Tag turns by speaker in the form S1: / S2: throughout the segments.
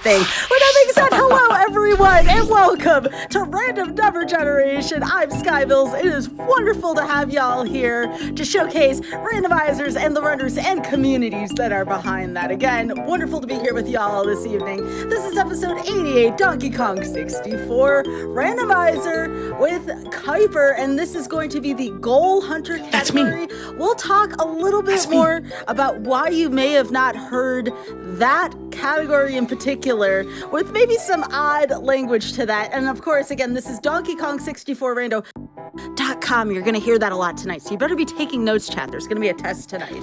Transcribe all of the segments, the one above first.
S1: Thing. With that being said, hello everyone and welcome to Random Number Generation. I'm Skybilz. It is wonderful to have y'all here to showcase randomizers and the runners and communities that are behind that. Again, wonderful to be here with y'all this evening. This is episode 88, Donkey Kong 64 randomizer with Kuiper, and this is going to be the Goal Hunter category. We'll talk a little bit more about why you may have not heard that category in particular, with maybe some odd language to that. And of course, again, this is Donkey Kong 64 Rando.com. You're going to hear that a lot tonight, so you better be taking notes, chat. There's going to be a test tonight.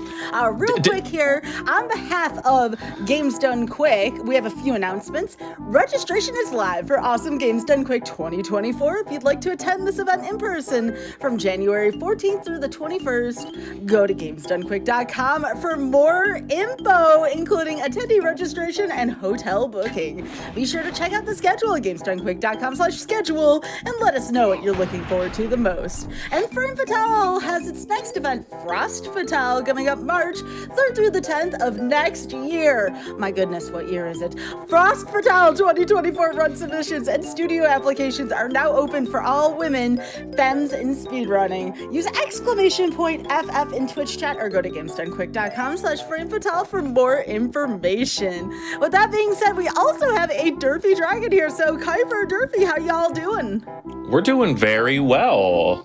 S1: Real quick here, on behalf of Games Done Quick, we have a few announcements. Registration is live for Awesome Games Done Quick 2024. If you'd like to attend this event in person from January 14th through the 21st, go to GamesDoneQuick.com for more info, including attendee registration and hotel booking. Be sure to check out the schedule at GamesDoneQuick.com/schedule and let us know what you're looking forward to the most. And Frame Fatale has its next event, Frost Fatale, coming up March 3rd through the 10th of next year. My goodness, what year is it? Frost Fatale 2024 run submissions and studio applications are now open for all women, femmes in speedrunning. Use !FF in Twitch chat or go to GamesDoneQuick.com/FrameFatale for more information. With that being said, we also have a Derpy Dragon here. So Kuiper, Derpy, how y'all doing?
S2: We're doing very well.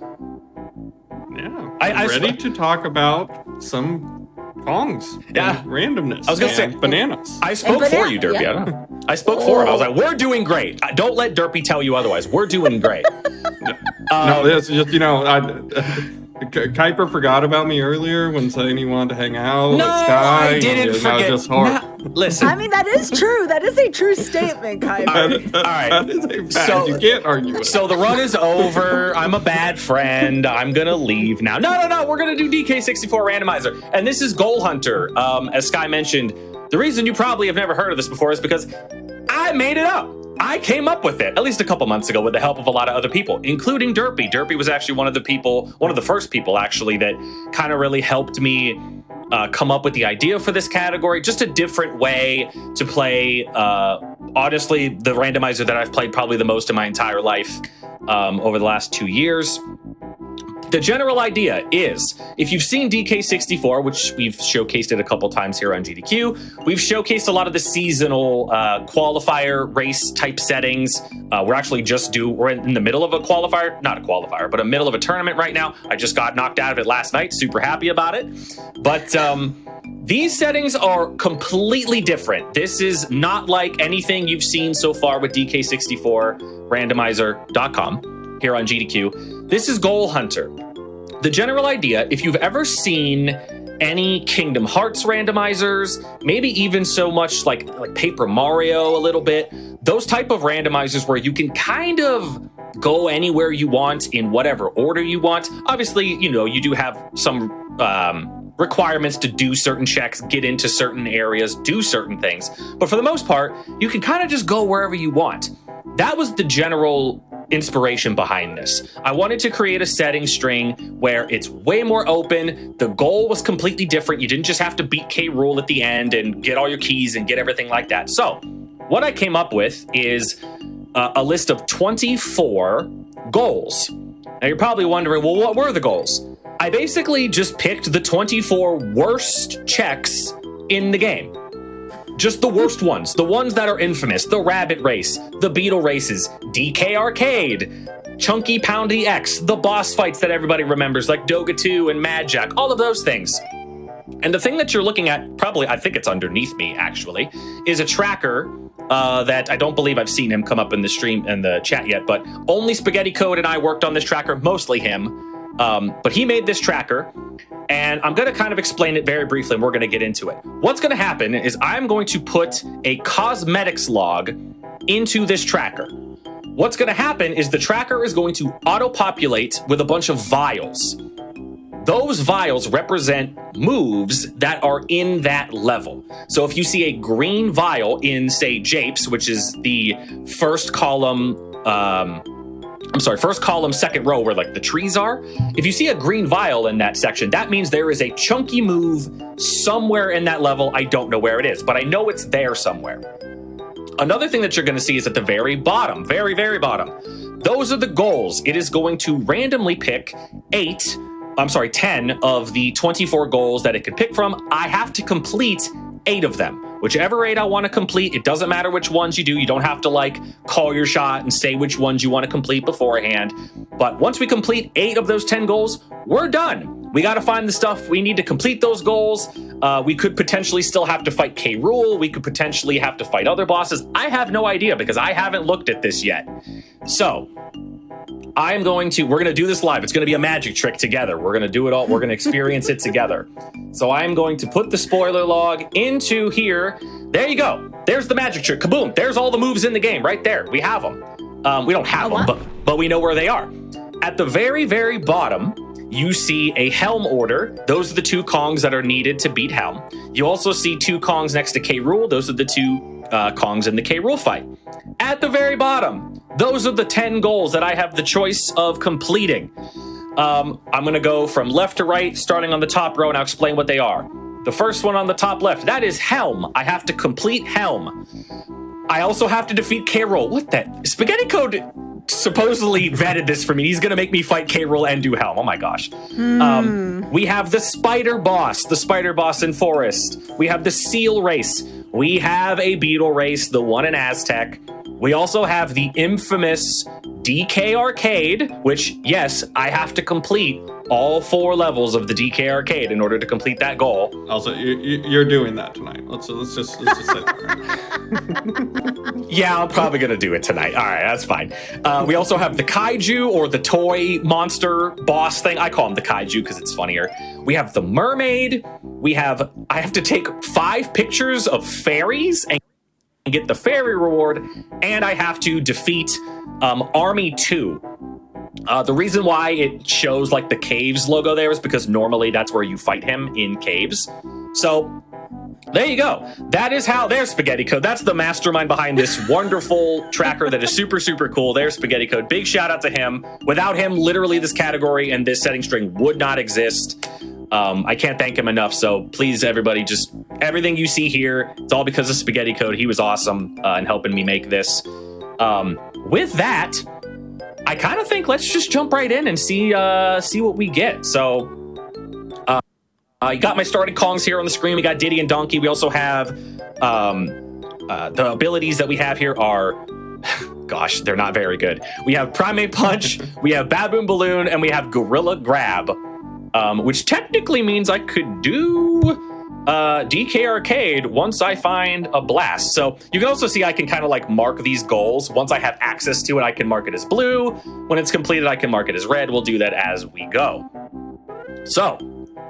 S3: Yeah, I'm ready to talk about some Kongs.
S2: Yeah,
S3: randomness.
S2: I was gonna say
S3: bananas.
S2: I spoke for you, Derpy. Yeah. I spoke for him. I was like, "We're doing great." Don't let Derpy tell you otherwise. We're doing great.
S3: No, it's just Kuiper forgot about me earlier when saying he wanted to hang out.
S2: No,
S3: at Sky,
S2: I didn't forget.
S3: Just hard.
S2: Listen,
S1: I mean, that is true. That is a true statement, Kuiper.
S2: All right.
S3: That is a fact. You can't argue with it.
S2: So the run is over. I'm a bad friend. I'm gonna leave now. No. We're gonna do DK64 randomizer, and this is Goal Hunter. As Sky mentioned, the reason you probably have never heard of this before is because I made it up. I came up with it at least a couple months ago with the help of a lot of other people, including Derpy. Derpy was actually one of the first people actually that kind of really helped me come up with the idea for this category. Just a different way to play, honestly, the randomizer that I've played probably the most in my entire life over the last 2 years. The general idea is, if you've seen DK64, which we've showcased it a couple times here on GDQ, we've showcased a lot of the seasonal qualifier race type settings. We're in the middle of a qualifier, not a qualifier, but a middle of a tournament right now. I just got knocked out of it last night, super happy about it. But these settings are completely different. This is not like anything you've seen so far with DK64 randomizer.com here on GDQ. This is Goal Hunter. The general idea, if you've ever seen any Kingdom Hearts randomizers, maybe even so much like Paper Mario a little bit, those type of randomizers where you can kind of go anywhere you want in whatever order you want. Obviously, you do have some requirements to do certain checks, get into certain areas, do certain things. But for the most part, you can kind of just go wherever you want. That was the general inspiration behind this. I wanted to create a setting string where it's way more open. The goal was completely different. You didn't just have to beat K. Rool at the end and get all your keys and get everything like that. So what I came up with is a list of 24 goals. Now you're probably wondering, well, what were the goals? I basically just picked the 24 worst checks in the game. Just the worst ones, the ones that are infamous, the Rabbit Race, the Beetle Races, DK Arcade, Chunky Poundy X, the boss fights that everybody remembers, like Doga 2 and Mad Jack, all of those things. And the thing that you're looking at, probably, I think it's underneath me, actually, is a tracker that I don't believe I've seen him come up in the stream and the chat yet, but only Spaghetti Code and I worked on this tracker, mostly him. But he made this tracker, and I'm going to kind of explain it very briefly, and we're going to get into it. What's going to happen is I'm going to put a cosmetics log into this tracker. What's going to happen is the tracker is going to auto-populate with a bunch of vials. Those vials represent moves that are in that level. So if you see a green vial in, say, Japes, which is the first column, first column, second row where like the trees are. If you see a green vial in that section, that means there is a chunky move somewhere in that level. I don't know where it is, but I know it's there somewhere. Another thing that you're going to see is at the very bottom, very, very bottom. Those are the goals. It is going to randomly pick 10 of the 24 goals that it could pick from. I have to complete 8 of them. Whichever 8 I want to complete, it doesn't matter which ones you do. You don't have to like call your shot and say which ones you want to complete beforehand. But once we complete 8 of those 10 goals, we're done. We got to find the stuff we need to complete those goals. We could potentially still have to fight K. Rool. We could potentially have to fight other bosses. I have no idea because I haven't looked at this yet. So we're going to do this live. It's going to be a magic trick together. We're going to do it all. We're going to experience it together. So I'm going to put the spoiler log into here. There you go. There's the magic trick. Kaboom. There's all the moves in the game right there. We have them. We don't have them, but we know where they are. At the very, very bottom, you see a Helm order. Those are the 2 Kongs that are needed to beat Helm. You also see 2 Kongs next to K. Rool. Those are the 2 Kongs in the K. Rool fight. At the very bottom, those are the 10 goals that I have the choice of completing. I'm going to go from left to right, starting on the top row, and I'll explain what they are. The first one on the top left, that is Helm. I have to complete Helm. I also have to defeat K. Rool. What the? Spaghetti Code supposedly vetted this for me. He's going to make me fight K. Rool and do Helm. Oh my gosh. We have the spider boss in Forest. We have the seal race. We have a beetle race, the one in Aztec. We also have the infamous DK Arcade, which, yes, I have to complete all 4 levels of the DK Arcade in order to complete that goal.
S3: Also, you're doing that tonight. Let's just say that.
S2: Yeah, I'm probably going to do it tonight. All right, that's fine. We also have the Kaiju, or the toy monster boss thing. I call him the Kaiju because it's funnier. We have the mermaid. I have to take 5 pictures of fairies and get the fairy reward, and I have to defeat Army 2. The reason why it shows like the caves logo there is because normally that's where you fight him, in caves. So there you go. That is how there's Spaghetti Code. That's the mastermind behind this wonderful tracker that is super, super cool. There's Spaghetti Code. Big shout out to him. Without him, literally this category and this setting string would not exist. I can't thank him enough. So please, everybody, just everything you see here, it's all because of Spaghetti Code. He was awesome in helping me make this. With that, I kind of think let's just jump right in and see what we get. So you got my starting Kongs here on the screen. We got Diddy and Donkey. We also have the abilities that we have here are, gosh, they're not very good. We have Primate Punch, we have Baboon Balloon, and we have Gorilla Grab. Which technically means I could do DK Arcade once I find a blast. So you can also see I can kind of like mark these goals. Once I have access to it, I can mark it as blue. When it's completed, I can mark it as red. We'll do that as we go. So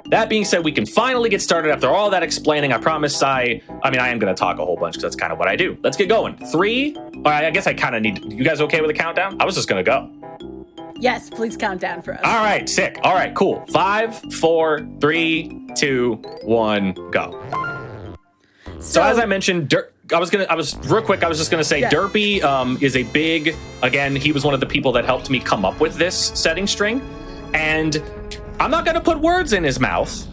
S2: that being said, we can finally get started after all that explaining. I promise I am going to talk a whole bunch because that's kind of what I do. Let's get going. 3. I guess I kind of need, you guys okay with a countdown? I was just going to go.
S1: Yes, please count down for us.
S2: All right, sick. All right, cool. 5, 4, 3, 2, 1, go. So as I mentioned, I was just gonna say, Derpy is a big, again, he was one of the people that helped me come up with this setting string. And I'm not gonna put words in his mouth,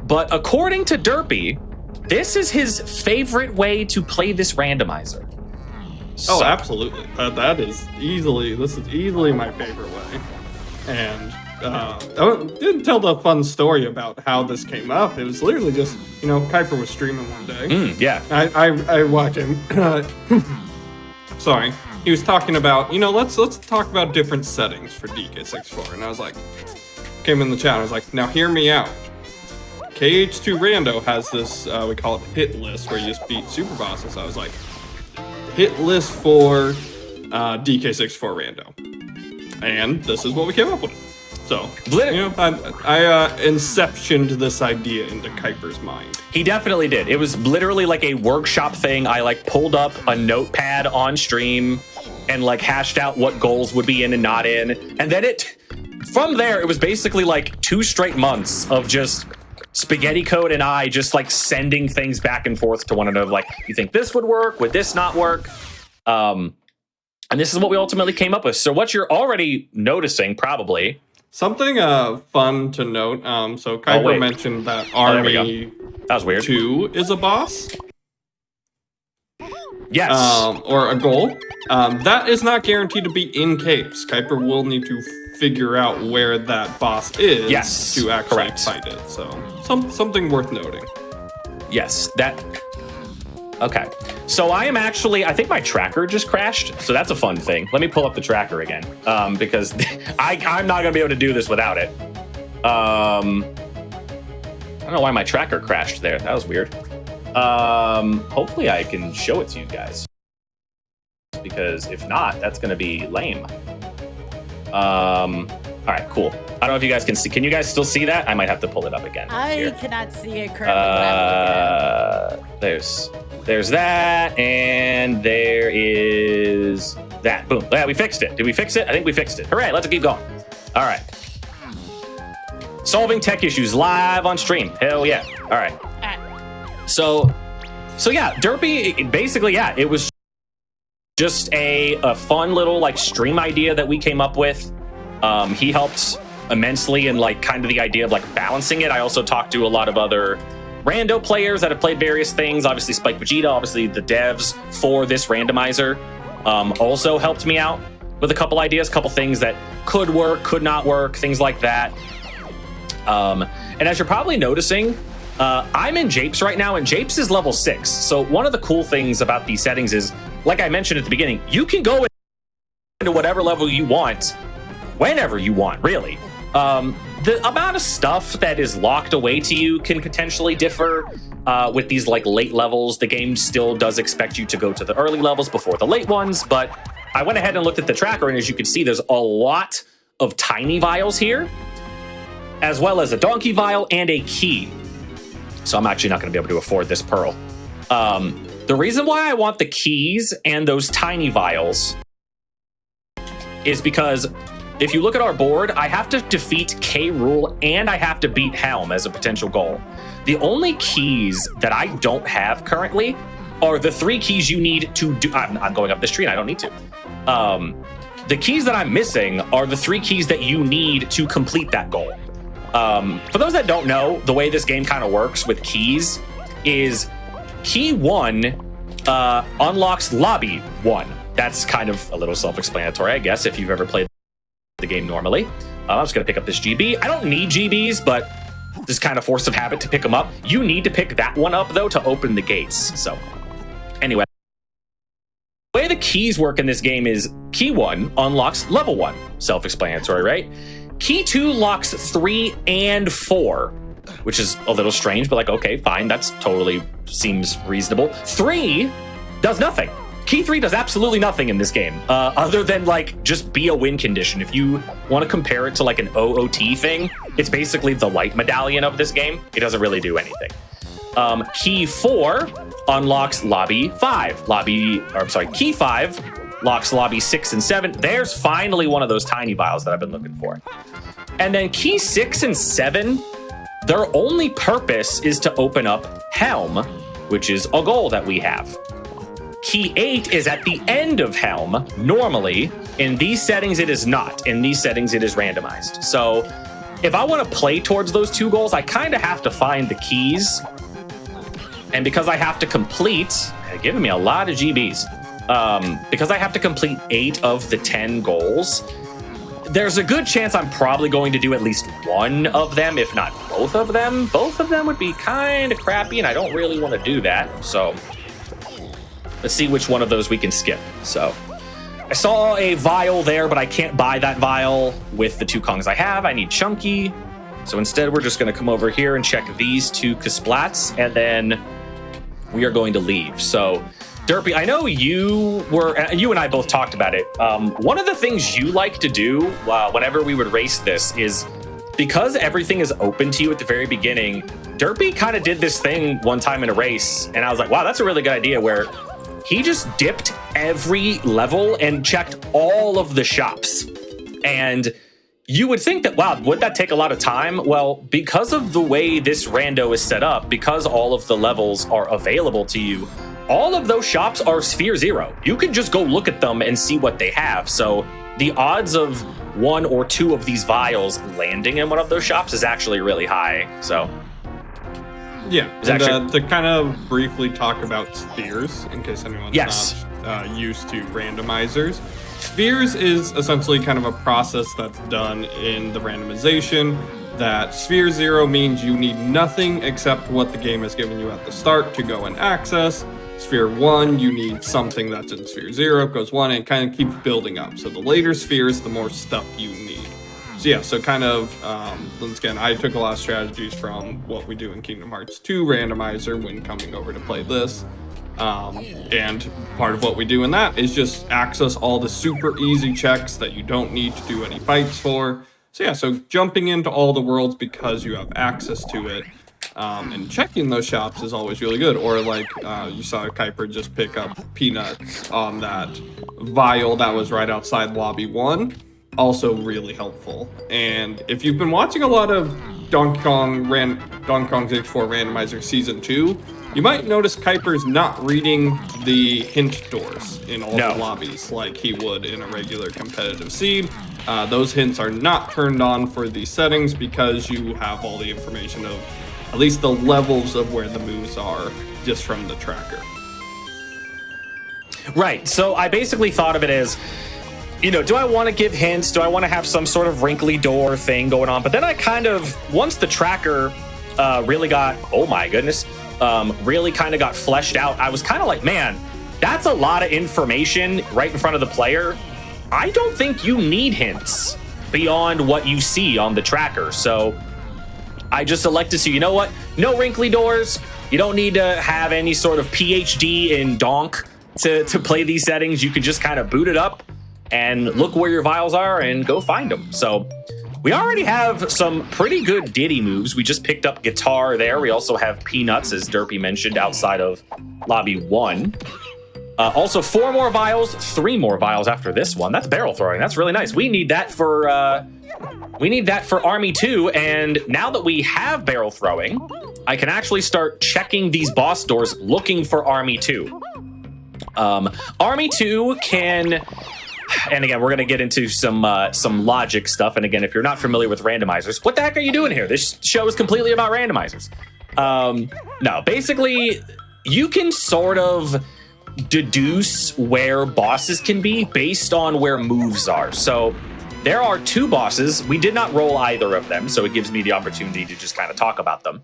S2: but according to Derpy, this is his favorite way to play this randomizer.
S3: Oh, so, absolutely. This is easily my favorite way. And I didn't tell the fun story about how this came up. It was literally just, Kuiper was streaming one day.
S2: Yeah.
S3: I watched him. Sorry. He was talking about, let's talk about different settings for DK64. And I was like, came in the chat. I was like, now hear me out. KH2 Rando has this, we call it hit list, where you just beat super bosses. I was like, hit list for DK64 Rando. And this is what we came up with. So, you know, I inceptioned this idea into Kuiper's mind.
S2: He definitely did. It was literally like a workshop thing. I like pulled up a notepad on stream and like hashed out what goals would be in and not in. And then from there, it was basically like 2 straight months of just Spaghetti Code and I just like sending things back and forth to one another. Like, you think this would work? Would this not work? And this is what we ultimately came up with. So what you're already noticing probably...
S3: Something fun to note, so Kuiper mentioned that Army
S2: that was weird.
S3: 2 is a boss.
S2: Yes.
S3: Or a goal. That is not guaranteed to be in caves. Kuiper will need to figure out where that boss is to actually fight it. So something worth noting.
S2: Yes, okay. So I am actually, I think my tracker just crashed, so that's a fun thing. Let me pull up the tracker again, because I'm not gonna be able to do this without it. I don't know why my tracker crashed there. That was weird. Hopefully I can show it to you guys, because if not, that's gonna be lame. All right, cool. I don't know if you guys can see. Can you guys still see that? I might have to pull it up again.
S1: I cannot see it currently.
S2: There's that, and there is that. Boom. Yeah, we fixed it. Did we fix it? I think we fixed it. Hooray, let's keep going. All right. Solving tech issues live on stream. Hell yeah. All right. So yeah, Derpy, basically, yeah, it was just a fun little like stream idea that we came up with. He helped immensely in like kind of the idea of like balancing it. I also talked to a lot of other rando players that have played various things. Obviously Spike Vegeta, obviously the devs for this randomizer also helped me out with a couple ideas, couple things that could work, could not work, things like that. And as you're probably noticing, I'm in Japes right now, and Japes is level 6. So one of the cool things about these settings is, like I mentioned at the beginning, you can go into whatever level you want, whenever you want, really. The amount of stuff that is locked away to you can potentially differ with these like late levels. The game still does expect you to go to the early levels before the late ones, but I went ahead and looked at the tracker, and as you can see, there's a lot of tiny vials here, as well as a donkey vial and a key. So I'm actually not going to be able to afford this pearl. The reason why I want the keys and those tiny vials is because if you look at our board, I have to defeat K. Rool and I have to beat Helm as a potential goal. The only keys that I don't have currently are the 3 keys you need to do. I'm going up this tree and I don't need to. The keys that I'm missing are the 3 keys that you need to complete that goal. For those that don't know, the way this game kind of works with keys is key 1 unlocks lobby 1. That's kind of a little self-explanatory, I guess, if you've ever played the game normally. I'm just gonna pick up this GB. I don't need GBs, but this kind of force of habit to pick them up. You need to pick that one up though to open the gates. So anyway, the way the keys work in this game is key 1 unlocks level 1. Self-explanatory, right? Key 2 locks 3 and 4, which is a little strange, but like, okay, fine, that's totally seems reasonable. 3 does nothing. Key 3 does absolutely nothing in this game, other than like just be a win condition. If you want to compare it to like an OOT thing, it's basically the light medallion of this game. It doesn't really do anything. Key 4 unlocks lobby 5. Key 5 locks lobby 6 and 7. There's finally one of those tiny vials that I've been looking for. And then key 6 and 7, their only purpose is to open up Helm, which is a goal that we have. Key 8 is at the end of Helm, normally. In these settings, it is not. In these settings, it is randomized. So if I want to play towards those 2 goals, I kind of have to find the keys. And because I have to complete, they're giving me a lot of GBs. Because I have to complete 8 of the 10 goals, there's a good chance I'm probably going to do at least one of them, if not both of them. Both of them would be kind of crappy, and I don't really want to do that. So let's see which one of those we can skip. So I saw a vial there, but I can't buy that vial with the 2 Kongs I have. I need Chunky. So instead, we're just going to come over here and check these 2 Kasplats, and then we are going to leave. So, Derpy, I know you and I both talked about it. One of the things you like to do whenever we would race this is, because everything is open to you at the very beginning, Derpy kind of did this thing one time in a race, and I was like, wow, that's a really good idea, where he just dipped every level and checked all of the shops. And you would think that, wow, would that take a lot of time? Well, because of the way this rando is set up, because all of the levels are available to you, all of those shops are Sphere 0. You can just go look at them and see what they have. So the odds of 1 or 2 of these vials landing in one of those shops is actually really high. So
S3: yeah, and, to kind of briefly talk about spheres, in case anyone's not used to randomizers. Spheres is essentially kind of a process that's done in the randomization, that Sphere 0 means you need nothing except what the game has given you at the start to go and access. Sphere 1, you need something that's in Sphere 0, goes 1, and kind of keeps building up. So the later spheres, the more stuff you need. So yeah, so kind of, once again, I took a lot of strategies from what we do in Kingdom Hearts 2 randomizer when coming over to play this. And part of what we do in that is just access all the super easy checks that you don't need to do any fights for. So yeah, so jumping into all the worlds because you have access to it, and checking those shops is always really good. Or like you saw Kuiper just pick up peanuts on that vial that was right outside lobby 1. Also really helpful. And if you've been watching a lot of Donkey Kong 64 Randomizer Season 2, you might notice Kuiper's not reading the hint doors in all the lobbies like he would in a regular competitive seed. Those hints are not turned on for these settings because you have all the information of at least the levels of where the moves are just from the tracker.
S2: Right, so I basically thought of it as, you know, do I want to give hints? Do I want to have some sort of wrinkly door thing going on? But then I kind of, once the tracker really got, oh my goodness, really kind of got fleshed out, I was kind of like, man, that's a lot of information right in front of the player. I don't think you need hints beyond what you see on the tracker. So I just elected to, you know what? No wrinkly doors. You don't need to have any sort of PhD in donk to play these settings. You can just kind of boot it up and look where your vials are and go find them. So we already have some pretty good Diddy moves. We just picked up guitar there. We also have peanuts, as Derpy mentioned, outside of lobby 1. Also 4 more vials, 3 more vials after this one. That's barrel throwing. That's really nice. We need that for Army 2. And now that we have barrel throwing, I can actually start checking these boss doors looking for Army 2. Army 2 can... And again, we're going to get into some logic stuff. And again, if you're not familiar with randomizers, what the heck are you doing here? This show is completely about randomizers. No, basically, you can sort of deduce where bosses can be based on where moves are. So there are 2 bosses. We did not roll either of them, so it gives me the opportunity to just kind of talk about them.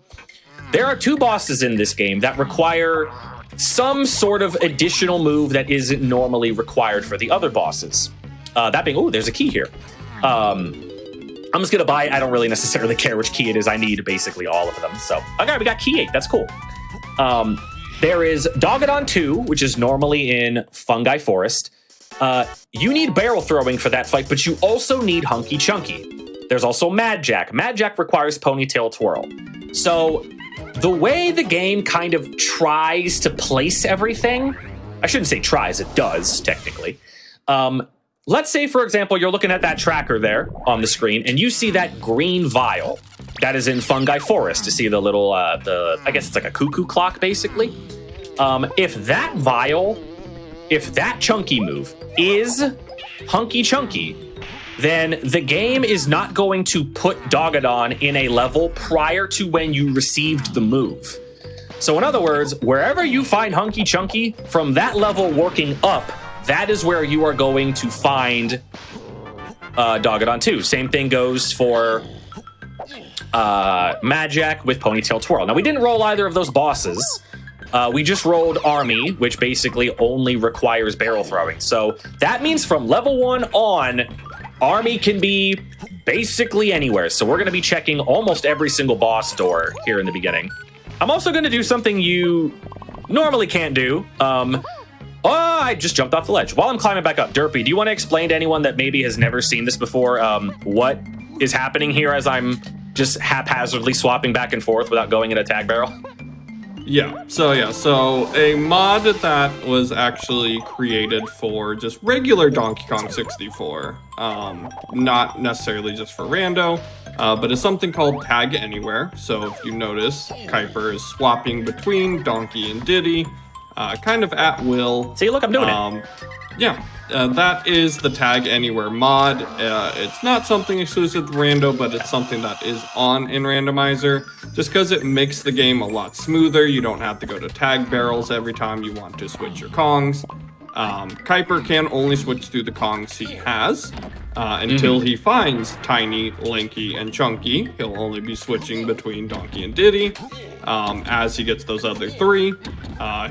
S2: There are 2 bosses in this game that require some sort of additional move that isn't normally required for the other bosses. That being, oh, there's a key here. I'm just gonna buy it. I don't really necessarily care which key it is. I need basically all of them. So, okay, we got key 8. That's cool. There is Dogadon 2, which is normally in Fungi Forest. You need barrel throwing for that fight, but you also need Hunky Chunky. There's also Mad Jack. Mad Jack requires Ponytail Twirl. So the way the game kind of tries to place everything, I shouldn't say tries, it does, technically. Let's say, for example, you're looking at that tracker there on the screen, and you see that green vial that is in Fungi Forest to see the little, I guess it's like a cuckoo clock, basically. If that vial, if that chunky move is Hunky Chunky, then the game is not going to put Dogadon in a level prior to when you received the move. So in other words, wherever you find Hunky Chunky, from that level working up, that is where you are going to find Dogadon 2. Same thing goes for Mad Jack with Ponytail Twirl. Now, we didn't roll either of those bosses. We just rolled Army, which basically only requires barrel throwing. So that means from level 1 on, Army can be basically anywhere. So we're going to be checking almost every single boss door here in the beginning. I'm also going to do something you normally can't do. I just jumped off the ledge. While I'm climbing back up, Derpy, do you want to explain to anyone that maybe has never seen this before what is happening here as I'm just haphazardly swapping back and forth without going in a tag barrel?
S3: So a mod that was actually created for just regular Donkey Kong 64, not necessarily just for rando, but it's something called Tag Anywhere. So if you notice, Kuiper is swapping between Donkey and Diddy, kind of at will.
S2: See, look, I'm doing it.
S3: That is the Tag Anywhere mod. It's not something exclusive to Rando, but it's something that is on in Randomizer, just because it makes the game a lot smoother. You don't have to go to tag barrels every time you want to switch your Kongs. Kuiper can only switch through the Kongs he has until he finds Tiny, Lanky, and Chunky. He'll only be switching between Donkey and Diddy. As he gets those other three,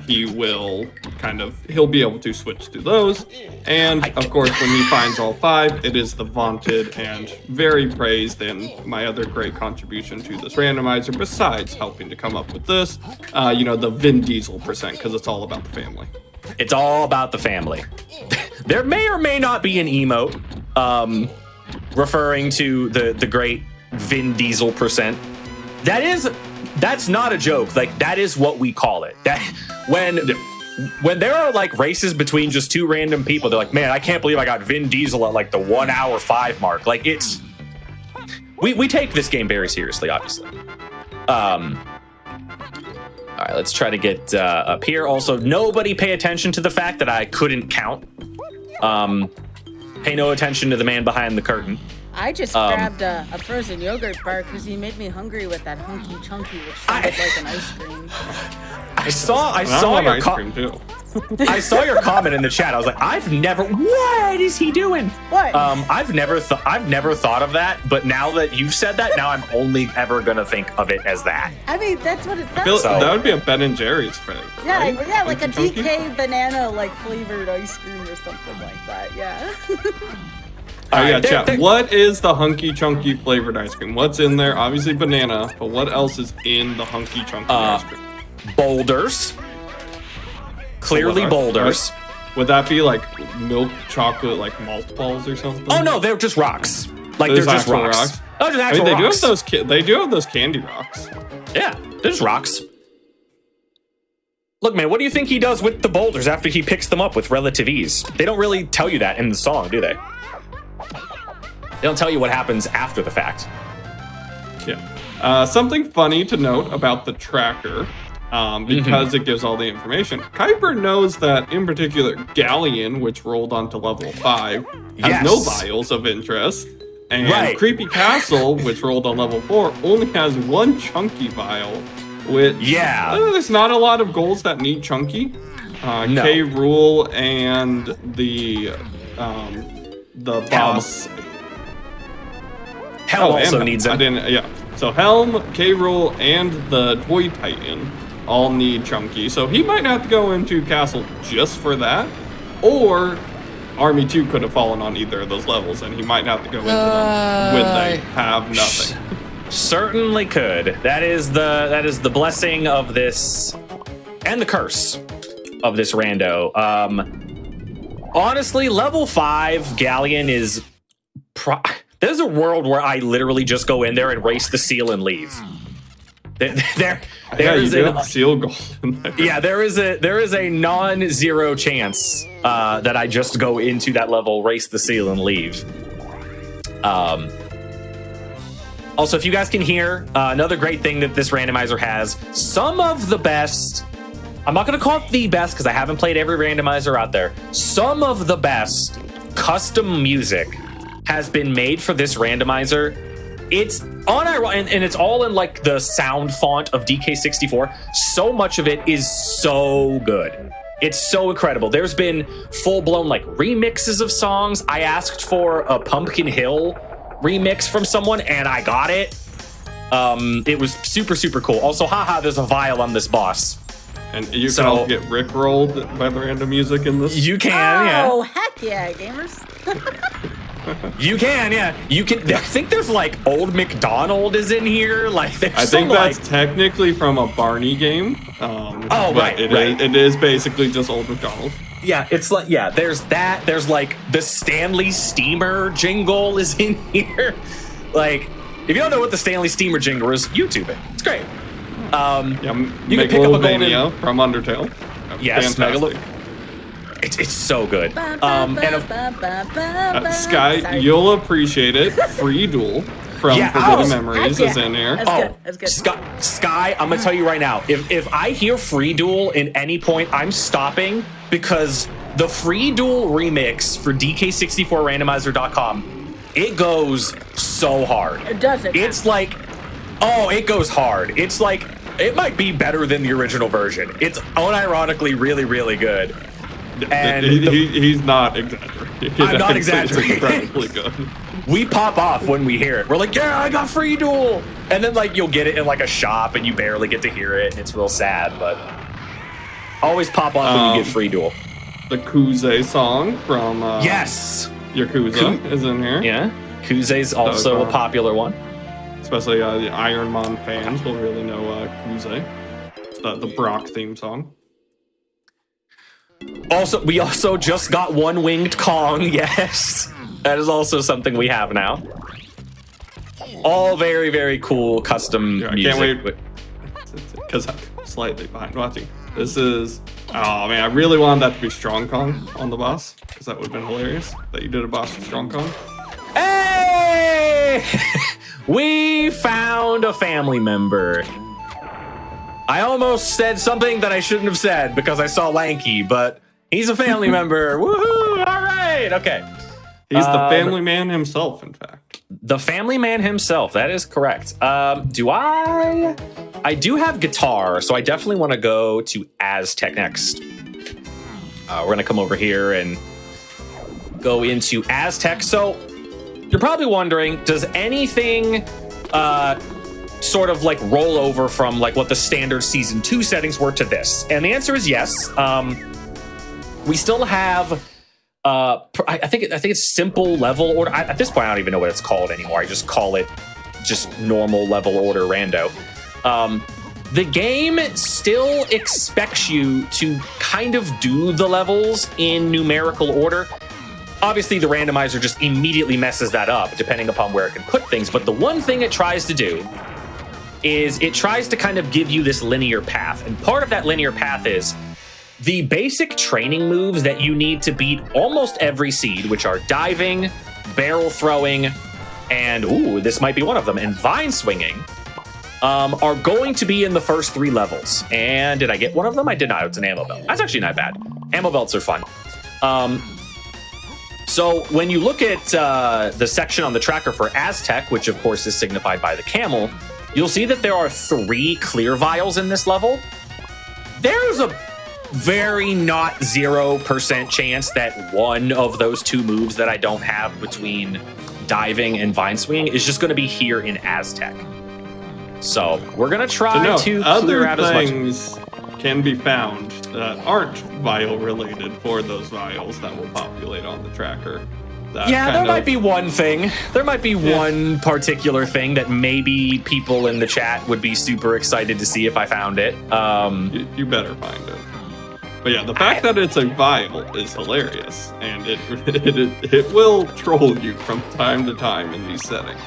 S3: he'll be able to switch to those. And of course, when he finds all five, it is the vaunted and very praised and my other great contribution to this randomizer, besides helping to come up with this, the Vin Diesel %, because it's all about the family.
S2: It's all about the family. There may or may not be an emote referring to the great Vin Diesel %. That's not a joke. Like, that is what we call it. That when there are like races between just two random people, they're like, man, I can't believe I got Vin Diesel at like the 1 hour 5 mark. Like, it's we take this game very seriously, obviously. All right, let's try to get up here. Also, nobody pay attention to the fact that I couldn't count. Pay no attention to the man behind the curtain.
S1: I just grabbed a frozen yogurt bar because he made me hungry with that Hunky Chunky, which sounded like an ice cream.
S2: I saw your comment in the chat. I was like, what is he doing?
S1: What?
S2: I've never thought of that, but now that you've said that, now I'm only ever gonna think of it as that.
S1: I mean, that's what it sounds
S3: like. That would be a Ben and Jerry's flavor.
S1: Yeah,
S3: right?
S1: yeah, like a DK banana like flavored ice cream or something like that. Yeah.
S3: Chat. What is the Hunky Chunky flavored ice cream? What's in there? Obviously banana, but what else is in the Hunky Chunky ice cream?
S2: Boulders. Clearly boulders.
S3: Would that be like milk chocolate, like malt balls or something?
S2: Oh no, they're just rocks. Like, they're just rocks. Oh, just actual rocks.
S3: They do have those candy rocks.
S2: Yeah, they're just rocks. Look, man, what do you think he does with the boulders after he picks them up with relative ease? They don't really tell you that in the song, do they? They don't tell you what happens after the fact.
S3: Yeah. Something funny to note about the tracker, because it gives all the information. Kuiper knows that, in particular, Galleon, which rolled onto level 5, has no vials of interest. And Creepy Castle, which rolled on level 4, only has 1 Chunky vial, which... Yeah. There's not a lot of goals that need Chunky. No. K. Rool and the boss...
S2: Helm also needs it.
S3: So Helm, K. Rool, and the Toy Titan all need Chunky. So he might have to go into Castle just for that. Or Army 2 could have fallen on either of those levels, and he might have to go into them when they have nothing.
S2: Certainly could. That is the blessing of this, and the curse of this rando. Honestly, level 5 Galleon is... There's a world where I literally just go in there and race the seal and leave. There is a
S3: seal goal in there.
S2: Yeah, there is a non-zero chance that I just go into that level, race the seal, and leave. Also, if you guys can hear, another great thing that this randomizer has, some of the best, I'm not going to call it the best because I haven't played every randomizer out there, some of the best custom music has been made for this randomizer. It's and it's all in like the sound font of DK64. So much of it is so good. It's so incredible. There's been full-blown like remixes of songs. I asked for a Pumpkin Hill remix from someone and I got it. It was super, super cool. Also, there's a vial on this boss.
S3: And you can also get rickrolled by the random music in this?
S2: You can, yeah.
S1: Oh, heck yeah, gamers.
S2: You can, yeah. You can. I think there's like Old McDonald is in here. Like, there's
S3: I think
S2: some,
S3: that's
S2: like,
S3: technically from a Barney game.
S2: Oh, right,
S3: It is basically just Old McDonald.
S2: yeah, it's like, yeah, there's that. There's like the Stanley Steamer jingle is in here. Like, if you don't know what the Stanley Steamer jingle is, YouTube it. It's great. You can pick up a golden
S3: from Undertale.
S2: Yes,
S3: fantastic.
S2: It's so good.
S3: Sky, you'll appreciate it. Free Duel from Forbidden Memories is in here.
S1: That's good.
S2: Sky, I'm gonna tell you right now. If I hear Free Duel in any point, I'm stopping, because the Free Duel remix for DK64randomizer.com, it goes so hard.
S1: It does it.
S2: It's like, oh, it goes hard. It's like, it might be better than the original version. It's unironically really, really good. And
S3: he's not exaggerating.
S2: I'm not exaggerating.
S3: It's incredibly good.
S2: We pop off when we hear it. We're like, yeah, I got Free Duel. And then like you'll get it in like a shop and you barely get to hear it. And it's real sad, but always pop off when you get Free Duel.
S3: The Kuze song from
S2: yes,
S3: Yakuza is in here.
S2: Yeah, Kuze's also a popular one.
S3: Especially the Ironman fans will really know Kuze. It's the Brock theme song.
S2: Also, we also just got One-Winged Kong. Yes, that is also something we have now. All very, very cool custom music. I can't wait,
S3: because I'm slightly behind watching. This is, oh man, I really wanted that to be Strong Kong on the boss, because that would have been hilarious that you did a boss with Strong Kong.
S2: Hey! We found a family member. I almost said something that I shouldn't have said because I saw Lanky, but he's a family member. Woohoo! All right, okay.
S3: He's the family man himself, in fact.
S2: The family man himself, that is correct. I do have guitar, so I definitely want to go to Aztec next. We're going to come over here and go into Aztec. So you're probably wondering, does anything sort of like roll over from like what the standard season 2 settings were to this? And the answer is yes. We still have I think it's simple level order. At this point, I don't even know what it's called anymore. I just call it just normal level order rando. The game still expects you to kind of do the levels in numerical order. Obviously, the randomizer just immediately messes that up, depending upon where it can put things. But the one thing it tries to do is it tries to kind of give you this linear path. And part of that linear path is the basic training moves that you need to beat almost every seed, which are diving, barrel throwing, and, ooh, this might be one of them, and vine swinging, are going to be in the first 3 levels. And did I get one of them? I did not. It's an ammo belt. That's actually not bad. Ammo belts are fun. So when you look at the section on the tracker for Aztec, which of course is signified by the camel, you'll see that there are 3 clear vials in this level. There's a very not 0% chance that one of those 2 moves that I don't have between diving and vine swinging is just going to be here in Aztec. So we're going to try to clear out as much.
S3: Other things can be found that aren't vial related for those vials that will populate on the tracker.
S2: Yeah, there might be one thing. There might be one particular thing that maybe people in the chat would be super excited to see if I found it.
S3: You better find it. But yeah, the fact that it's a vial is hilarious, and it will troll you from time to time in these settings.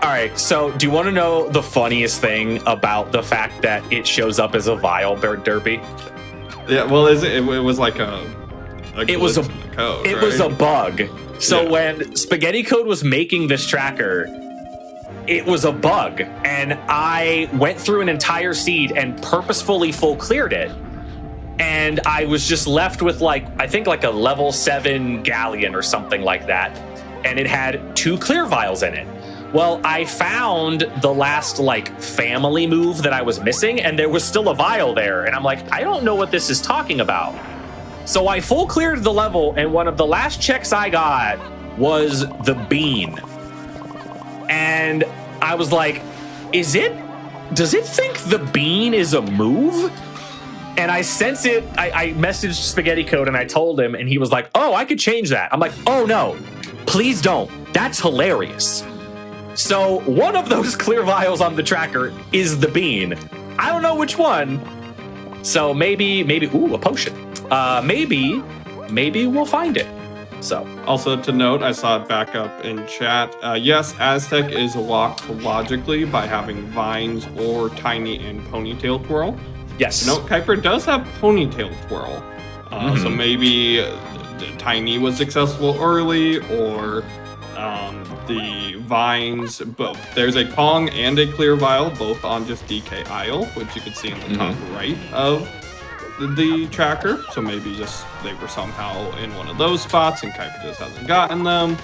S2: All right, so do you want to know the funniest thing about the fact that it shows up as a vial, Derpy?
S3: Yeah, well, it was like a
S2: it was a
S3: code,
S2: it
S3: right?
S2: was a bug. So when Spaghetti Code was making this tracker, it was a bug, and I went through an entire seed and purposefully full cleared it. And I was just left with I think a level 7 galleon or something like that. And it had 2 clear vials in it. Well, I found the last family move that I was missing, and there was still a vial there. And I'm like, I don't know what this is talking about. So I full cleared the level, and one of the last checks I got was the bean. And I was like, does it think the bean is a move? And I sense it. I messaged Spaghetti Code and I told him, and he was like, oh, I could change that. I'm like, oh no, please don't. That's hilarious. So one of those clear vials on the tracker is the bean. I don't know which one. So maybe, ooh, a potion. Maybe we'll find it. So
S3: also to note, I saw it back up in chat. Yes, Aztec is locked logically by having vines or tiny and ponytail twirl.
S2: yes.
S3: Note Kuiper does have ponytail twirl. So maybe tiny was accessible early, or the vines, both. There's a Kong and a clear vial, both on just DK Isle, which you can see in the top right of the tracker. So maybe just they were somehow in one of those spots and Kuiper just hasn't gotten them.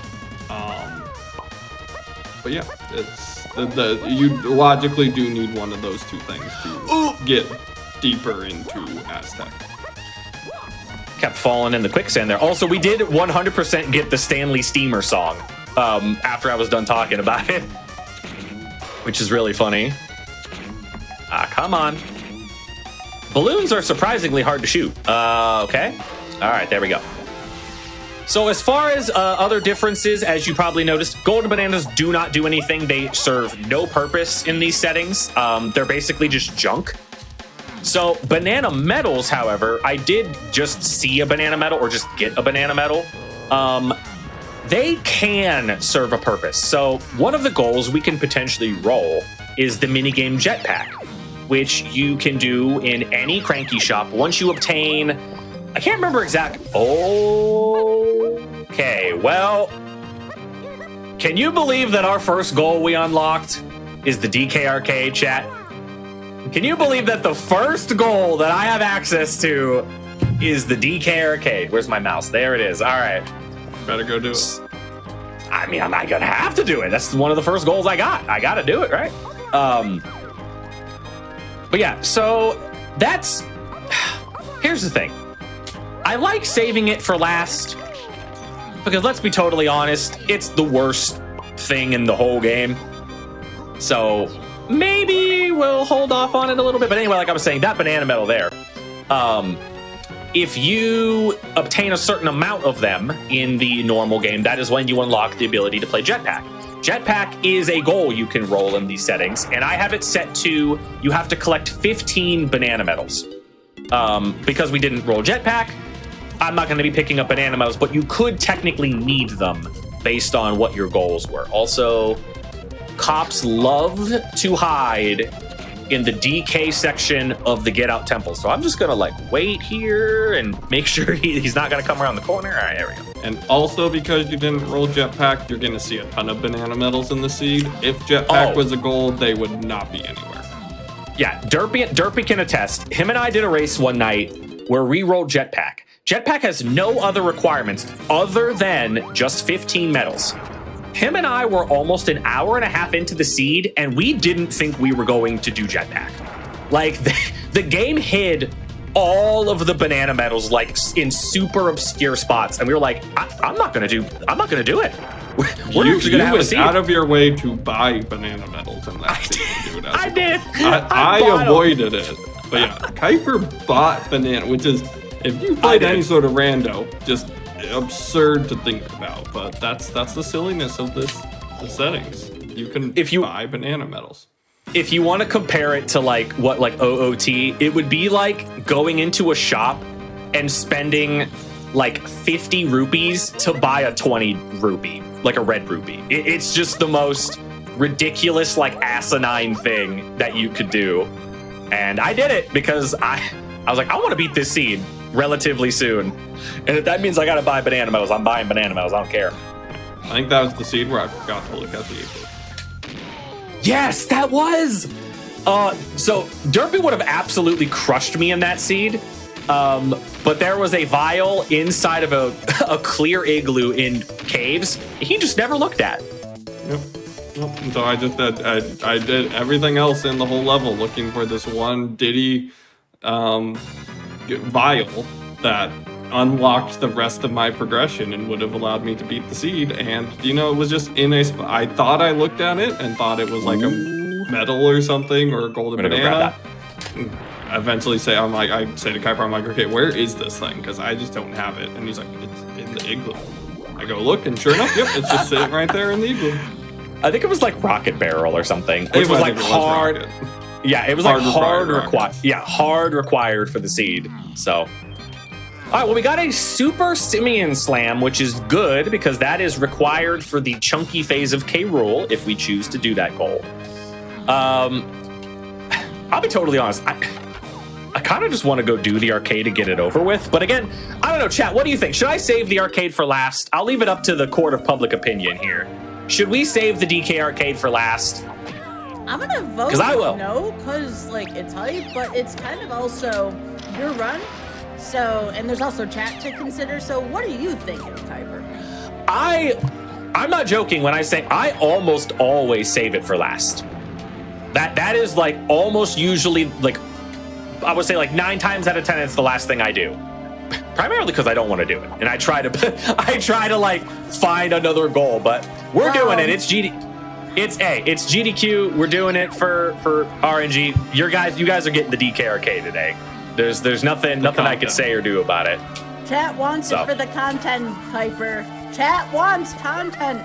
S3: But yeah, it's you logically do need one of those two things to get deeper into Aztec.
S2: Kept falling in the quicksand there. Also, we did 100% get the Stanley Steamer song after I was done talking about it, which is really funny. Come on. Balloons are surprisingly hard to shoot. Okay. All right, there we go. So as far as other differences, as you probably noticed, golden bananas do not do anything. They serve no purpose in these settings. They're basically just junk. So banana medals, however, I did just see a banana medal or just get a banana medal. They can serve a purpose. So one of the goals we can potentially roll is the minigame jetpack, which you can do in any cranky shop. Once you obtain, I can't remember exact. Okay, well, can you believe that our first goal we unlocked is the DK Arcade, chat? Can you believe that the first goal that I have access to is the DK Arcade? Where's my mouse? There it is. All right.
S3: Better go do it.
S2: I mean, I'm not gonna have to do it. That's one of the first goals I got. I gotta do it, right? But yeah, so that's... Here's the thing. I like saving it for last because let's be totally honest, it's the worst thing in the whole game. So maybe we'll hold off on it a little bit. But anyway, like I was saying, that banana medal there, if you obtain a certain amount of them in the normal game, that is when you unlock the ability to play jetpack. Jetpack is a goal you can roll in these settings, and I have it set to you have to collect 15 banana medals. Because we didn't roll jetpack, I'm not going to be picking up banana medals, but you could technically need them based on what your goals were. Also, cops love to hide in the DK section of the Get Out Temple. So I'm just going to like wait here and make sure he's not going to come around the corner. All right, there we go.
S3: And also because you didn't roll jetpack, you're going to see a ton of banana medals in the seed. If jetpack was a goal, they would not be anywhere.
S2: Yeah, Derpy can attest. Him and I did a race one night where we rolled jetpack. Jetpack has no other requirements other than just 15 medals. Him and I were almost an hour and a half into the seed, and we didn't think we were going to do jetpack. Like, the game hid all of the banana medals, like, in super obscure spots, and we were like, I'm not gonna do it. We're actually gonna have a seed.
S3: Out of your way to buy banana medals in that seed, dude.
S2: I did.
S3: I avoided it. But yeah, Kuiper bought banana, which is, if you played any sort of rando, just absurd to think about. But that's the silliness of the settings. You can buy banana medals.
S2: If you want to compare it to like OOT, it would be like going into a shop and spending like 50 rupees to buy a 20 rupee, like a red rupee. It's just the most ridiculous, like asinine thing that you could do. And I did it because I was like, I want to beat this seed relatively soon. And if that means I got to buy banana medals, I'm buying banana medals. I don't care.
S3: I think that was the seed where I forgot to look at the igloo.
S2: Yes, that was. So Derpy would have absolutely crushed me in that seed. But there was a vial inside of a clear igloo in caves he just never looked at.
S3: Yep. So I did everything else in the whole level looking for this one Diddy vial that unlocked the rest of my progression and would have allowed me to beat the seed. And it was just in a spot. I thought I looked at it and thought it was like a medal or something or a golden banana. Eventually I say to Kuiper, I'm like, okay, where is this thing? Because I just don't have it. And he's like, it's in the igloo. I go look, and sure enough, yep, it's just sitting right there in the igloo.
S2: I think it was like Rocket Barrel or something, which was like hard. Yeah, it was like hard required. Yeah, hard required for the seed. So, all right, well, we got a Super Simian Slam, which is good because that is required for the chunky phase of K. Rool if we choose to do that goal. I'll be totally honest. I kind of just want to go do the arcade to get it over with. But again, I don't know, chat, what do you think? Should I save the arcade for last? I'll leave it up to the court of public opinion here. Should we save the DK arcade for last?
S1: I'm gonna vote no, because like it's hype, but it's kind of also your run. So, and there's also chat to consider. So what are you thinking, Kuiper?
S2: I'm not joking when I say I almost always save it for last. That is like almost usually like, I would say like 9 times out of 10, it's the last thing I do. Primarily because I don't want to do it. And I try to like find another goal, but we're doing it. It's GDQ. We're doing it for RNG. You guys are getting the DK arcade today. There's nothing I could say or do about it.
S1: Chat wants it for the content, Kuiper. Chat wants content.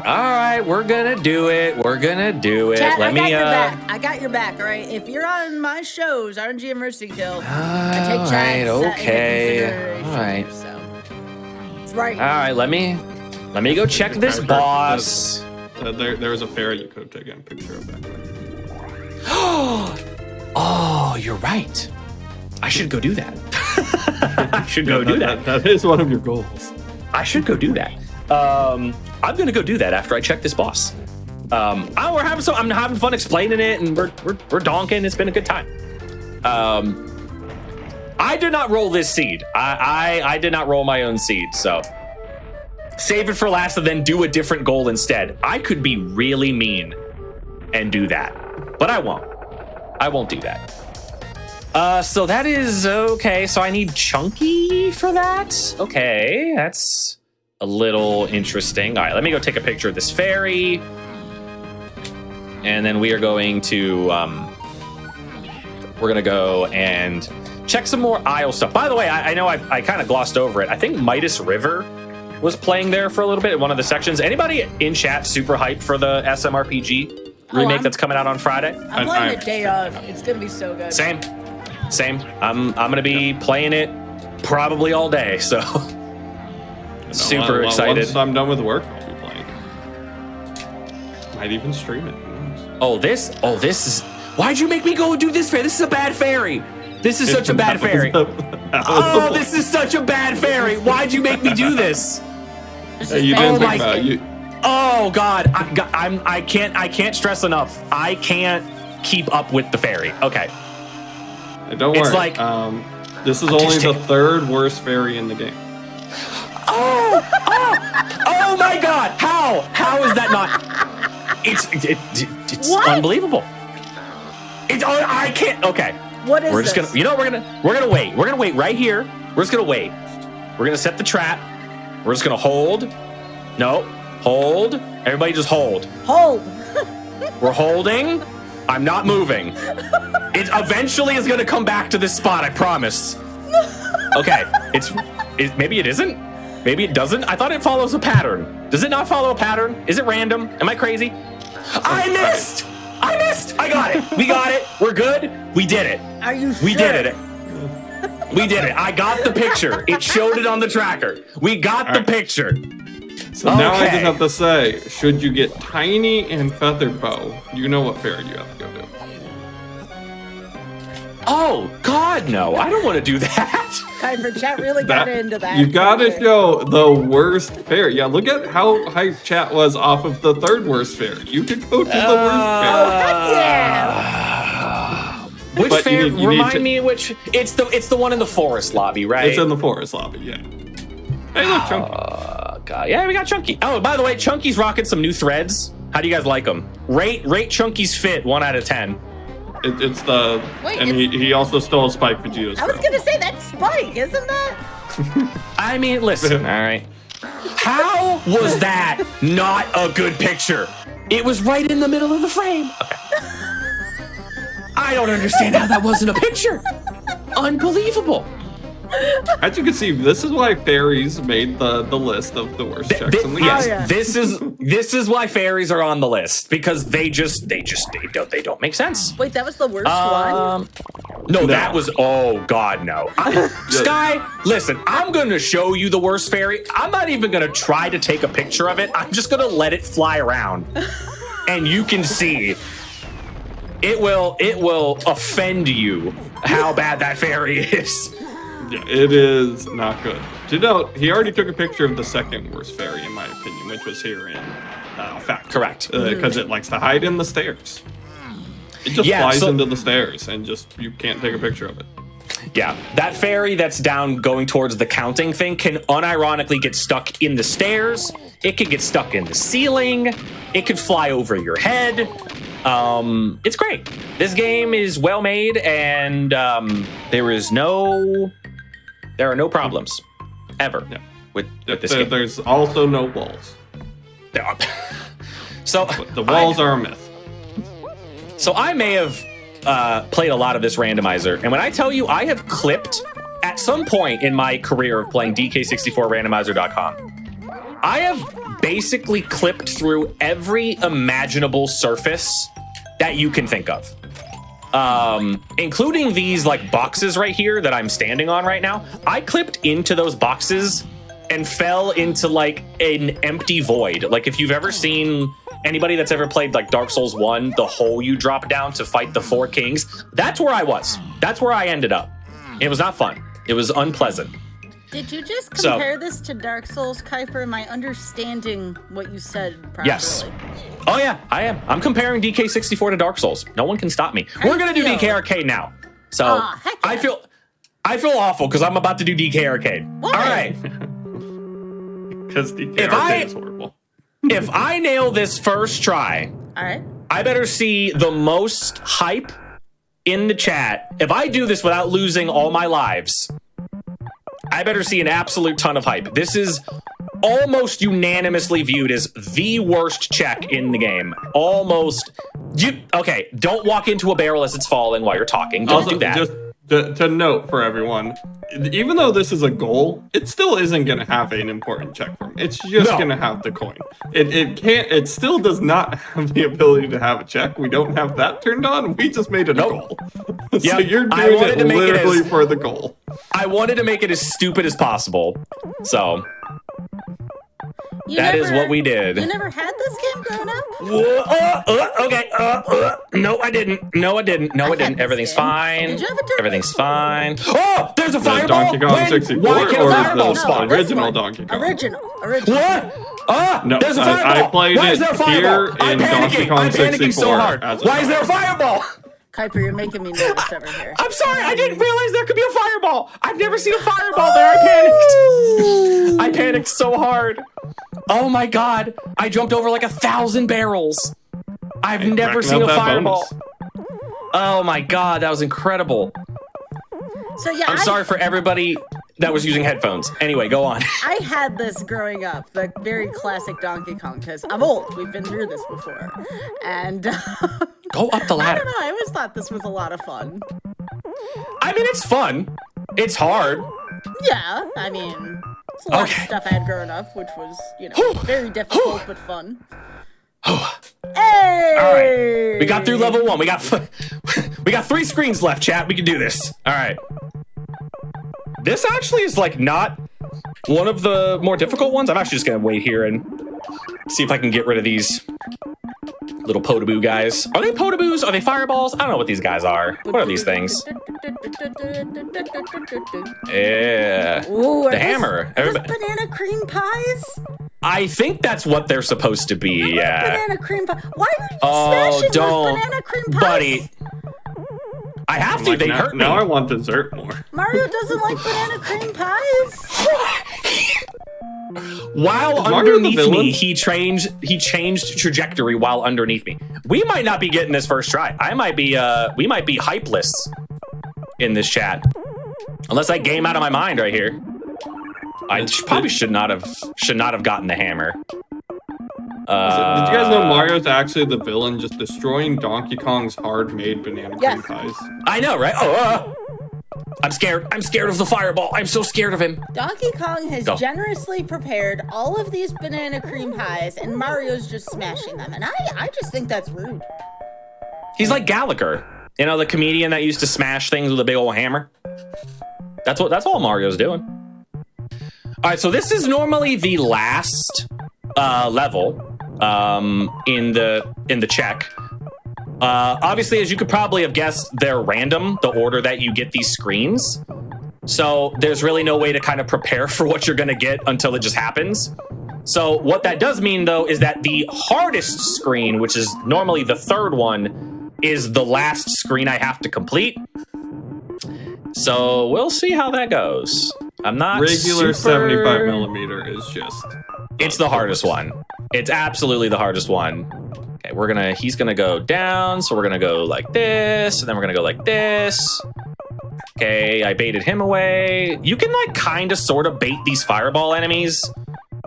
S2: All right, we're gonna do it.
S1: Chat, I got your back. I got your back. All right. If you're on my shows, RNG and Mercy Kill, I take chat.
S2: Okay. All right.
S1: So it's right.
S2: All right. Let me go check this boss.
S3: There was a fairy you could have taken a picture of that.
S2: Oh, you're right. I should go do that. I should go do that.
S3: That is one of your goals.
S2: I should go do that. I'm gonna go do that after I check this boss. I'm having fun explaining it, and we're donking. It's been a good time. I did not roll this seed. I did not roll my own seed, so save it for last and then do a different goal instead. I could be really mean and do that, but I won't. I won't do that. So that is okay. So I need Chunky for that. Okay, that's a little interesting. All right, let me go take a picture of this fairy. And then we are going to, we're gonna go and check some more Isle stuff. By the way, I know I kind of glossed over it. I think Midas River was playing there for a little bit in one of the sections. Anybody in chat super hyped for the SMRPG remake that's coming out on Friday?
S1: I'm playing it day of. It's gonna be so good.
S2: Same. I'm gonna be playing it probably all day, so super excited.
S3: Once I'm done with work, I'll be playing. Might even stream it.
S2: Oh, this is. Why'd you make me go do this fairy? This is a bad fairy. This is such a bad fairy. Oh, this is such a bad fairy. Why'd you make me do this?
S3: You didn't think about it.
S2: Oh God, I can't stress enough. I can't keep up with the fairy. Okay.
S3: Don't worry. Like this is only the 3rd worst fairy in the game.
S2: Oh my God! How is that not? It's unbelievable. I can't. Okay.
S1: What is
S2: we're just
S1: this?
S2: Gonna. You know, we're gonna wait. We're gonna wait right here. We're just gonna wait. We're gonna set the trap. We're just gonna hold. No, hold. Everybody, just hold.
S1: Hold.
S2: We're holding. I'm not moving. It eventually is gonna come back to this spot. I promise. Okay. Maybe it isn't. Maybe it doesn't. I thought it follows a pattern. Does it not follow a pattern? Is it random? Am I crazy? I missed. I got it. We got it. We're good. We did it.
S1: Are you sure?
S2: We did it. We did it. I got the picture. It showed it on the tracker. We got the picture.
S3: So now I just have to say, should you get Tiny and Feathered Bow, you know what fairy you have to go do.
S2: Oh, God, no. I don't want to do that.
S1: Kuiper, chat really got into that.
S3: You got to show the worst fairy. Yeah, look at how hype chat was off of the 3rd worst fairy. You could go to the worst fairy.
S1: Oh, heck yeah.
S2: Which fairy? Remind me which. It's the one in the forest lobby, right?
S3: It's in the forest lobby, yeah. Hey, look, Chunky.
S2: God. Yeah, we got Chunky. Oh, by the way, Chunky's rocking some new threads. How do you guys like them? Rate Chunky's fit 1 out of 10.
S3: It's the... Wait, and he also stole Spike Vegeta's
S1: I was going to say, that's Spike, isn't that?
S2: I mean, listen, all right. How was that not a good picture? It was right in the middle of the frame. Okay. I don't understand how that wasn't a picture. Unbelievable.
S3: As you can see, this is why fairies made the list of the worst checks in the game.
S2: Yes,
S1: Oh, yeah.
S2: this is why fairies are on the list, because they don't make sense.
S1: Wait, that was the worst one?
S2: No, that was, oh God, no. Sky, listen, I'm gonna show you the worst fairy. I'm not even gonna try to take a picture of it. I'm just gonna let it fly around. And you can see, it will offend you how bad that fairy is.
S3: Yeah, it is not good. To note, he already took a picture of the second worst fairy, in my opinion, which was here in Factory.
S2: Correct.
S3: Because it likes to hide in the stairs. It just flies into the stairs, and you can't take a picture of it.
S2: Yeah, that fairy that's down going towards the counting thing can unironically get stuck in the stairs. It could get stuck in the ceiling. It could fly over your head. It's great. This game is well made, and there are no problems ever with this game.
S3: There's also no walls.
S2: So
S3: The walls are a myth.
S2: So I may have played a lot of this randomizer, and when I tell you I have clipped at some point in my career of playing DK64randomizer.com, I have basically clipped through every imaginable surface that you can think of. Including these like boxes right here that I'm standing on right now. I clipped into those boxes and fell into like an empty void. Like if you've ever seen anybody that's ever played like Dark Souls 1, the hole you drop down to fight the 4 kings, that's where I was. That's where I ended up. It was not fun. It was unpleasant.
S1: Did you just compare this to Dark Souls, Kuiper? Am I understanding what you said properly?
S2: Yes. Oh yeah, I am. I'm comparing DK64 to Dark Souls. No one can stop me. We're gonna do DK Arcade now. So
S1: heck yeah.
S2: I feel awful because I'm about to do DK Arcade.
S1: What?
S2: All right.
S3: Because DK Arcade is horrible.
S2: If I nail this first try,
S1: All right.
S2: I better see the most hype in the chat. If I do this without losing all my lives, I better see an absolute ton of hype. This is almost unanimously viewed as the worst check in the game. Almost. Okay, don't walk into a barrel as it's falling while you're talking. Don't do that.
S3: Just to note for everyone, even though this is a goal, it still isn't going to have an important check for me. It's just going to have the coin. It still does not have the ability to have a check. We don't have that turned on. We just made it a goal. So you're doing it literally for the goal.
S2: I wanted to make it as stupid as possible. So that is what we did.
S1: You never had this game growing up?
S2: Okay. No, I didn't. No, I didn't. Everything's fine.
S1: Did you have a turn?
S2: Everything's fine. Oh, there's a fireball.
S3: Donkey Kong 64
S2: Why can a fireball
S3: the
S2: spawn?
S3: original Donkey Kong?
S1: Original.
S2: What?
S3: No,
S2: there's a fireball.
S3: I played
S2: Why is there a
S3: it
S2: fireball?
S3: here in Donkey Kong
S2: I'm panicking
S3: 64
S2: so hard.
S3: as a
S2: Why is there a fireball?
S1: Kuiper, you're making me nervous over here.
S2: I'm sorry, I didn't realize there could be a fireball. I've never seen a fireball there. I panicked. I panicked so hard. Oh my God. I jumped over like 1,000 barrels. I've never seen a fireball. Oh my God, that was incredible.
S1: So yeah,
S2: I'm sorry for everybody that was using headphones. Anyway, go on.
S1: I had this growing up, the very classic Donkey Kong, because I'm old. We've been through this before. And
S2: Go up the
S1: I
S2: ladder.
S1: don't know, I always thought this was a lot of fun.
S2: I mean, it's fun. It's hard.
S1: Yeah, I mean, it's a lot of stuff I had growing up, which was, very difficult but fun. Hey!
S2: All right, we got through level 1. We got 3 screens left, chat. We can do this. All right. This actually is like not one of the more difficult ones. I'm actually just gonna wait here and see if I can get rid of these little potaboo guys. Are they potaboos? Are they fireballs? I don't know what these guys are. What are these things? Yeah.
S1: Ooh,
S2: the hammer.
S1: Are those banana cream pies?
S2: I think that's what they're supposed to be. Yeah.
S1: Banana cream pie. Why are you smashing those banana cream pies?
S2: Buddy. I have to. They hurt me.
S3: Now I want dessert more.
S1: Mario doesn't like banana cream pies.
S2: While underneath me, he changed trajectory while underneath me. We might not be getting this first try. We might be hypeless in this chat. Unless I game out of my mind right here. I probably should not have gotten the hammer.
S3: Did you guys know Mario's actually the villain, just destroying Donkey Kong's hard-made banana cream pies?
S2: I know, right? Oh, I'm scared. I'm scared of the fireball. I'm so scared of him.
S1: Donkey Kong has
S2: Go.
S1: generously prepared all of these banana cream pies, and Mario's just smashing them. And I just think that's rude.
S2: He's like Gallagher, you know, the comedian that used to smash things with a big old hammer. That's all Mario's doing. All right, so this is normally the last level in the check. Obviously, as you could probably have guessed, they're random, the order that you get these screens. So there's really no way to kind of prepare for what you're going to get until it just happens. So what that does mean, though, is that the hardest screen, which is normally the third one, is the last screen I have to complete. So we'll see how that goes. I'm not
S3: regular 75 millimeter is just.
S2: It's the hardest one. It's absolutely the hardest one. Okay, he's gonna go down, so we're gonna go like this, and then we're gonna go like this. Okay, I baited him away. You can like kind of sort of bait these fireball enemies.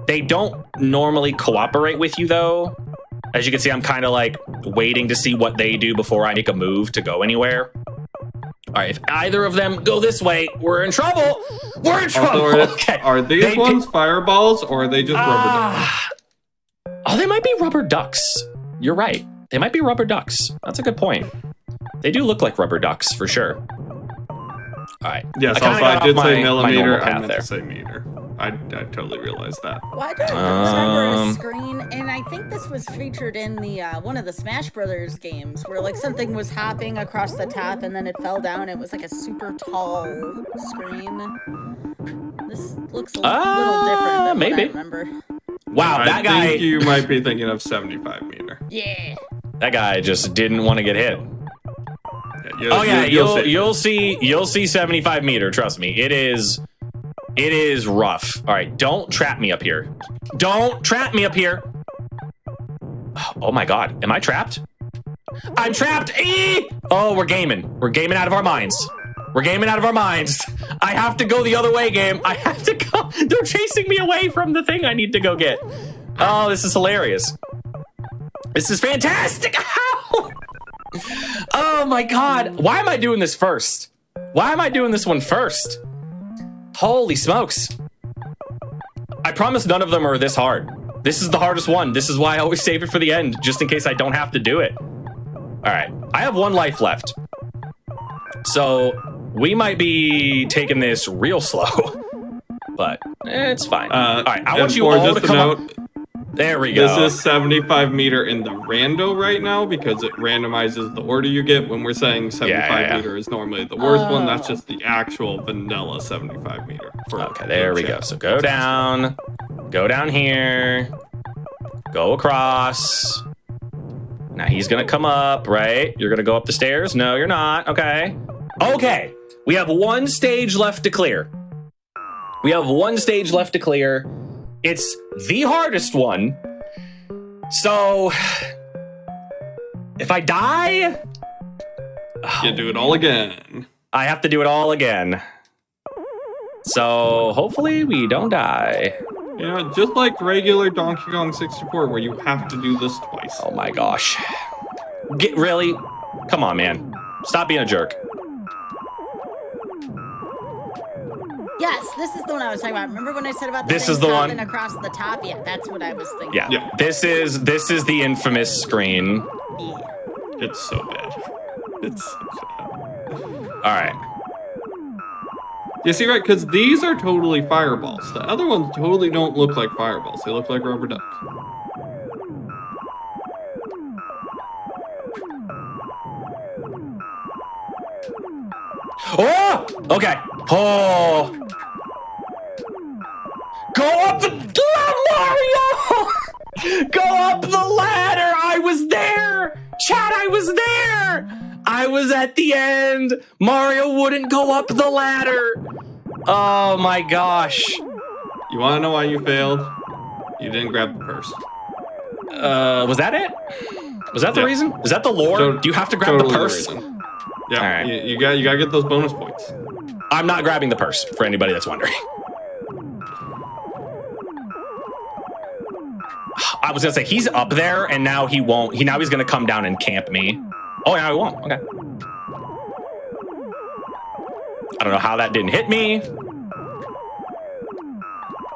S2: They don't normally cooperate with you though. As you can see, I'm kind of like waiting to see what they do before I make a move to go anywhere. All right, if either of them go this way, we're in trouble. We're in trouble. Okay.
S3: Are these ones fireballs or are they just rubber ducks?
S2: Oh, they might be rubber ducks. You're right. They might be rubber ducks. That's a good point. They do look like rubber ducks for sure. All right.
S3: Yes, also I did say millimeter. I meant to say meter. I totally realized that.
S1: Well, I don't remember a screen, and I think this was featured in the one of the Smash Brothers games, where like something was hopping across the top, and then it fell down. It was like a super tall screen. This looks a little different than what I remember.
S2: Wow, that guy.
S3: I think you might be thinking of 75 meter.
S1: Yeah.
S2: That guy just didn't want to get hit.
S3: Yeah,
S2: you'll see 75 meter. Trust me, it is rough. All right, don't trap me up here. Don't trap me up here. Oh my God, am I trapped? I'm trapped. Oh, we're gaming. We're gaming out of our minds. We're gaming out of our minds. I have to go the other way, game. I have to go. They're chasing me away from the thing I need to go get. Oh, this is hilarious. This is fantastic. Ow! Oh my God. Why am I doing this first? Why am I doing this one first? Holy smokes. I promise none of them are this hard. This is the hardest one. This is why I always save it for the end, just in case I don't have to do it. All right, I have 1 life left. So we might be taking this real slow, but it's fine. All right, I want you all to come up. There we go.
S3: This is 75 meter in the rando right now because it randomizes the order you get. When we're saying 75 meter is normally the worst one, that's just the actual vanilla 75 meter.
S2: Okay, there we go. So go down here, go across. Now he's gonna come up, right? You're gonna go up the stairs? No, you're not. Okay. Okay, we have 1 stage left to clear. It's the hardest one. So if I die,
S3: you do it all again.
S2: I have to do it all again. So hopefully we don't die.
S3: You know, just like regular Donkey Kong 64 where you have to do this twice.
S2: Oh my gosh. Really? Come on, man. Stop being a jerk.
S1: Yes, this is the one I was talking about. Remember when I said about
S2: this is the one
S1: across the top? Yeah, that's what I was thinking.
S2: Yeah. This is the infamous screen.
S1: Yeah.
S3: It's so bad. It's so bad.
S2: All right.
S3: You see, right? Because these are totally fireballs. The other ones totally don't look like fireballs. They look like rubber ducks.
S2: Oh! Okay. Oh! Go up the Mario! Go up the ladder! I was there! Chat, I was there! I was at the end! Mario wouldn't go up the ladder! Oh my gosh.
S3: You want to know why you failed? You didn't grab the purse.
S2: Was that it? Was that the reason? Is that the lore? Do you have to grab the purse?
S3: Yeah, right. you gotta get those bonus points.
S2: I'm not grabbing the purse, for anybody that's wondering. I was gonna say, he's up there, and now he won't. Now he's gonna come down and camp me. Oh, now he won't. Okay. I don't know how that didn't hit me.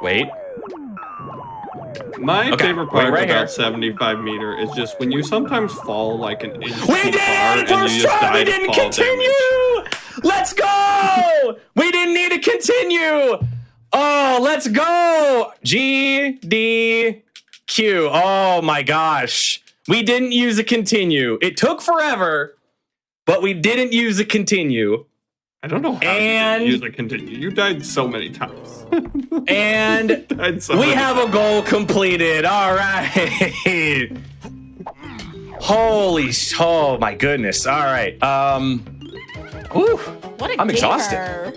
S2: Wait.
S3: My favorite part
S2: right
S3: about
S2: here.
S3: 75 meter is just when you sometimes fall like an inch
S2: We
S3: too
S2: did
S3: far
S2: it!
S3: and you
S2: First
S3: just
S2: try,
S3: die
S2: we
S3: to
S2: didn't
S3: fall
S2: continue!
S3: damage.
S2: Let's go! We didn't need to continue! Oh, let's go! GDQ. Oh my gosh. We didn't use a continue. It took forever, but we didn't use a continue.
S3: I don't know how you didn't use a continue. You died so many times.
S2: And we have a goal completed. All right. Oh my goodness. All right. Whew,
S1: What a
S2: I'm exhausted.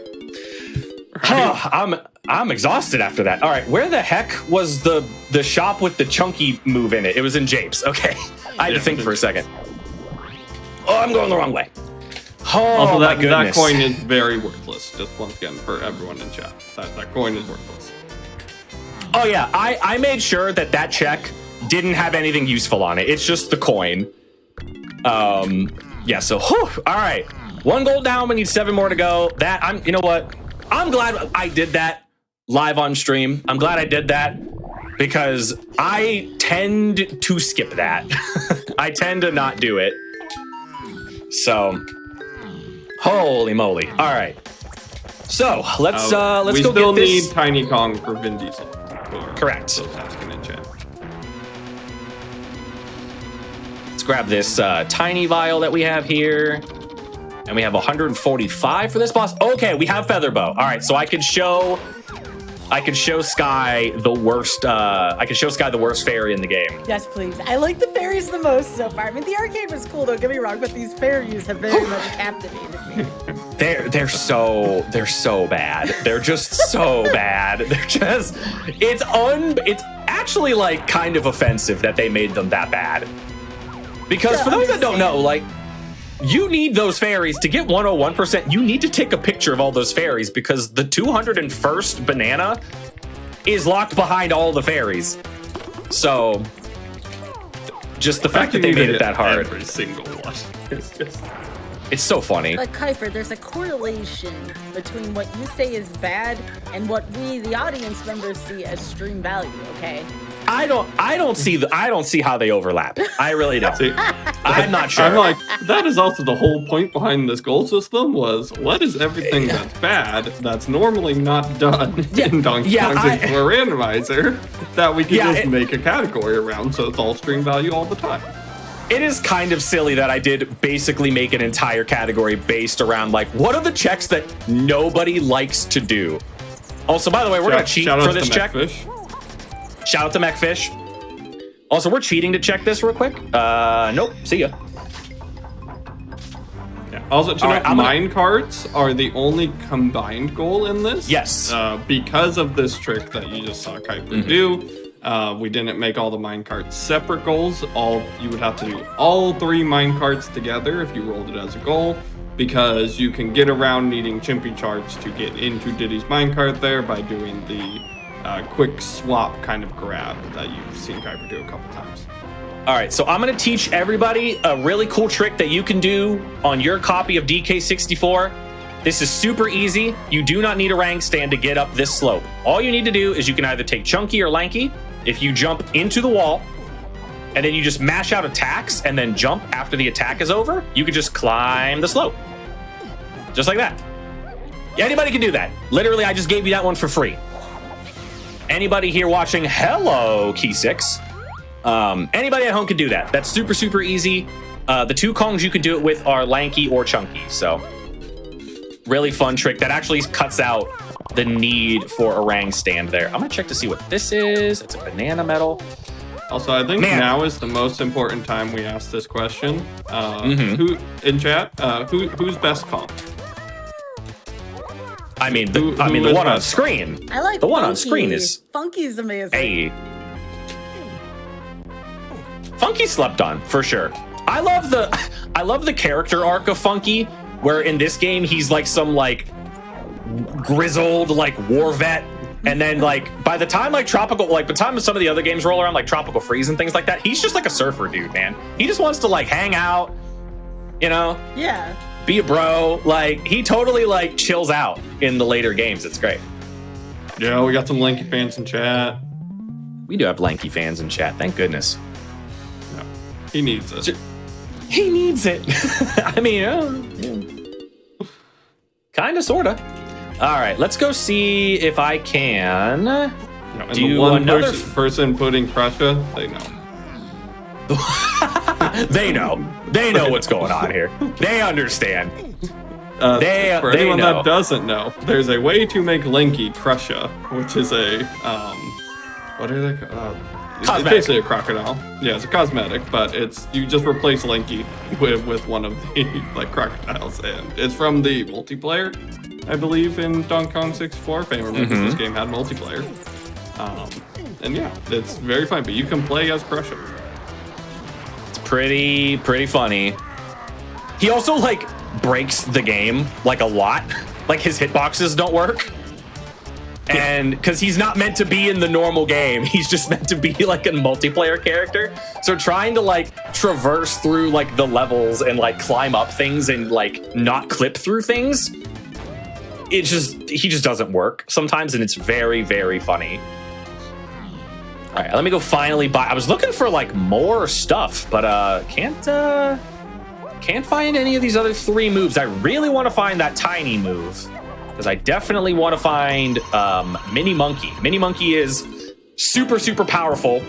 S2: Oh, I'm exhausted after that. All right, where the heck was the shop with the chunky move in it? It was in Japes. Okay, I had to think for a second. Oh, I'm going the wrong way. Oh,
S3: also,
S2: my
S3: that
S2: goodness.
S3: coin is very worthless. Just once again, for everyone in chat, that coin is worthless.
S2: Oh yeah, I made sure that check didn't have anything useful on it. It's just the coin. Yeah. So, whew, all right, 1 goal down. We need 7 more to go. You know what? I'm glad I did that live on stream. I'm glad I did that because I tend to skip that. I tend to not do it. So, holy moly! All right. So let's go
S3: we
S2: get
S3: still
S2: this.
S3: need Tiny Kong for Vin Diesel.
S2: Correct.
S3: Those asking in chat.
S2: Let's grab this tiny vial that we have here. And we have 145 for this boss. Okay, we have Featherbow. All right, so I could show Sky the worst. I could show Sky the worst fairy in the game.
S1: Yes, please. I like the fairies the most so far. I mean, the arcade was cool, don't get me wrong, but these fairies have very much captivated me.
S2: They're so bad. They're just so bad. They're just it's actually like kind of offensive that they made them that bad. Because for those that don't know, like, you need those fairies to get 101%. You need to take a picture of all those fairies because the 201st banana is locked behind all the fairies. So, just the fact that they made it that hard.
S3: Every single one.
S2: It's so funny.
S1: But Kuiper, there's a correlation between what you say is bad and what we, the audience members, see as stream value. Okay.
S2: I don't see how they overlap. I really don't.
S3: See,
S2: I'm not sure.
S3: I'm like, that is also the whole point behind this goal system was what is everything that's bad that's normally not done in Donkey Kong 64 randomizer that we can just make a category around so it's all stream value all the time.
S2: It is kind of silly that I did basically make an entire category based around like what are the checks that nobody likes to do. Also, by the way, we're gonna cheat for this check. Shout out to MechFish. Also, we're cheating to check this real quick. Nope. See ya.
S3: Yeah. Also, mine carts are the only combined goal in this.
S2: Yes.
S3: Because of this trick that you just saw Kuiper do, we didn't make all the mine carts separate goals. You would have to do all 3 mine carts together if you rolled it as a goal, because you can get around needing Chimpy charts to get into Diddy's minecart there by doing the quick swap kind of grab that you've seen Kuiper do a couple times.
S2: All right, so I'm gonna teach everybody a really cool trick that you can do on your copy of DK64. This is super easy. You do not need a rank stand to get up this slope. All you need to do is you can either take Chunky or Lanky. If you jump into the wall, and then you just mash out attacks and then jump after the attack is over, you can just climb the slope. Just like that. Anybody can do that. Literally, I just gave you that one for free. Anybody here watching, hello, Key6. Anybody at home can do that. That's super, super easy. The 2 Kongs you can do it with are Lanky or Chunky. So, really fun trick that actually cuts out the need for a rang stand there. I'm going to check to see what this is. It's a banana medal.
S3: Also, I think now is the most important time we ask this question. Who in chat? Who's best comp?
S2: I mean, the one on screen.
S1: I like
S2: the one
S1: Funky.
S2: on screen is
S1: Funky's amazing.
S2: Hey, Funky slept on for sure. I love the character arc of Funky, where in this game he's like some like grizzled like war vet, and then like by the time like tropical, like by the time some of the other games roll around like Tropical Freeze and things like that, he's just like a surfer dude, man. He just wants to like hang out, you know.
S1: Yeah.
S2: be a bro. Like, he totally, like, chills out in the later games. It's great.
S3: Yeah, we got some Lanky fans in chat.
S2: We do have lanky fans in chat. Thank goodness.
S3: No, he needs it.
S2: He needs it. I mean, kind of, sort of. All right, let's go see if I can do another
S3: person putting Prussia. They know.
S2: They know. They know what's going on here. They understand.
S3: For anyone
S2: know.
S3: that doesn't know, there's a way to make Lanky Prussia, which is a what are they called? It's basically a crocodile. Yeah, it's a cosmetic, but you just replace Lanky with one of the like crocodiles, and it's from the multiplayer, I believe, in Donkey Kong 64. If anyone remembers, this game had multiplayer. And yeah, it's very fun. But you can play as Prussia.
S2: It's pretty funny. He also like breaks the game like a lot. Like his hitboxes don't work. And because he's not meant to be in the normal game, he's just meant to be like a multiplayer character. So trying to like traverse through like the levels and like climb up things and like not clip through things, he just doesn't work sometimes, and it's very, very funny. All right, let me go finally buy. I was looking for like more stuff, but can't find any of these other 3 moves. I really want to find that tiny move, because I definitely want to find Mini Monkey. Mini Monkey is super, super powerful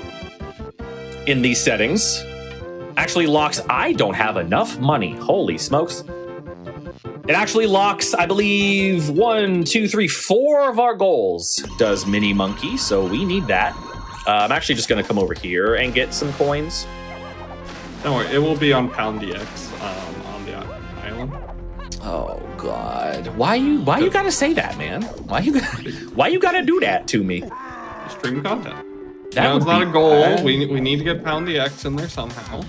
S2: in these settings. Actually locks, I don't have enough money. Holy smokes. It actually locks, I believe, 1, 2, 3, 4 of our goals does Mini Monkey, so we need that. I'm actually just going to come over here and get some coins.
S3: Don't worry, it will be on Pound DX on the island.
S2: Oh God! Why you gotta say that, man? Why you gotta do that to me?
S3: Stream content.
S2: That
S3: was not a goal. We need to get Pound DX in there somehow.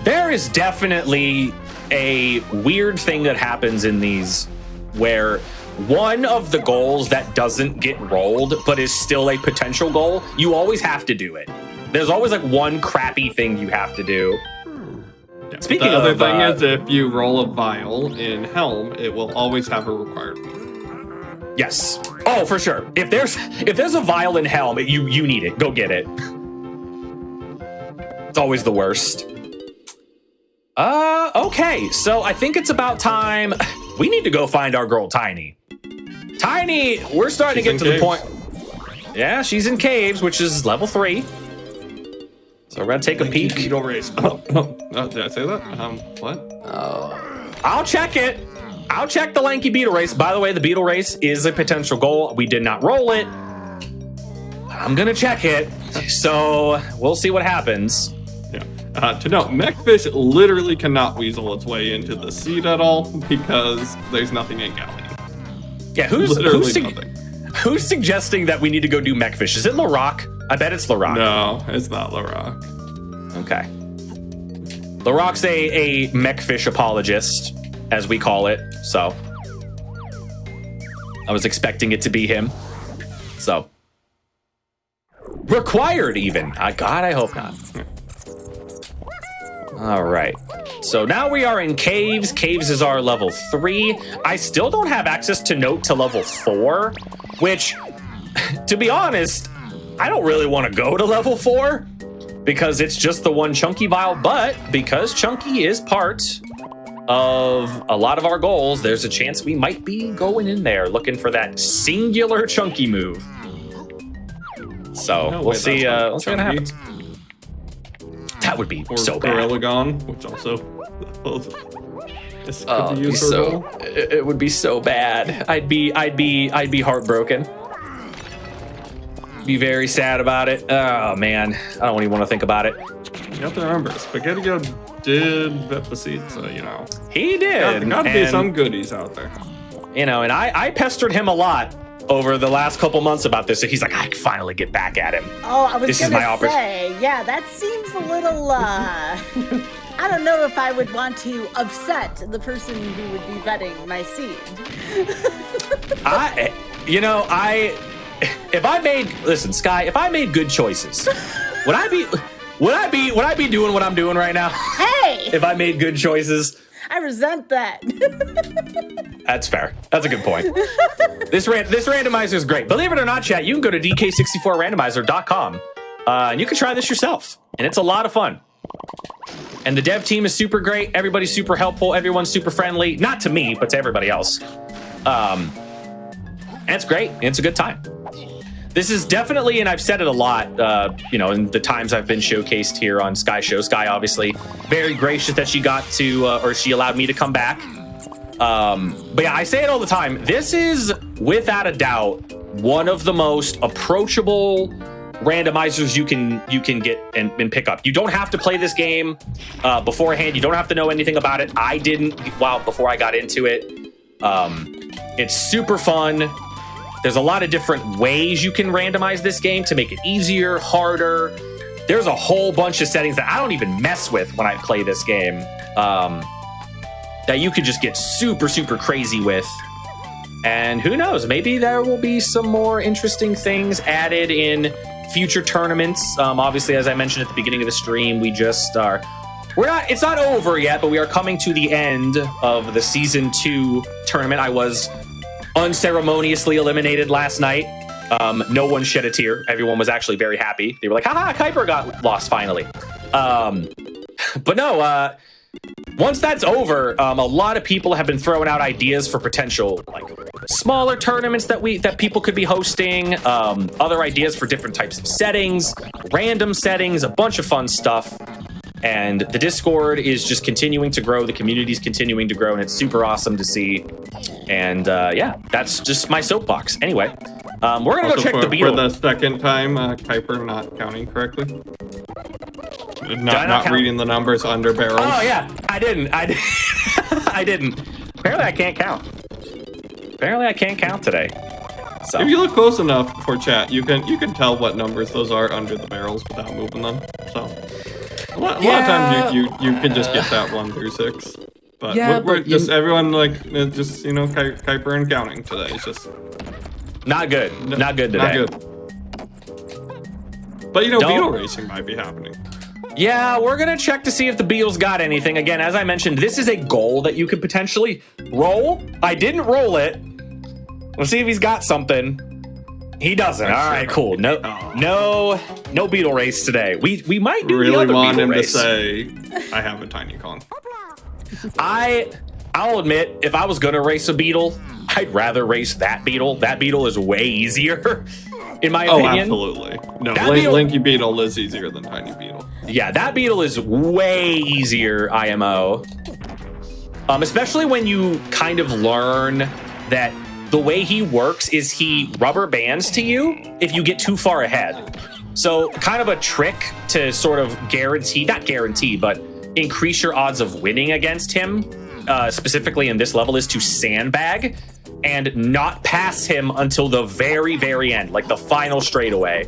S2: There is definitely a weird thing that happens in these where one of the goals that doesn't get rolled but is still a potential goal, you always have to do it. There's always like one crappy thing you have to do.
S3: Yeah. Speaking of, the other thing is, if you roll a vial in Helm, it will always have a required move.
S2: Yes. Oh, for sure. If there's a vial in Helm, you need it. Go get it. It's always the worst. Okay. So I think it's about time. We need to go find our girl Tiny. Tiny, we're starting to get to the point. Yeah, she's in caves, which is level 3. So we're gonna take a peek.
S3: Beetle race. Did I say that? What?
S2: I'll check it. I'll check the lanky beetle race. By the way, the beetle race is a potential goal. We did not roll it. I'm gonna check it. So we'll see what happens.
S3: Yeah. To note, Mechfish literally cannot weasel its way into the seed at all because there's nothing in Galleon.
S2: Yeah, who's suggesting that we need to go do Mechfish? Is it Larock? I bet it's Larock.
S3: No, it's not Larock.
S2: Okay. Larock's a Mechfish apologist, as we call it, so I was expecting it to be him. So required even. God, I hope not. All right. So now we are in caves. Caves is our level 3. I still don't have access to note to level 4, which, to be honest, I don't really want to go to level 4 because it's just the one Chunky vial. But because Chunky is part of a lot of our goals, there's a chance we might be going in there looking for that singular Chunky move. So we'll see. We'll see what happens. That would be so bad.
S3: Gorilla Gone, which also could be used for
S2: it would be so bad. I'd be heartbroken. Be very sad about it. Oh man, I don't even want to think about it.
S3: You have to remember, Spaghetti God did vet the seed, so you know
S2: he did.
S3: Gotta be some goodies out there.
S2: You know, and I pestered him a lot over the last couple months about this, so he's like, I can finally get back at him.
S1: Oh, I was gonna say, yeah, that seems a little, I don't know if I would want to upset the person who would be vetting my seed.
S2: Listen, Sky, if I made good choices, would I be doing what I'm doing right now?
S1: Hey!
S2: If I made good choices,
S1: I resent that.
S2: That's fair. That's a good point. This randomizer is great. Believe it or not, chat, you can go to dk64randomizer.com and you can try this yourself. And it's a lot of fun. And the dev team is super great. Everybody's super helpful. Everyone's super friendly. Not to me, but to everybody else. And it's great. And it's a good time. This is definitely, and I've said it a lot, in the times I've been showcased here on Sky Show. Sky, obviously, very gracious that she got to, or she allowed me to come back. But yeah, I say it all the time. This is, without a doubt, one of the most approachable randomizers you can get and pick up. You don't have to play this game beforehand. You don't have to know anything about it. I didn't, before I got into it. It's super fun. There's a lot of different ways you can randomize this game to make it easier, harder. There's a whole bunch of settings that I don't even mess with when I play this game that you could just get super, super crazy with. And who knows, maybe there will be some more interesting things added in future tournaments. Obviously, as I mentioned at the beginning of the stream, we just are... It's not over yet, but we are coming to the end of the Season 2 tournament. I was unceremoniously eliminated last night. No one shed a tear. Everyone was actually very happy. They were like, haha, Kuiper got lost finally. But no, once that's over, a lot of people have been throwing out ideas for potential like smaller tournaments that people could be hosting, other ideas for different types of settings, random settings, a bunch of fun stuff. And the Discord is just continuing to grow. The community is continuing to grow, and it's super awesome to see. And yeah, that's just my soapbox. Anyway, we're gonna go check the beetle.
S3: For the second time, Kuiper not counting correctly. Not reading the numbers under barrels.
S2: Oh yeah, I didn't. I didn't. Apparently, I can't count. Apparently, I can't count today. So.
S3: If you look close enough for chat, you can tell what numbers those are under the barrels without moving them. So. A lot of times you can just get that 1 through 6, but we're just everyone just Kuiper and counting today. It's just
S2: not good. Not good today.
S3: Not good. But beetle racing might be happening.
S2: Yeah, we're gonna check to see if the beetles got anything. Again, as I mentioned, this is a goal that you could potentially roll. I didn't roll it. We'll see if he's got something. He doesn't. All right, cool. No beetle race today. We might do
S3: really
S2: the other
S3: want
S2: beetle
S3: him
S2: race.
S3: to say, "I have a tiny con."
S2: I'll admit, if I was gonna race a beetle, I'd rather race that beetle. That beetle is way easier, in my opinion.
S3: Oh, absolutely. No, Linky Beetle is easier than Tiny Beetle.
S2: Yeah, that beetle is way easier, IMO. Especially when you kind of learn that the way he works is he rubber bands to you if you get too far ahead. So kind of a trick to sort of not guarantee, but increase your odds of winning against him, specifically in this level, is to sandbag and not pass him until the very, very end, like the final straightaway,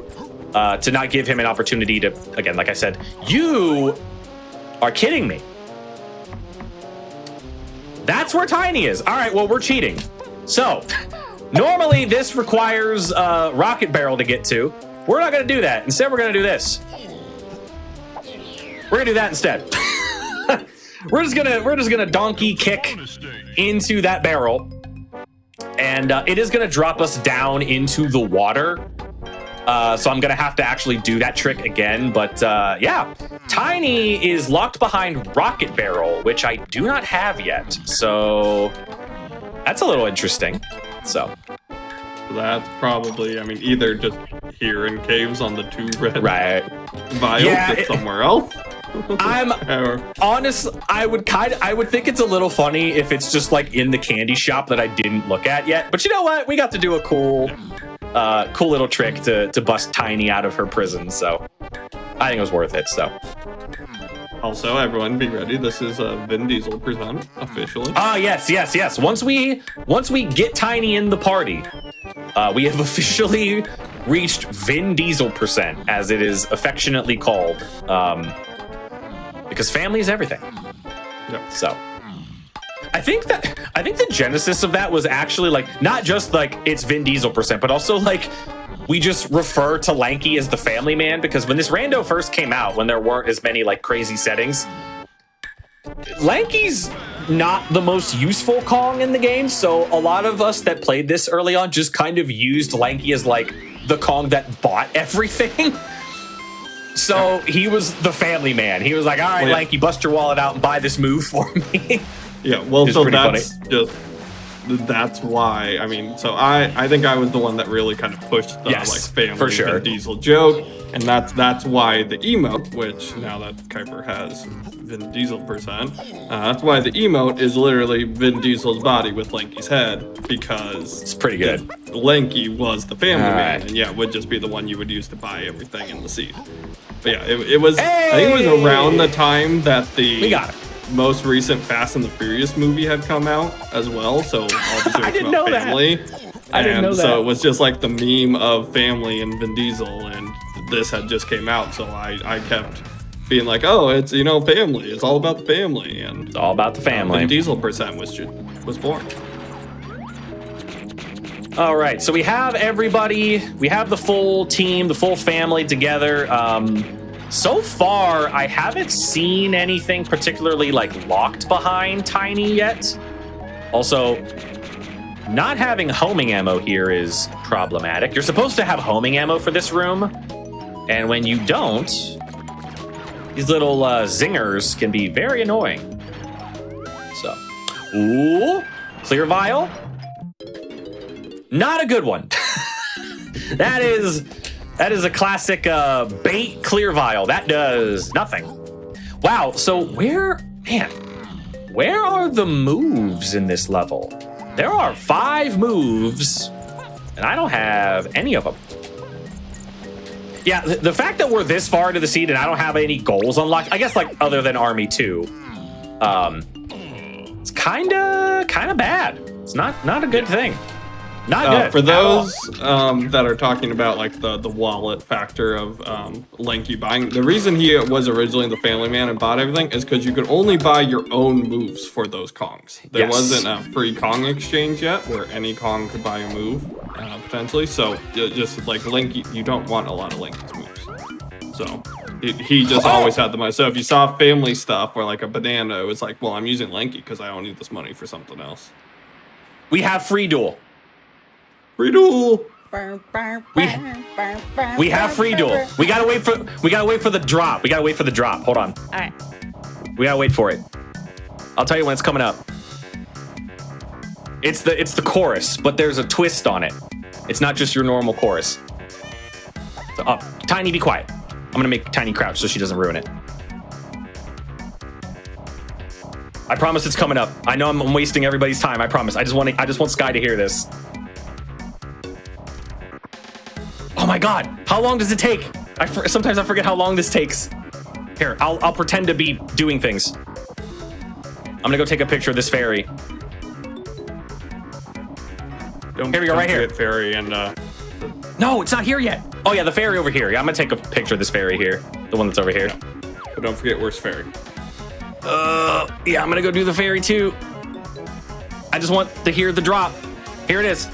S2: to not give him an opportunity to, again, like I said, you are kidding me. That's where Tiny is. All right, well, we're cheating. So, normally this requires a rocket barrel to get to. We're not going to do that. Instead, we're going to do this. We're going to do that instead. we're just gonna donkey kick into that barrel, and it is going to drop us down into the water. So I'm going to have to actually do that trick again. But yeah, Tiny is locked behind rocket barrel, which I do not have yet. So that's a little interesting. So
S3: that's probably, either just here in caves on the 2 red vials,
S2: yeah,
S3: somewhere else.
S2: Honest. I would think it's a little funny if it's just like in the candy shop that I didn't look at yet. But you know what? We got to do a cool little trick to bust Tiny out of her prison. So I think it was worth it. So.
S3: Also, everyone be ready. This is Vin Diesel present officially.
S2: Yes. Once we get Tiny in the party, we have officially reached Vin Diesel %, as it is affectionately called, because family is everything.
S3: Yep.
S2: So I think the genesis of that was actually like not just like it's Vin Diesel %, but also like we just refer to Lanky as the family man, because when this rando first came out, when there weren't as many like crazy settings, Lanky's not the most useful Kong in the game, so a lot of us that played this early on just kind of used Lanky as like the Kong that bought everything. So he was the family man. He was like, all right, Lanky, bust your wallet out and buy this move for me.
S3: Yeah, well, so that's why, I mean, so I think I was the one that really kind of pushed the like family
S2: for sure.
S3: Vin Diesel joke, and that's why the emote, which now that Kuiper has Vin Diesel percent, that's why the emote is literally Vin Diesel's body with Lanky's head, because
S2: it's pretty good.
S3: Lanky was the family man, and yeah, it would just be the one you would use to buy everything in the seed. But yeah, it was, I think it was around the time that the most recent Fast and the Furious movie had come out as well, so all the jokes about family. I didn't know that. So it was just like the meme of family and Vin Diesel, and this had just came out, so I kept being like, oh, it's, you know, family. It's all about the family, and
S2: it's all about the family.
S3: Vin Diesel percent was born.
S2: All right, so we have everybody. We have the full team, the full family together. So far, I haven't seen anything particularly like locked behind Tiny yet. Also, not having homing ammo here is problematic. You're supposed to have homing ammo for this room, and when you don't, these little zingers can be very annoying. So, ooh, clear vial. Not a good one. That is a classic bait clear vial. That does nothing. Wow, so where are the moves in this level? There are 5 moves, and I don't have any of them. Yeah, the fact that we're this far into the seed and I don't have any goals unlocked, I guess like other than Army 2, it's kinda bad. It's not a good thing. Not good.
S3: For those that are talking about like the wallet factor of Lanky buying, the reason he was originally the family man and bought everything is because you could only buy your own moves for those Kongs. There wasn't a free Kong exchange yet where any Kong could buy a move, potentially. So just like Lanky, you don't want a lot of Lanky's moves. So he just always had the money. So if you saw family stuff or like a banana, it was like, well, I'm using Lanky because I don't need this money for something else.
S2: We have free duel.
S3: Free duel.
S2: We have free duel. We gotta wait for the drop. We gotta wait for the drop. Hold on.
S1: All right.
S2: We gotta wait for it. I'll tell you when it's coming up. It's the chorus, but there's a twist on it. It's not just your normal chorus. So, Tiny, be quiet. I'm gonna make Tiny crouch so she doesn't ruin it. I promise it's coming up. I know I'm wasting everybody's time. I promise. I just want Sky to hear this. Oh my God! How long does it take? Sometimes I forget how long this takes. Here, I'll pretend to be doing things. I'm gonna go take a picture of this fairy. Here we go, right here.
S3: Fairy and
S2: No, it's not here yet. Oh yeah, the fairy over here. Yeah, I'm gonna take a picture of this fairy here, the one that's over here.
S3: But don't forget, where's fairy?
S2: Yeah, I'm gonna go do the fairy too. I just want to hear the drop. Here it is.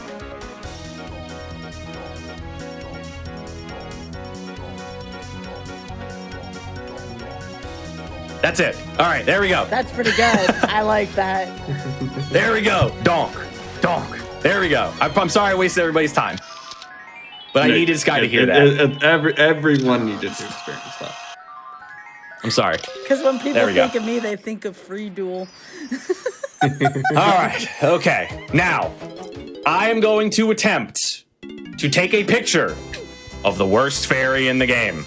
S2: That's it. All right, there we go.
S1: That's pretty good. I like that.
S2: There we go. Donk. Donk. There we go. I'm sorry I wasted everybody's time. But I needed Sky to hear that.
S3: Everyone needed to experience that.
S2: I'm sorry.
S1: Because when people think of me, they think of free duel.
S2: All right. Okay. Now, I am going to attempt to take a picture of the worst fairy in the game.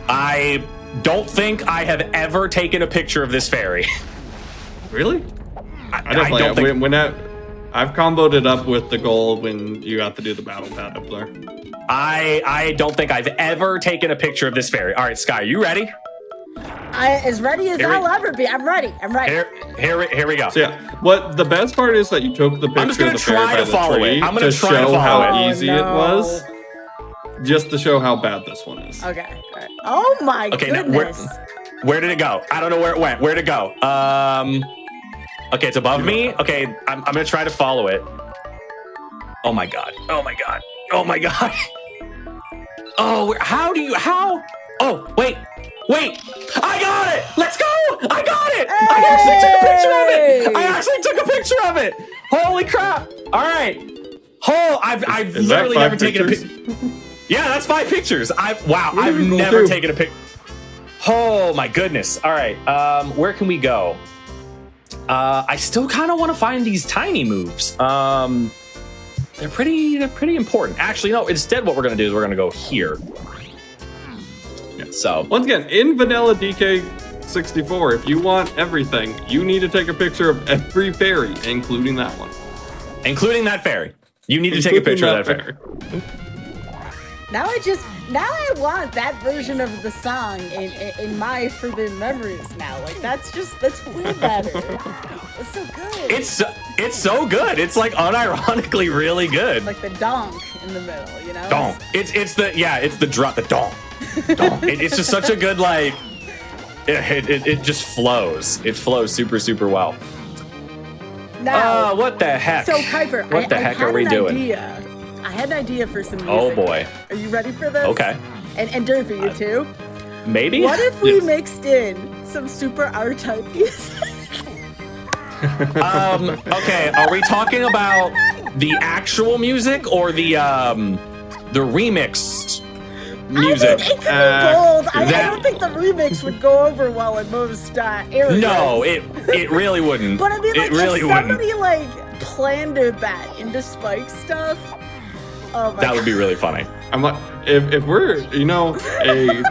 S2: I don't think I have ever taken a picture of this fairy.
S3: Really?
S2: I don't think...
S3: I've comboed it up with the goal when you have to do the battle pad up there.
S2: I don't think I've ever taken a picture of this fairy. All right, Sky, you ready?
S1: As ready as I'll ever be. I'm ready.
S2: Here we go.
S3: So yeah, what the best part is that you took the picture of the fairy by the tree to show how easy it was. Just to show how bad this one is.
S1: Okay. All right. Oh my goodness.
S2: Now, where did it go? I don't know where it went. Where'd it go? Okay, it's above me. Okay, I'm gonna try to follow it. Oh my God. Oh my God. Oh my God. Oh, how? Oh, wait. Wait, I got it. Let's go. I got it.
S1: Hey!
S2: I actually took a picture of it. Holy crap. All right. Oh, I've literally never taken a picture. Yeah, that's 5 pictures. I've never taken a picture. Oh my goodness. All right. Where can we go? I still kind of want to find these tiny moves. They're pretty important. Actually, no, instead what we're going to do is we're going to go here. So
S3: once again, in vanilla DK64, if you want everything, you need to take a picture of every fairy, including that one.
S2: Including that fairy. You need to take a picture of that fairy.
S1: Now I want that version of the song in my forbidden memories now. Like that's way better. It's so good.
S2: It's so good. It's like unironically really good.
S1: It's like the donk in the middle, you know?
S2: Donk. It's the drop, the donk. Donk. It's just such a good like. It just flows. It flows super, super well.
S1: Now,
S2: what the heck?
S1: So Kuiper,
S2: what the heck are we doing?
S1: I had an idea for some music.
S2: Oh boy.
S1: Are you ready for this?
S2: Okay.
S1: And Durfee, you too?
S2: Maybe?
S1: What if we mixed in some super R-type music?
S2: Okay, are we talking about the actual music or the remixed music?
S1: I mean, it could be bold. I don't think the remix would go over well in most areas.
S2: No, it really wouldn't.
S1: But I mean, like,
S2: it really
S1: if
S2: wouldn't.
S1: somebody like planted that into Spike stuff, oh my
S2: that would be really funny.
S3: I'm like, if we're, you know, a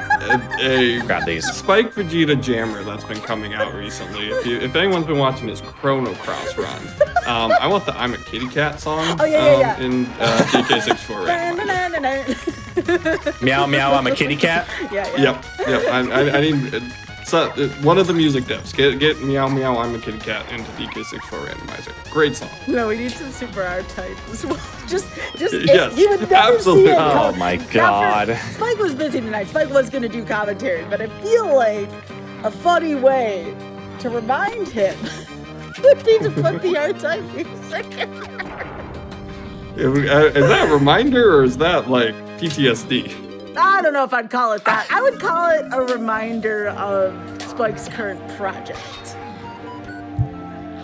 S2: Grab these.
S3: Spike Vegeta jammer that's been coming out recently. If anyone's been watching his Chrono Cross run, I want the "I'm a Kitty Cat" song.
S1: Oh yeah.
S3: In DK64 randomizer.
S2: Meow meow, I'm a kitty cat.
S1: Yeah.
S3: Yep. I need one of the music devs. Get meow meow, I'm a kitty cat into DK64 randomizer. Great song.
S1: No, we need some super R-type as well. Just
S3: yes,
S1: you would never
S3: absolutely.
S1: see it.
S2: Oh my god.
S1: Spike was busy tonight. Spike was going to do commentary, but I feel like a funny way to remind him would be to put the R-type music.
S3: Is that a reminder or is that like PTSD?
S1: I don't know if I'd call it that. I would call it a reminder of Spike's current project.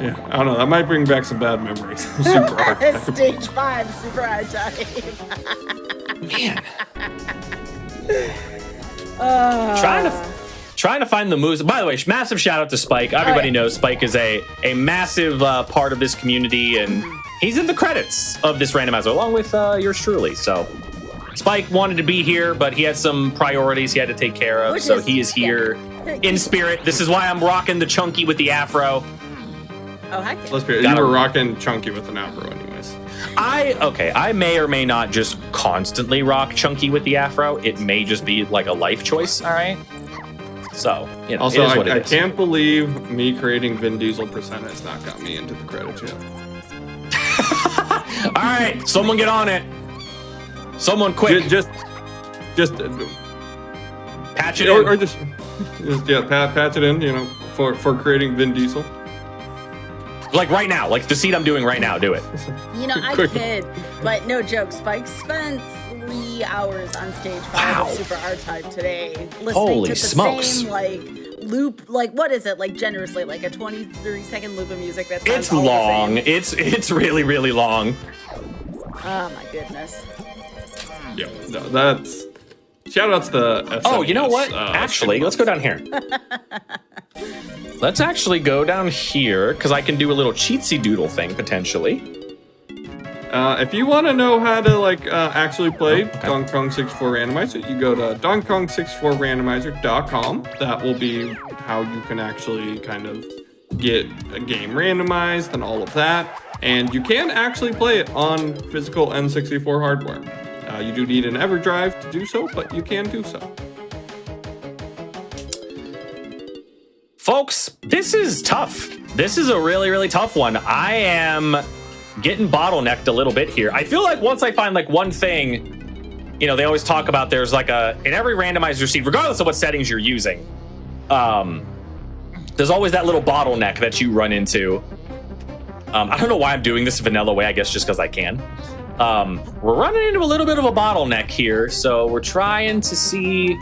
S3: Yeah, I don't know. That might bring back some bad memories. Super hard.
S1: Stage 5, super hard time.
S2: Man.
S1: Uh,
S2: Trying to find the moves. By the way, massive shout out to Spike. Everybody knows Spike is a massive part of this community, and he's in the credits of this randomizer along with yours truly. So Spike wanted to be here, but he had some priorities he had to take care of, so he is here in spirit. This is why I'm rocking the chunky with the afro.
S1: Oh, heck yeah.
S3: Let's be you were rocking chunky with an afro anyways.
S2: I may or may not just constantly rock chunky with the afro. It may just be like a life choice, all right? So, you know,
S3: also,
S2: it is what it
S3: I
S2: is.
S3: can't believe me creating Vin Diesel persona has not got me into the credits yet.
S2: All right, someone get on it. Someone quick.
S3: Just
S2: patch it in.
S3: Or just patch it in, you know, for creating Vin Diesel.
S2: Like right now, like the seat I'm doing right now, do it.
S1: You know, I kid, but no joke. Spike spent 3 hours on stage 5 of Super R-Type today, listening
S2: Holy
S1: to the
S2: smokes.
S1: same like loop, like what is it? Like generously, like a 20-30 second loop of music. That sounds
S2: It's
S1: all the
S2: long.
S1: same.
S2: It's really, really long.
S1: Oh my goodness.
S3: Yeah, no, that's shout outs to SNES,
S2: Oh, you know what? Actually, let's go down here. Let's actually go down here because I can do a little cheatsy doodle thing potentially.
S3: If you want to know how to like actually play Donkey Kong 64 Randomizer, you go to DonkeyKong64Randomizer.com. That will be how you can actually kind of get a game randomized and all of that. And you can actually play it on physical N64 hardware. You do need an EverDrive to do so, but you can do so.
S2: Folks, this is tough. This is a really, really tough one. I am getting bottlenecked a little bit here. I feel like once I find like one thing, you know, they always talk about there's like in every randomizer seed, regardless of what settings you're using, there's always that little bottleneck that you run into. I don't know why I'm doing this vanilla way, I guess just because I can. We're running into a little bit of a bottleneck here, so we're trying to see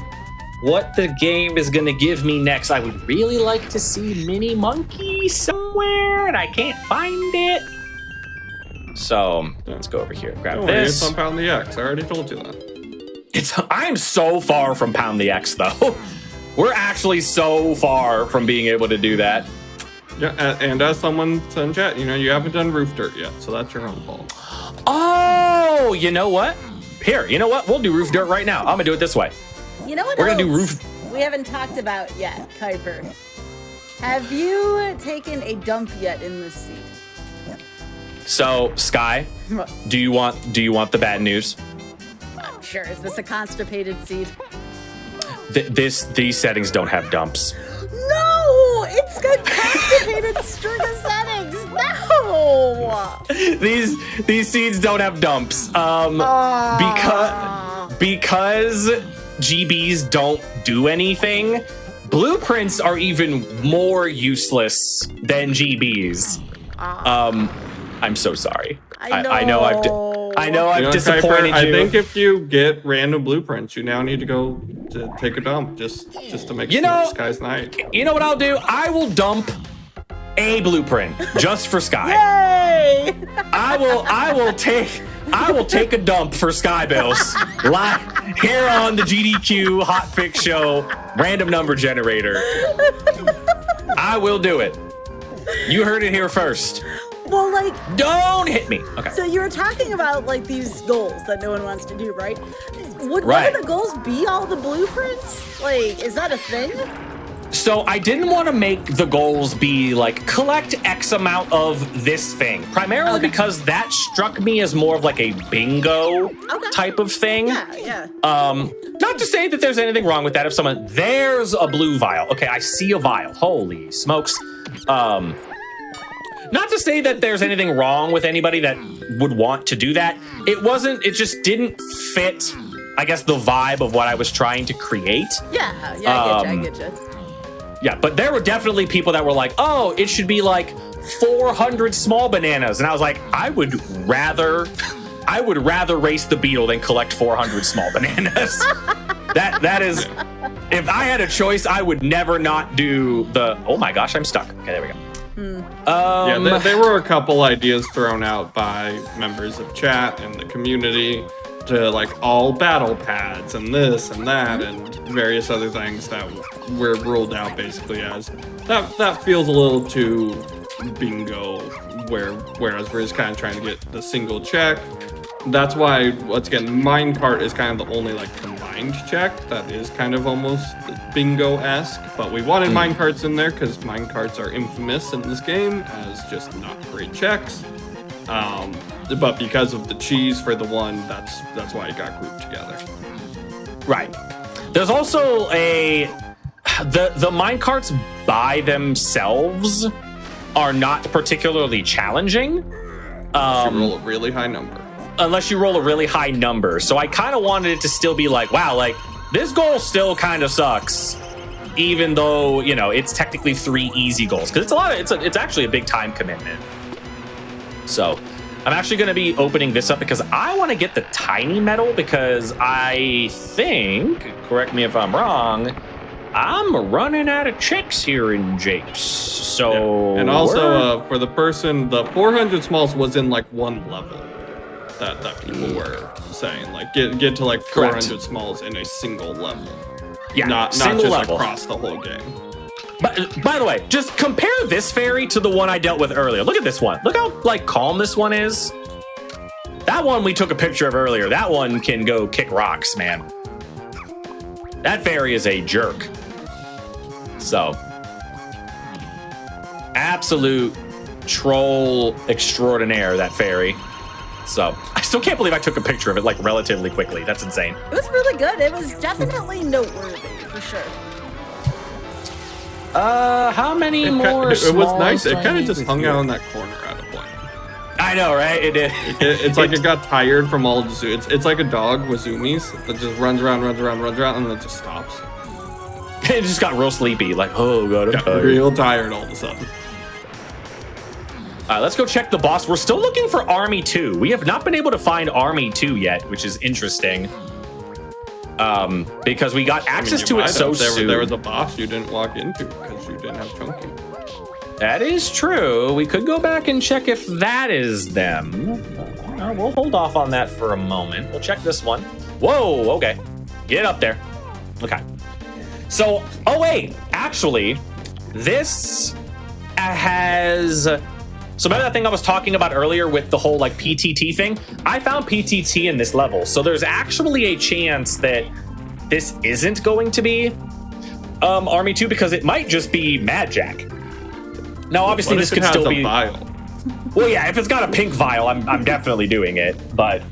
S2: what the game is going to give me next. I would really like to see Mini Monkey somewhere, and I can't find it. So let's go over here, grab this.
S3: It's on Pound the X. I already told you that.
S2: I'm so far from Pound the X, though. We're actually so far from being able to do that.
S3: Yeah, and as someone said in chat, you haven't done roof dirt yet, so that's your own fault.
S2: Oh, you know what? Here, you know what? We'll do roof dirt right now. I'm gonna do it this way.
S1: You know what?
S2: We're gonna do roof.
S1: We haven't talked about yet, Kuiper. Have you taken a dump yet in this seat?
S2: So, Sky, do you want the bad news?
S1: Sure. Is this a constipated seat?
S2: These settings don't have dumps.
S1: No, it's got constipated string of settings. No.
S2: These seeds don't have dumps. Because GBs don't do anything. Blueprints are even more useless than GBs. I'm so sorry. I know I've disappointed you.
S3: I think if you get random blueprints, you now need to go to take a dump just to make Sky's night.
S2: You know what I'll do? I will dump a blueprint just for Sky.
S1: Yay!
S2: I will take a dump for Skybilz live here on the GDQ Hotfix show random number generator. I will do it. You heard it here first.
S1: Well, like,
S2: don't hit me. Okay.
S1: So you were talking about like these goals that no one wants to do, right? Would one of the goals be all the blueprints? Like, is that a thing?
S2: So I didn't want to make the goals be like collect X amount of this thing, primarily because that struck me as more of like a bingo type of thing.
S1: Yeah.
S2: Not to say that there's anything wrong with that. If there's a blue vial. Okay, I see a vial. Holy smokes. Not to say that there's anything wrong with anybody that would want to do that. It just didn't fit, I guess, the vibe of what I was trying to create.
S1: Yeah, I get you.
S2: Yeah, but there were definitely people that were like, oh, it should be like 400 small bananas. And I was like, I would rather race the beetle than collect 400 small bananas. That is, if I had a choice, I would never not do the, oh my gosh, I'm stuck. Okay, there we go.
S3: There were a couple ideas thrown out by members of chat and the community to like all battle pads and this and that and various other things that were ruled out basically as that feels a little too bingo, whereas we're just kind of trying to get the single check. That's why, once again, minecart is kind of the only like combined check that is kind of almost bingo-esque, but we wanted minecarts in there because minecarts are infamous in this game as just not great checks. But because of the cheese for the one, that's why it got grouped together.
S2: Right. There's also the minecarts by themselves are not particularly challenging.
S3: Unless you roll a really high number.
S2: Unless you roll a really high number. So I kind of wanted it to still be like, wow, like this goal still kind of sucks, even though, it's technically 3 easy goals. Because it's actually a big time commitment. So I'm actually going to be opening this up because I want to get the tiny medal because I think, correct me if I'm wrong, I'm running out of checks here in Japes. So
S3: and also for the person, the 400 smalls was in like one level that people were saying, like get to like 400 smalls in a single level.
S2: Yeah,
S3: not just level. Across the whole game.
S2: But by the way, just compare this fairy to the one I dealt with earlier. Look at this one. Look how like calm this one is. That one we took a picture of earlier. That one can go kick rocks, man. That fairy is a jerk. So, absolute troll extraordinaire, that fairy. So, I still can't believe I took a picture of it like relatively quickly. That's insane.
S1: It was really good. It was definitely noteworthy, for sure.
S2: How many more?
S3: It was nice. It kind of just hung out in that corner at a point.
S2: I know, right? It did.
S3: It's like it got tired from all the it's like a dog with zoomies that just runs around, and then it just stops.
S2: It just got real sleepy. Like, oh god, I'm tired.
S3: Real tired all of a sudden.
S2: Let's go check the boss. We're still looking for Army 2. We have not been able to find Army 2 yet, which is interesting. because we got access to it so soon.
S3: There was a boss you didn't walk into because you didn't have Chunky.
S2: That is true. We could go back and check if that is them. We'll hold off on that for a moment. We'll check this one. Whoa, okay. Get up there. Okay. So, oh wait, actually, this has... So remember that thing I was talking about earlier with the whole like PTT thing? I found PTT in this level. So there's actually a chance that this isn't going to be Army 2 because it might just be Mad Jack. Now, obviously, this could still be. Vial? Well, yeah, if it's got a pink vial, I'm definitely doing it. But,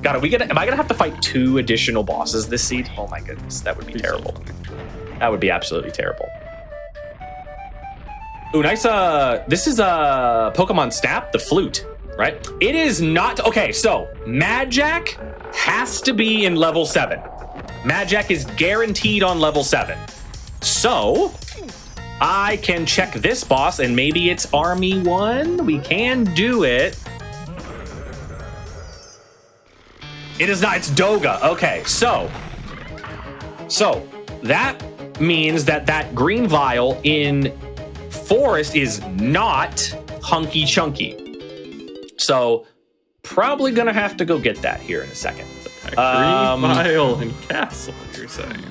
S2: God, am I gonna have to fight 2 additional bosses this seed? Oh my goodness, that would be terrible. That would be absolutely terrible. Ooh, nice. This is Pokemon Snap, the flute, right? It is not. Okay, so Mad Jack has to be in level 7. Mad Jack is guaranteed on level 7. So I can check this boss, and maybe it's Army 1. We can do it. It is not. It's Doga. Okay, so that means that green vial in Forest is not Hunky Chunky. So probably gonna have to go get that here in a second.
S3: Green vial in Castle, you're saying?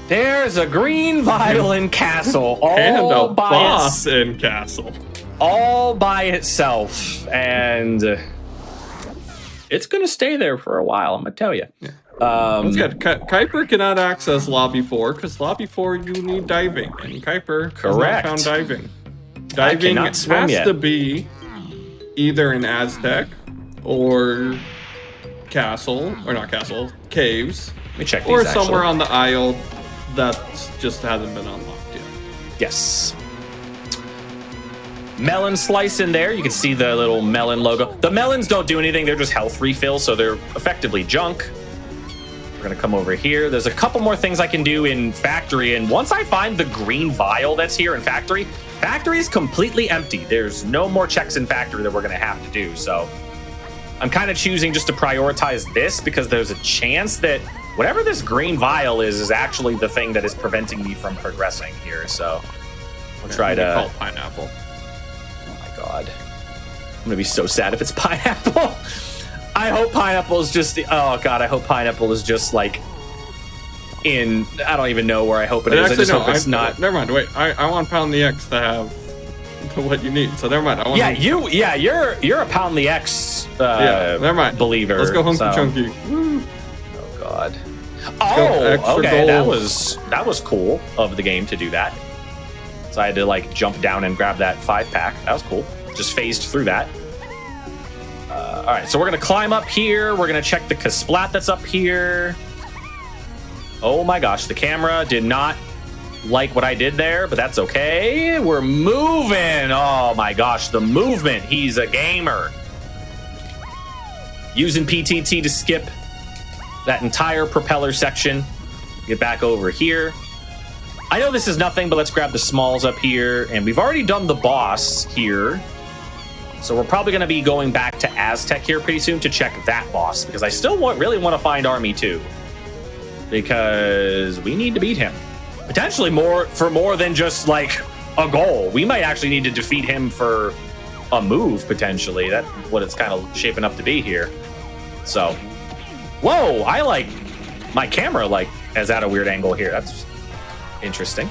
S2: There's a green vial in Castle,
S3: and a boss in Castle,
S2: all by itself, and it's gonna stay there for a while. I'm gonna tell you.
S3: Yeah. That's good. Kuiper cannot access Lobby 4 because Lobby 4 you need diving, and Kuiper has not found diving. Diving has to be either in Aztec or Castle, or not Castle, Caves.
S2: Let me check these,
S3: or somewhere on the Isle that just hasn't been unlocked yet.
S2: Yes. Melon slice in there. You can see the little melon logo. The melons don't do anything. They're just health refill, so they're effectively junk. We're gonna come over here. There's a couple more things I can do in Factory, and once I find the green vial that's here in Factory, Factory is completely empty. There's no more checks in Factory that we're gonna have to do, so I'm kind of choosing just to prioritize this because there's a chance that whatever this green vial is actually the thing that is preventing me from progressing here, so I'll try to...
S3: call it Pineapple.
S2: Oh my god. I'm gonna be so sad if it's Pineapple. I hope Pineapple is just... Oh god, I hope Pineapple is just like in... I don't even know where I hope it is.
S3: Actually,
S2: I just hope it's not...
S3: Never mind, wait. I want Pound the X to have what you need, so never mind. I want
S2: you're a Pound the X
S3: never mind.
S2: Believer.
S3: Let's go Hunky Chunky. Woo.
S2: Oh god. Oh, okay. That was cool of the game to do that. So I had to like jump down and grab that 5-pack. That was cool. Just phased through that. All right, so we're gonna climb up here. We're gonna check the Kasplat that's up here. Oh my gosh, the camera did not like what I did there, but that's okay. We're moving. Oh my gosh, the movement. He's a gamer. Using PTT to skip that entire propeller section. Get back over here. I know this is nothing, but let's grab the smalls up here. And we've already done the boss here. So we're probably going to be going back to Aztec here pretty soon to check that boss, because I still really want to find Army 2. Because we need to beat him. Potentially more than just like a goal. We might actually need to defeat him for a move, potentially. That's what it's kind of shaping up to be here. So, whoa, I like my camera like is at a weird angle here. That's interesting.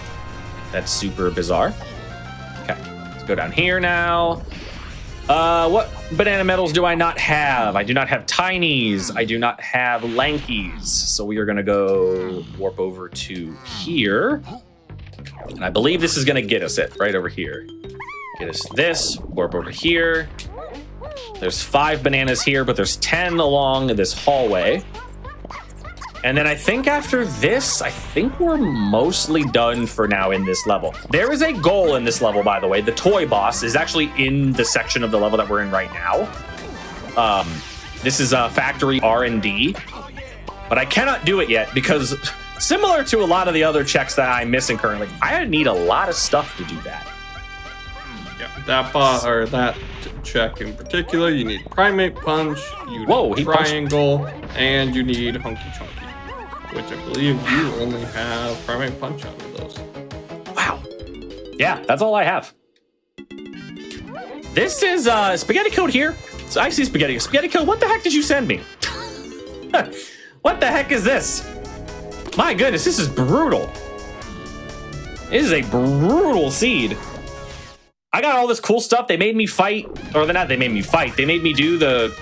S2: That's super bizarre. Okay, let's go down here now. What banana medals do I not have? I do not have tinies. I do not have lankies. So we are going to go warp over to here. And I believe this is going to get us it right over here. Get us this, warp over here. There's 5 bananas here, but there's 10 along this hallway. And then I think after this, I think we're mostly done for now in this level. There is a goal in this level, by the way. The toy boss is actually in the section of the level that we're in right now. This is a factory R&D, but I cannot do it yet because similar to a lot of the other checks that I'm missing currently, I need a lot of stuff to do that.
S3: Yeah, that boss or that check in particular, you need Primate Punch, you need Triangle, and you need Hunky Chunky. which I believe you only have primate punch out of those.
S2: Wow. Yeah, that's all I have. This is Spaghetti Code here. So I see Spaghetti. Spaghetti Code, what the heck did you send me? What the heck is this? My goodness, this is brutal. This is a brutal seed. I got all this cool stuff. They made me fight, or they made me fight. They made me do the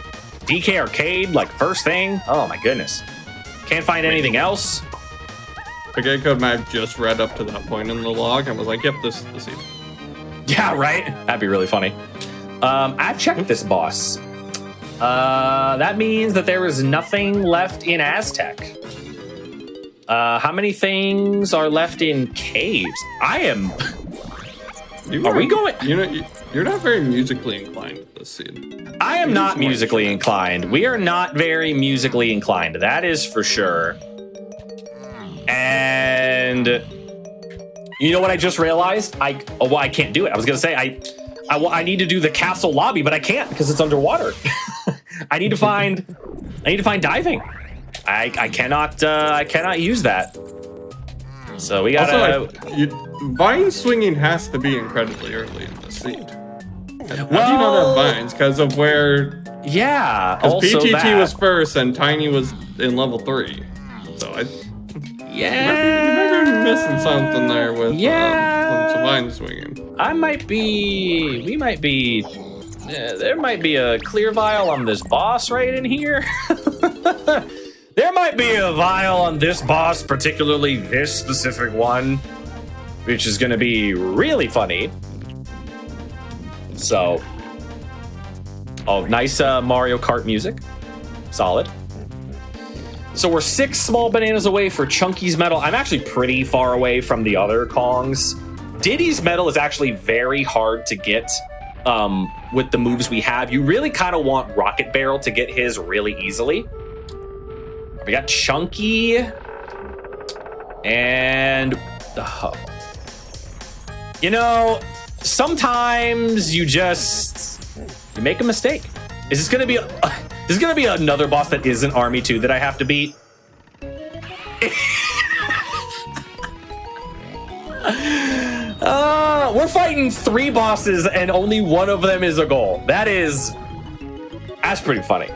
S2: DK Arcade, like, first thing. Oh my goodness. Can't find anything else.
S3: Spaghetti Code might have just read up to that point in the log and was like, yep, this is the seed.
S2: Yeah, right? That'd be really funny. I've checked this boss. That means that there is nothing left in Aztec. How many things are left in caves? I am... Are we going...
S3: You're not very musically inclined to this scene.
S2: I am not musically inclined. We are not very musically inclined. That is for sure. And... You know what I just realized? I can't do it. I was going to say, I need to do the castle lobby, but I can't because it's underwater. I need to find diving. I cannot use that. So we gotta.
S3: Also, vine swinging has to be incredibly early in the seed. How do you know that vines? Because of where?
S2: Yeah.
S3: Because
S2: Also
S3: PTT
S2: that.
S3: was first and Tiny was in level 3. So
S2: Yeah.
S3: you might be missing something there with some vine swinging.
S2: We might be. There might be a clear vial on this boss right in here. There might be a vial on this boss, particularly this specific one, which is going to be really funny. So, nice Mario Kart music. Solid. So we're 6 small bananas away for Chunky's medal. I'm actually pretty far away from the other Kongs. Diddy's medal is actually very hard to get with the moves we have. You really kind of want Rocket Barrel to get his really easily. We got Chunky and you know, sometimes you make a mistake. Is this gonna be another boss that isn't Army 2 that I have to beat? We're fighting 3 bosses and only one of them is a goal. That's pretty funny.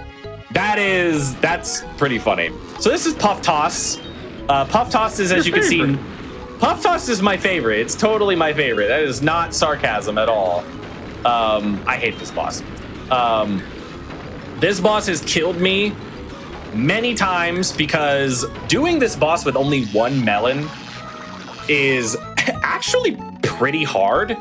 S2: That's pretty funny. So this is Puff Toss. Puff Toss is, as you can see, Puff Toss is my favorite. It's totally my favorite. That is not sarcasm at all. I hate this boss. This boss has killed me many times because doing this boss with only 1 melon is actually pretty hard.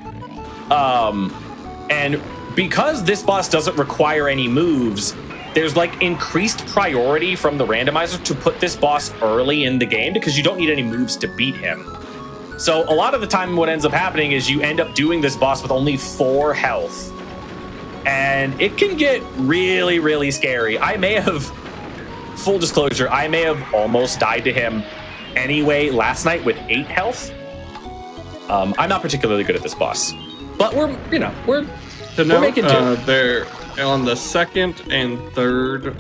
S2: And because this boss doesn't require any moves, there's like increased priority from the randomizer to put this boss early in the game because you don't need any moves to beat him. So a lot of the time what ends up happening is you end up doing this boss with only 4 health. And it can get really, really scary. Full disclosure, I may have almost died to him anyway last night with 8 health. I'm not particularly good at this boss, but we're making do.
S3: They're on the second and third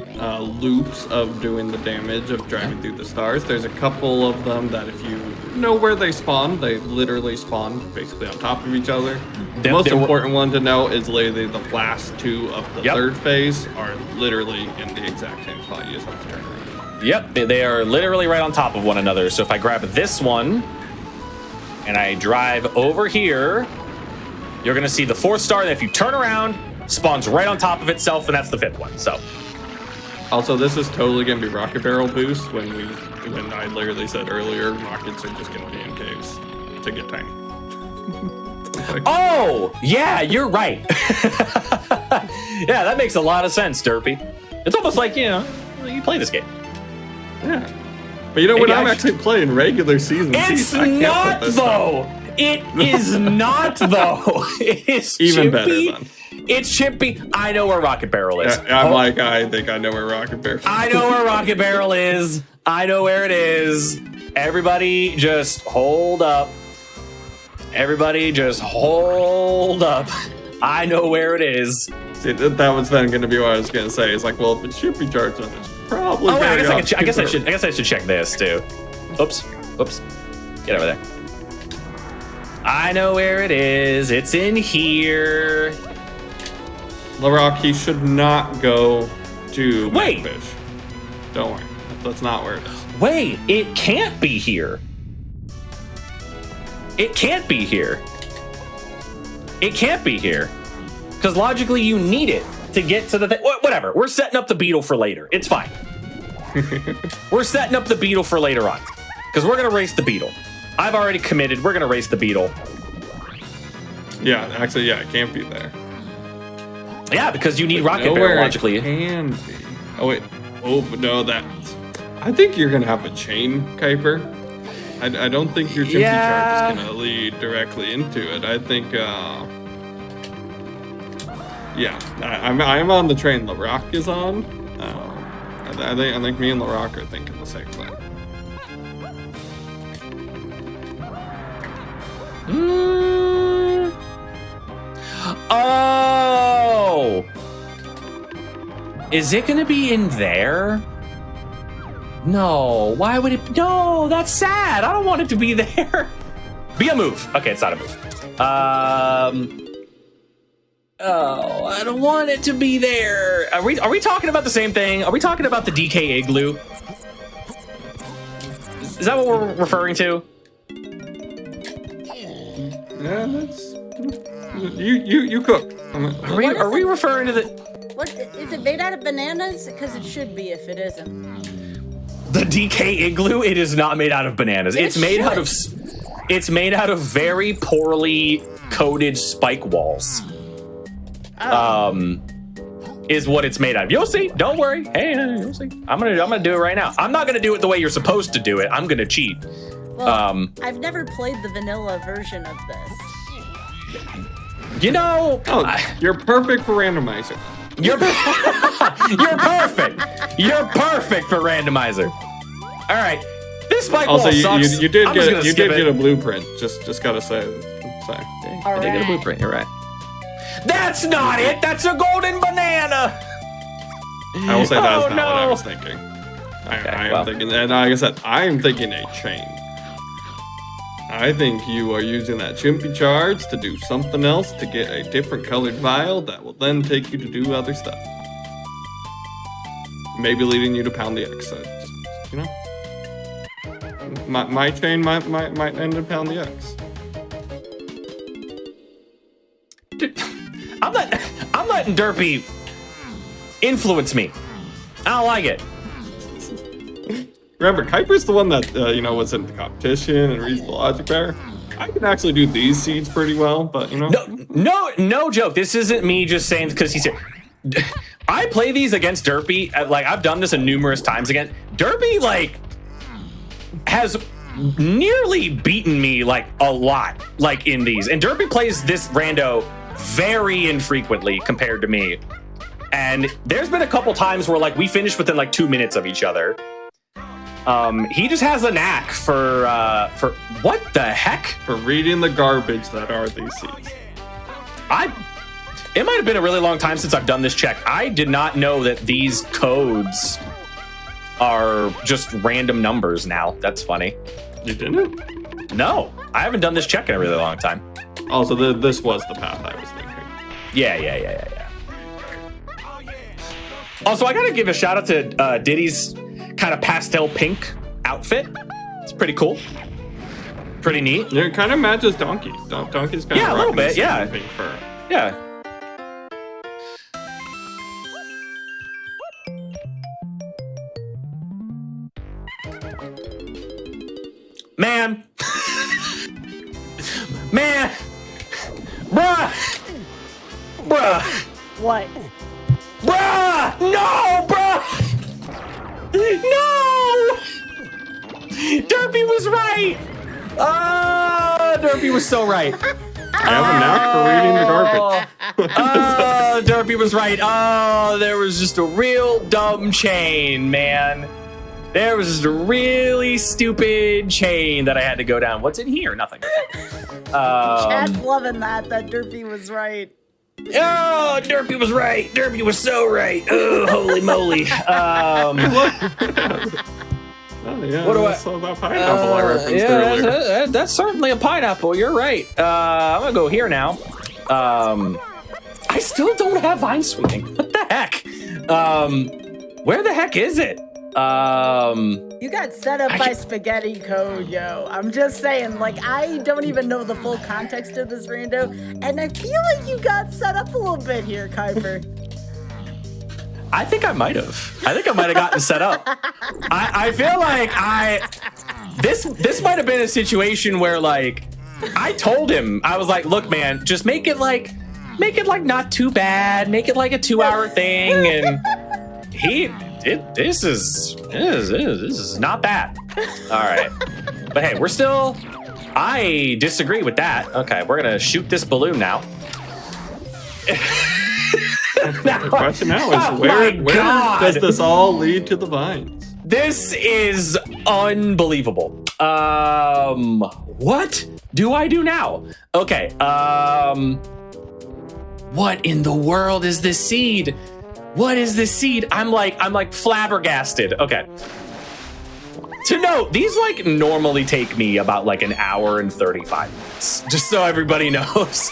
S3: loops of doing the damage of driving through the stars. There's a couple of them that if you know where they spawn, they literally spawn basically on top of each other. The most important one to know is literally the last 2 of the third phase are literally in the exact same spot. You just have to turn around.
S2: Yep, they are literally right on top of one another. So if I grab this one and I drive over here, you're gonna see the 4th star, and if you turn around, spawns right on top of itself, and that's the 5th one. So
S3: also, this is totally gonna be Rocket Barrel boost when I literally said earlier, rockets are just gonna be in caves to get tiny.
S2: Oh, yeah, you're right. Yeah, that makes a lot of sense, Derpy. It's almost like, you play this game.
S3: Yeah. But you know what? I'm actually playing regular season.
S2: It's not, though. It is not, though. It is
S3: even
S2: chimpy.
S3: better, then.
S2: It's chimpy. I know where Rocket Barrel is.
S3: I think I know where Rocket Barrel is.
S2: I know where Rocket Barrel is. I know where it is. Everybody just hold up. Everybody just hold up. I know where it is.
S3: See, that was then going to be what I was going to say. It's like, well, if it should be charged, then it's probably.
S2: Oh, wait, I guess I should check this too. Oops. Get over there. I know where it is. It's in here.
S3: LaRock, he should not go to
S2: Wait.
S3: Fish. Don't worry. That's not where it is.
S2: Wait, it can't be here. It can't be here. It can't be here. Because logically you need it to get to the thing. Whatever. We're setting up the beetle for later. It's fine. We're setting up the beetle for later on. Because we're going to race the beetle. I've already committed. We're going to race the beetle.
S3: Yeah, actually, yeah, it can't be there.
S2: Yeah, because you need Rocket Bear, logically.
S3: It can be. Oh, wait. Oh, but no, that... I think you're going to have a chain, Kuiper. I don't think your Chimpy charge is going to lead directly into it. I think, yeah, I'm on the train LaRock is on. I think me and LaRock are thinking the same thing.
S2: Oh! Is it gonna be in there? No, why would it? No, that's sad. I don't want it to be there. Be a move. Okay, it's not a move. Oh, I don't want it to be there. Are we talking about the same thing? Are we talking about the DK Igloo? Is that what we're referring to?
S3: Yeah, that's you cook.
S2: Are we referring to the?
S1: What is it made out of bananas? Because it should be if it isn't.
S2: The DK Igloo? It is not made out of bananas. It's made out of. It's made out of very poorly coated spike walls.
S1: Oh.
S2: Is what it's made out of. You'll see. Don't worry. Hey, you'll see. I'm gonna do it right now. I'm not gonna do it the way you're supposed to do it. I'm gonna cheat.
S1: Well, I've never played the vanilla version of this.
S2: You know,
S3: you're perfect for randomizer.
S2: You're perfect. You're perfect for randomizer. All right. This spike wall sucks.
S3: You did get a blueprint. Just gotta say.
S2: I did get a blueprint. You're right. That's not it. That's a golden banana.
S3: I will say that's not what I was thinking. I am thinking, and like I said, I am thinking a chain. I think you are using that Chimpy charge to do something else to get a different colored vial that will then take you to do other stuff. Maybe leading you to pound the X. Just, you know, my chain might end up pound the X.
S2: Dude, I'm letting Derpy influence me. I don't like it.
S3: Remember, Kuiper's the one that was in the competition and reads the logic better. I can actually do these seeds pretty well, but
S2: No joke. This isn't me just saying because he's here. I play these against Derpy. Like I've done this numerous times again. Derpy has nearly beaten me a lot in these, and Derpy plays this rando very infrequently compared to me. And there's been a couple times where we finished within 2 minutes of each other. He just has a knack for what the heck?
S3: For reading the garbage that are these seeds.
S2: It might have been a really long time since I've done this check. I did not know that these codes are just random numbers now. That's funny.
S3: You didn't?
S2: No, I haven't done this check in a really long time.
S3: Also, this was the path I was thinking.
S2: Yeah. Also, I gotta give a shout out to Diddy's kind of pastel pink outfit. It's pretty cool. Pretty neat.
S3: Yeah, it kind of matches Donkey. Donkey's kind of
S2: a little bit. Yeah.
S3: Pink fur.
S2: Yeah. Man. Bruh.
S1: What?
S2: Bruh! No, bruh! No! Derpy was right! Derpy was so right.
S3: I have a knack for reading the garbage.
S2: Derpy was right. There was just a real dumb chain, man. There was just a really stupid chain that I had to go down. What's in here? Nothing.
S1: Chad's loving that Derpy was right.
S2: Oh, Derpy was right. Derpy was so right. Oh, holy moly.
S3: Oh yeah,
S2: What do I
S3: saw that pineapple I referenced earlier.
S2: That's certainly a pineapple. You're right. I'm gonna go here now. I still don't have vine swinging. What the heck? Where the heck is it?
S1: You got set up by spaghetti code, yo. I'm just saying, like, I don't even know the full context of this rando, and I feel like you got set up a little bit here, Kuiper.
S2: I think I might have. I think I might have gotten set up. I feel like this might have been a situation where, like, I told him, I was like, look, man, just make it like not too bad. Make it like a 2-hour thing, and this is not bad. All right, but hey, we're still. I disagree with that. Okay, we're gonna shoot this balloon now.
S3: The question now is where does this all lead to the vines?
S2: This is unbelievable. What do I do now? Okay. What in the world is this seed? What is this seed? I'm like flabbergasted. Okay. To note, these like normally take me about like an hour and 35 minutes. Just so everybody knows.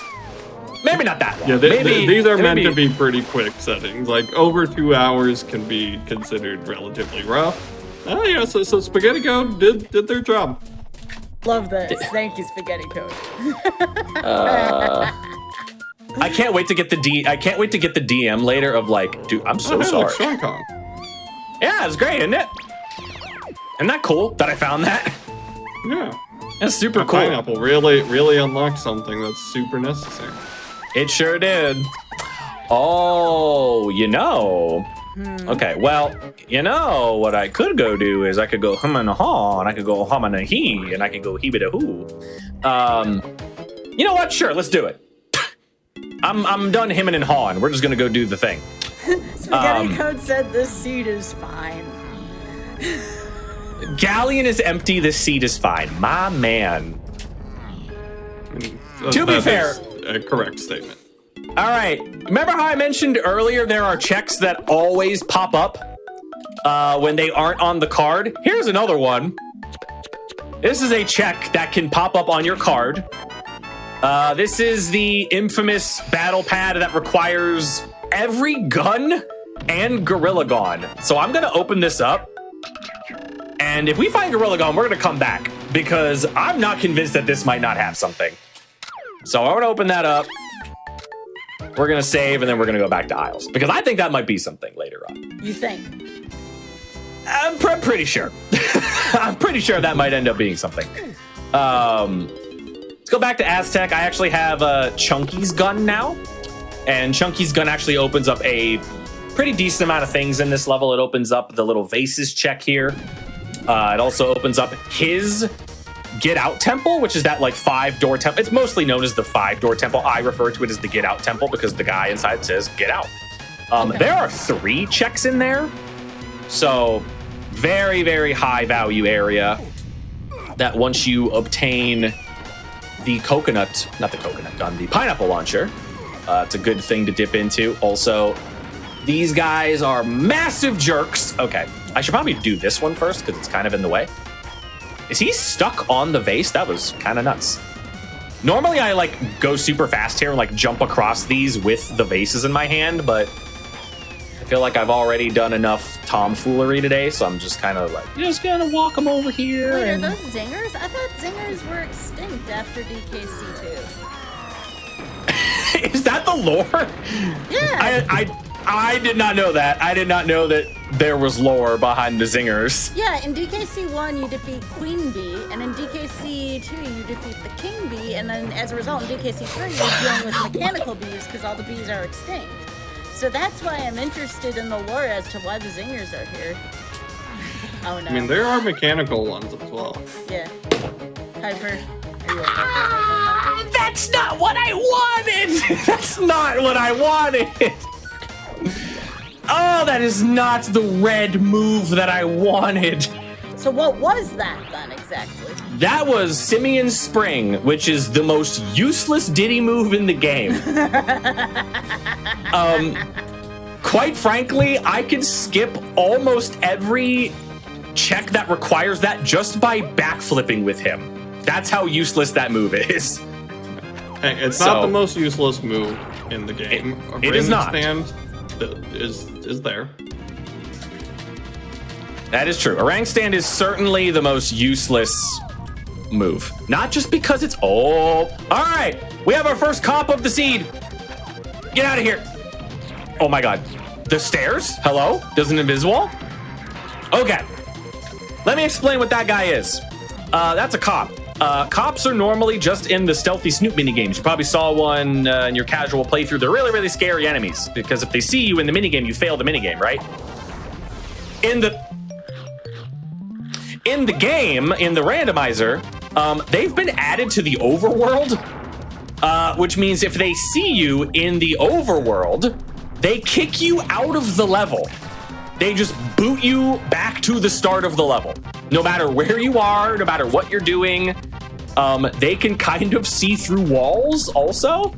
S2: Maybe not that long.
S3: Yeah, these are meant to be pretty quick settings. Like over 2 hours can be considered relatively rough. Oh yeah, so Spaghetti Code did their job.
S1: Love this. Thank you, Spaghetti Code.
S2: I can't wait to get the DM later of like, dude, I'm so sorry. Yeah, it's great, isn't it? Isn't that cool that I found that?
S3: Yeah.
S2: That's super cool.
S3: Pineapple really unlocked something that's super necessary.
S2: It sure did. Oh, you know. Okay, well, you know what I could go do is I could go hum and a haw, and I could go hum and a he, and I could go he-bit a hoo. You know what? Sure, let's do it. I'm done hemming and hawing. We're just gonna go do the thing.
S1: Spaghetti Code said this seed is fine.
S2: Galleon is empty. This seed is fine. My man. To be fair,
S3: a correct statement.
S2: All right. Remember how I mentioned earlier there are checks that always pop up when they aren't on the card? Here's another one. This is a check that can pop up on your card. This is the infamous battle pad that requires every gun and Gorilla Gone. So I'm going to open this up. And if we find Gorilla Gone, we're going to come back because I'm not convinced that this might not have something. So I'm going to open that up. We're going to save, and then we're going to go back to Isles because I think that might be something later on.
S1: You think?
S2: I'm pretty sure. I'm pretty sure that might end up being something. Let's go back to Aztec. I actually have Chunky's gun now. And Chunky's gun actually opens up a pretty decent amount of things in this level. It opens up the little vases check here. It also opens up his Get Out Temple, which is that like 5-door temple. It's mostly known as the 5-door temple. I refer to it as the Get Out Temple because the guy inside says Get Out. Okay. There are 3 checks in there. So very, very high value area that once you obtain the coconut, not the coconut gun, the pineapple launcher, it's a good thing to dip into. Also, these guys are massive jerks. Okay, I should probably do this one first because it's kind of in the way. Is he stuck on the vase? That was kind of nuts. Normally I like go super fast here and like jump across these with the vases in my hand, but I feel like I've already done enough tomfoolery today, so I'm just kind of like, just gonna walk them over here.
S1: Wait, are those zingers? I thought zingers were extinct after DKC2.
S2: Is that the lore?
S1: Yeah.
S2: I did not know that. I did not know that there was lore behind the zingers.
S1: Yeah, in DKC1 you defeat Queen Bee, and in DKC2 you defeat the King Bee, and then as a result in DKC3 you're dealing with mechanical bees because all the bees are extinct. So that's why I'm interested in the lore as to why the zingers are here. Oh no.
S3: I mean, there are mechanical ones as well.
S1: Yeah. Kuiper, are you okay?
S2: That's not what I wanted! That's not what I wanted! Oh, that is not the red move that I wanted.
S1: So what was that then exactly?
S2: That was Simeon Spring, which is the most useless Diddy move in the game. Quite frankly, I can skip almost every check that requires that just by backflipping with him. That's how useless that move is.
S3: Hey, it's not the most useless move in the game.
S2: It is not.
S3: Stand is there.
S2: That is true. Orang stand is certainly the most useless move. Not just because it's... all right. We have our first comp of the seed. Get out of here. Oh my god. The stairs? Hello? There's an invisible? Okay. Let me explain what that guy is. That's a cop. Cops are normally just in the stealthy snoop minigames. You probably saw one in your casual playthrough. They're really, really scary enemies because if they see you in the minigame, you fail the minigame, right? In the game, in the randomizer, they've been added to the overworld, which means if they see you in the overworld, they kick you out of the level. They just boot you back to the start of the level. No matter where you are, no matter what you're doing, they can kind of see through walls also.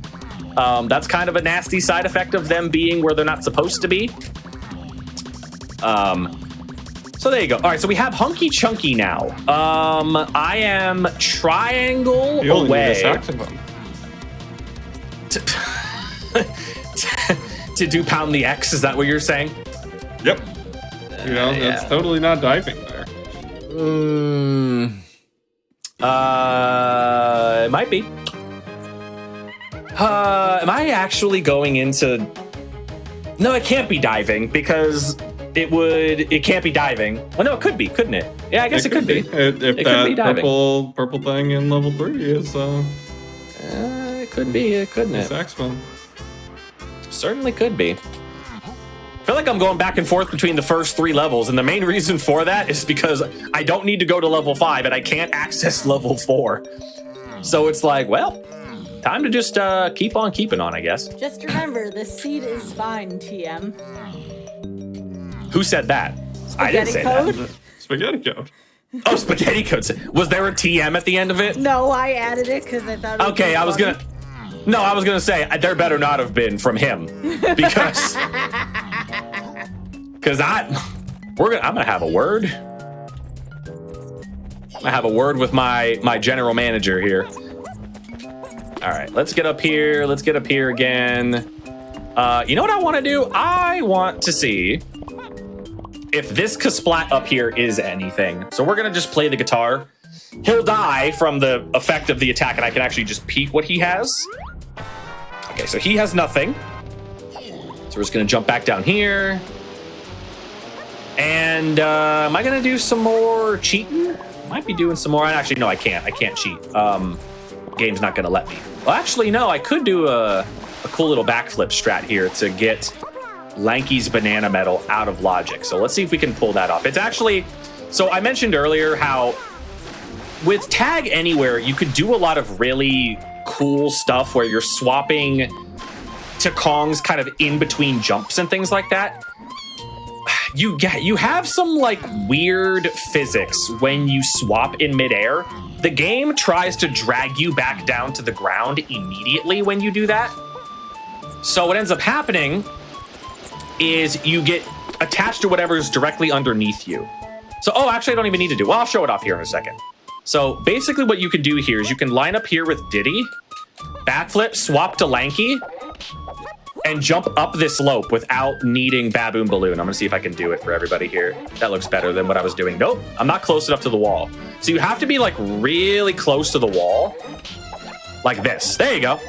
S2: That's kind of a nasty side effect of them being where they're not supposed to be. So there you go. All right, so we have Hunky Chunky now. I am triangle
S3: You only
S2: away.
S3: need a saxophone.
S2: To do pound the X, is that what you're saying?
S3: Yep. You know, that's totally not diving there.
S2: It might be. Am I actually going into... No, it can't be diving because it can't be diving. Well, no, it could be, couldn't it? Yeah, I guess it could be.
S3: If
S2: It could be
S3: that
S2: diving.
S3: purple thing in level 3 is
S2: It could be, couldn't
S3: a
S2: it?
S3: saxophone.
S2: Certainly could be. I feel like I'm going back and forth between the first 3 levels, and the main reason for that is because I don't need to go to level 5 and I can't access level 4. So it's like, well, time to just keep on keeping on, I guess.
S1: Just remember, the seed is fine, TM.
S2: Who said that? I didn't say
S1: Code?
S2: that.
S3: Spaghetti code.
S2: Oh, spaghetti code. Was there a TM at the end of it?
S1: No, I added it because I thought it was
S2: Okay, I was
S1: funny.
S2: gonna... No, I was gonna say, there better not have been from him. Because... Because I'm gonna have a word. I'm gonna have a word with my general manager here. All right, let's get up here. Let's get up here again. You know what I want to do? I want to see if this Kasplat up here is anything. So we're gonna just play the guitar. He'll die from the effect of the attack, and I can actually just peek what he has. Okay, so he has nothing. So we're just gonna jump back down here. And am I gonna do some more cheating? Might be doing some more. Actually, no, I can't. I can't cheat. Game's not gonna let me. Well, actually, no, I could do a cool little backflip strat here to get Lanky's banana medal out of logic. So let's see if we can pull that off. It's actually, so I mentioned earlier how with Tag Anywhere, you could do a lot of really cool stuff where you're swapping to Kongs kind of in between jumps and things like that. You have some like weird physics when you swap in midair. The game tries to drag you back down to the ground immediately when you do that. So what ends up happening is you get attached to whatever's directly underneath you. So, oh, actually I don't even need to do, well, I'll show it off here in a second. So basically what you can do here is you can line up here with Diddy, backflip, swap to Lanky, and jump up this slope without needing Baboon Balloon. I'm gonna see if I can do it for everybody here. That looks better than what I was doing. Nope, I'm not close enough to the wall. So you have to be like really close to the wall, like this. There you go.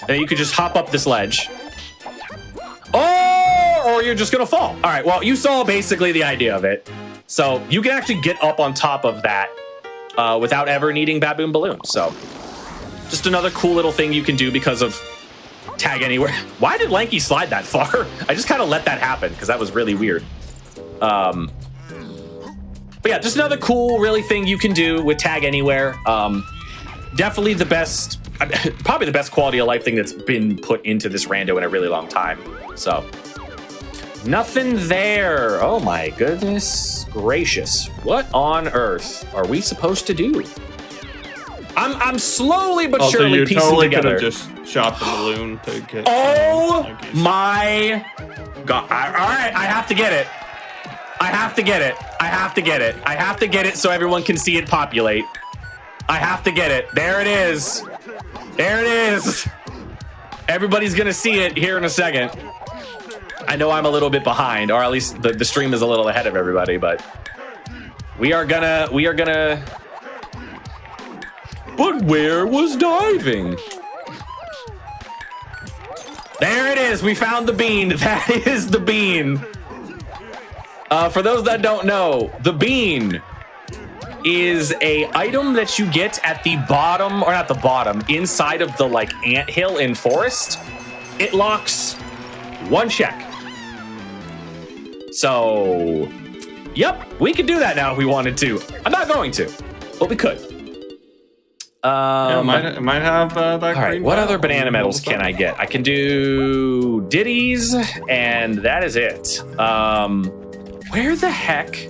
S2: And then you could just hop up this ledge. Oh, or you're just gonna fall. All right, well, you saw basically the idea of it. So you can actually get up on top of that without ever needing Baboon Balloon. So just another cool little thing you can do because of Tag Anywhere. Why did Lanky slide that far? I just kind of let that happen because that was really weird. But yeah, just another cool, really thing you can do with Tag Anywhere. Definitely the best, probably the best quality of life thing that's been put into this rando in a really long time. So nothing there. Oh my goodness. gracious. What on earth are we supposed to do? I'm slowly but
S3: Also,
S2: surely
S3: you
S2: piecing
S3: totally
S2: together.
S3: could have just shot the balloon to get.
S2: Oh
S3: Hunkies.
S2: my god! All right, I have to get it. I have to get it. I have to get it. I have to get it so everyone can see it populate. I have to get it. There it is. There it is. Everybody's gonna see it here in a second. I know I'm a little bit behind, or at least the stream is a little ahead of everybody, but we are gonna. But where was diving? There it is. We found the bean. That is the bean. For those that don't know, the bean is a item that you get at the bottom, or not the bottom, inside of the like anthill in forest. It locks one check. So, yep, we could do that now if we wanted to. I'm not going to, but we could.
S3: Yeah, might have that.
S2: All right, what other banana medals can I get? I can do ditties, and that is it. Where the heck?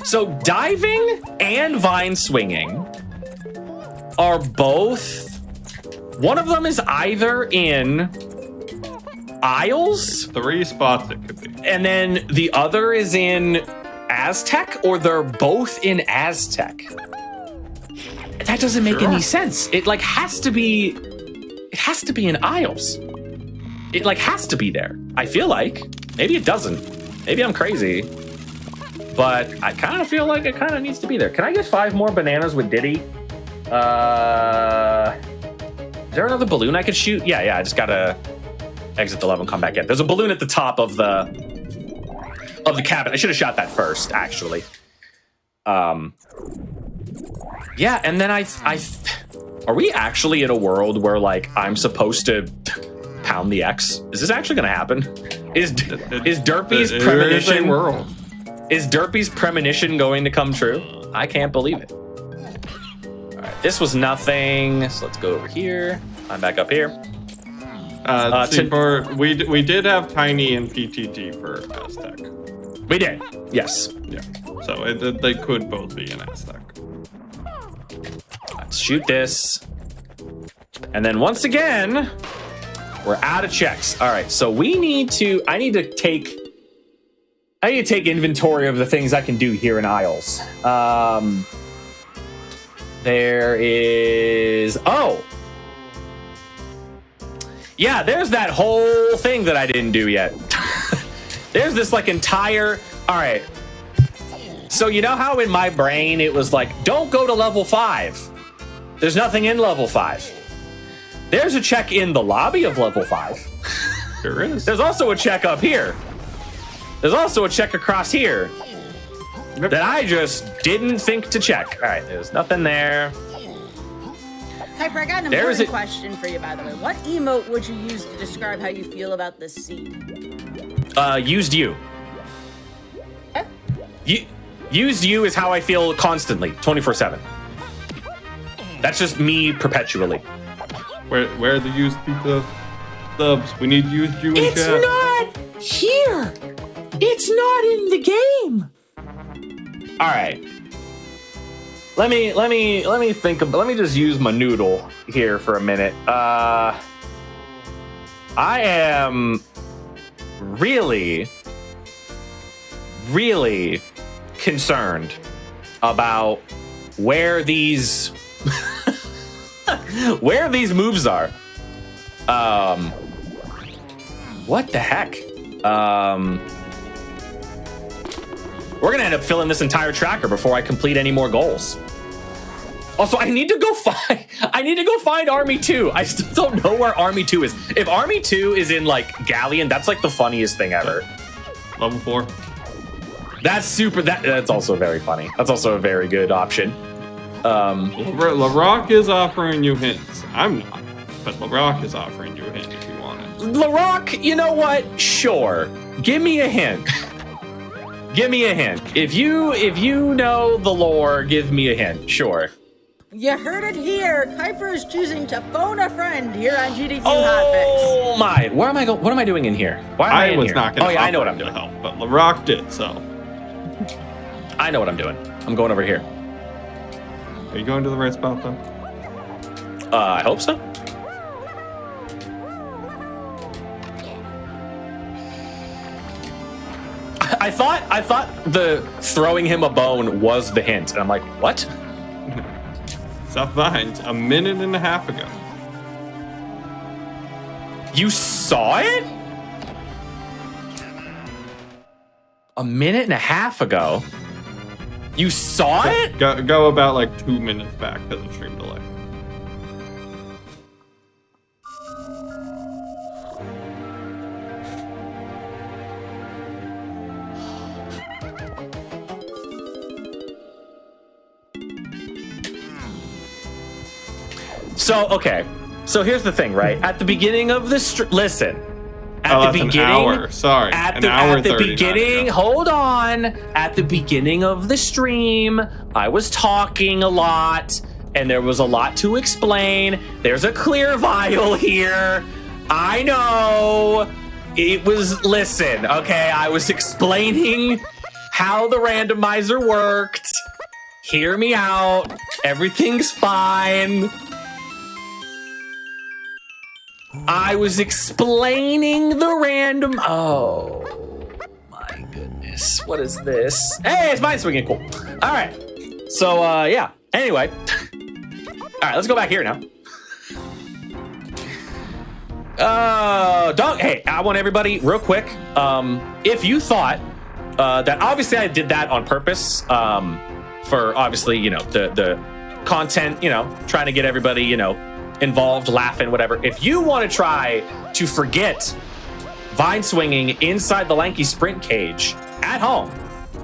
S2: So diving and vine swinging are both. One of them is either in Isles.
S3: 3 spots it could be.
S2: And then the other is in Aztec, or they're both in Aztec. That doesn't make any sense. It like has to be. It has to be in Isles. It like has to be there. I feel like. Maybe it doesn't. Maybe I'm crazy. But I kind of feel like it kind of needs to be there. Can I get 5 more bananas with Diddy? Is there another balloon I could shoot? Yeah. I just gotta exit the level and come back in. There's a balloon at the top of the cabin. I should have shot that first, actually. Yeah, and then I are we actually in a world where like I'm supposed to pound the X? Is this actually gonna happen? Is Derpy's premonition
S3: world?
S2: Is Derpy's premonition going to come true? I can't believe it. All right, this was nothing. So let's go over here. I'm back up here.
S3: We did have Tiny and PTT for Aztec.
S2: We did, yes.
S3: Yeah, so they could both be in Aztec.
S2: Let's shoot this. And then once again, we're out of checks. All right, so I need to take inventory of the things I can do here in Isles. There is, yeah, there's that whole thing that I didn't do yet. There's this like entire, all right. So you know how in my brain it was like, don't go to level 5. There's nothing in level 5. There's a check in the lobby of level 5.
S3: There is.
S2: There's also a check up here. There's also a check across here that I just didn't think to check. All right, there's nothing there.
S1: Kuiper, I got an important question for you, by the way. What emote would you use to describe how you feel about this seed?
S2: Used you.
S1: Eh?
S2: Used you is how I feel constantly, 24/7. That's just me perpetually.
S3: Where the used people subs? We need used you in
S2: It's
S3: chat.
S2: not here. It's not in the game. All right. Let me think about. Let me just use my noodle here for a minute. I am really concerned about where these moves are. What the heck? We're gonna end up filling this entire tracker before I complete any more goals. Also, I need to go find Army 2. I still don't know where Army 2 is. If Army 2 is in like Galleon, that's like the funniest thing ever.
S3: Level 4.
S2: That's super. That's also very funny. That's also a very good option.
S3: LaRock is offering you hints. I'm not, but LaRock is offering you a hint if you want it.
S2: LaRock, you know what? Sure. Give me a hint. Give me a hint. If you know the lore, give me a hint. Sure.
S1: You heard it here. Kuiper is choosing to phone a friend here on GDQ Hotfix.
S2: Oh my! Where am I going? What am I doing in here? Why am I in
S3: was
S2: here?
S3: not going to
S2: I know what I'm doing.
S3: help, but LaRock did, so.
S2: I know what I'm doing. I'm going over here.
S3: Are you going to the right spot though?
S2: I hope so. I thought the throwing him a bone was the hint, and I'm like, what?
S3: South Vines, a minute and a half ago.
S2: You saw it? A minute and a half ago? You saw it?
S3: Go about like 2 minutes back to the stream delay.
S2: So, okay. So here's the thing, right? At the beginning of the listen. At the beginning,
S3: an hour. Sorry,
S2: at
S3: an
S2: the,
S3: hour
S2: at the
S3: 39
S2: beginning,
S3: ago.
S2: hold on. At the beginning of the stream, I was talking a lot, and there was a lot to explain. There's a clear vial here. I know. It was, listen, okay, I was explaining how the randomizer worked. Hear me out. Everything's fine. I was explaining the random. Oh my goodness. What is this? Hey, it's mine swinging. Cool. All right. So, yeah. Anyway. All right, let's go back here now. Hey, I want everybody real quick. If you thought that obviously I did that on purpose, for obviously, you know, the content, you know, trying to get everybody, you know, involved, laughing, whatever. If you want to try to forget vine swinging inside the lanky sprint cage at home,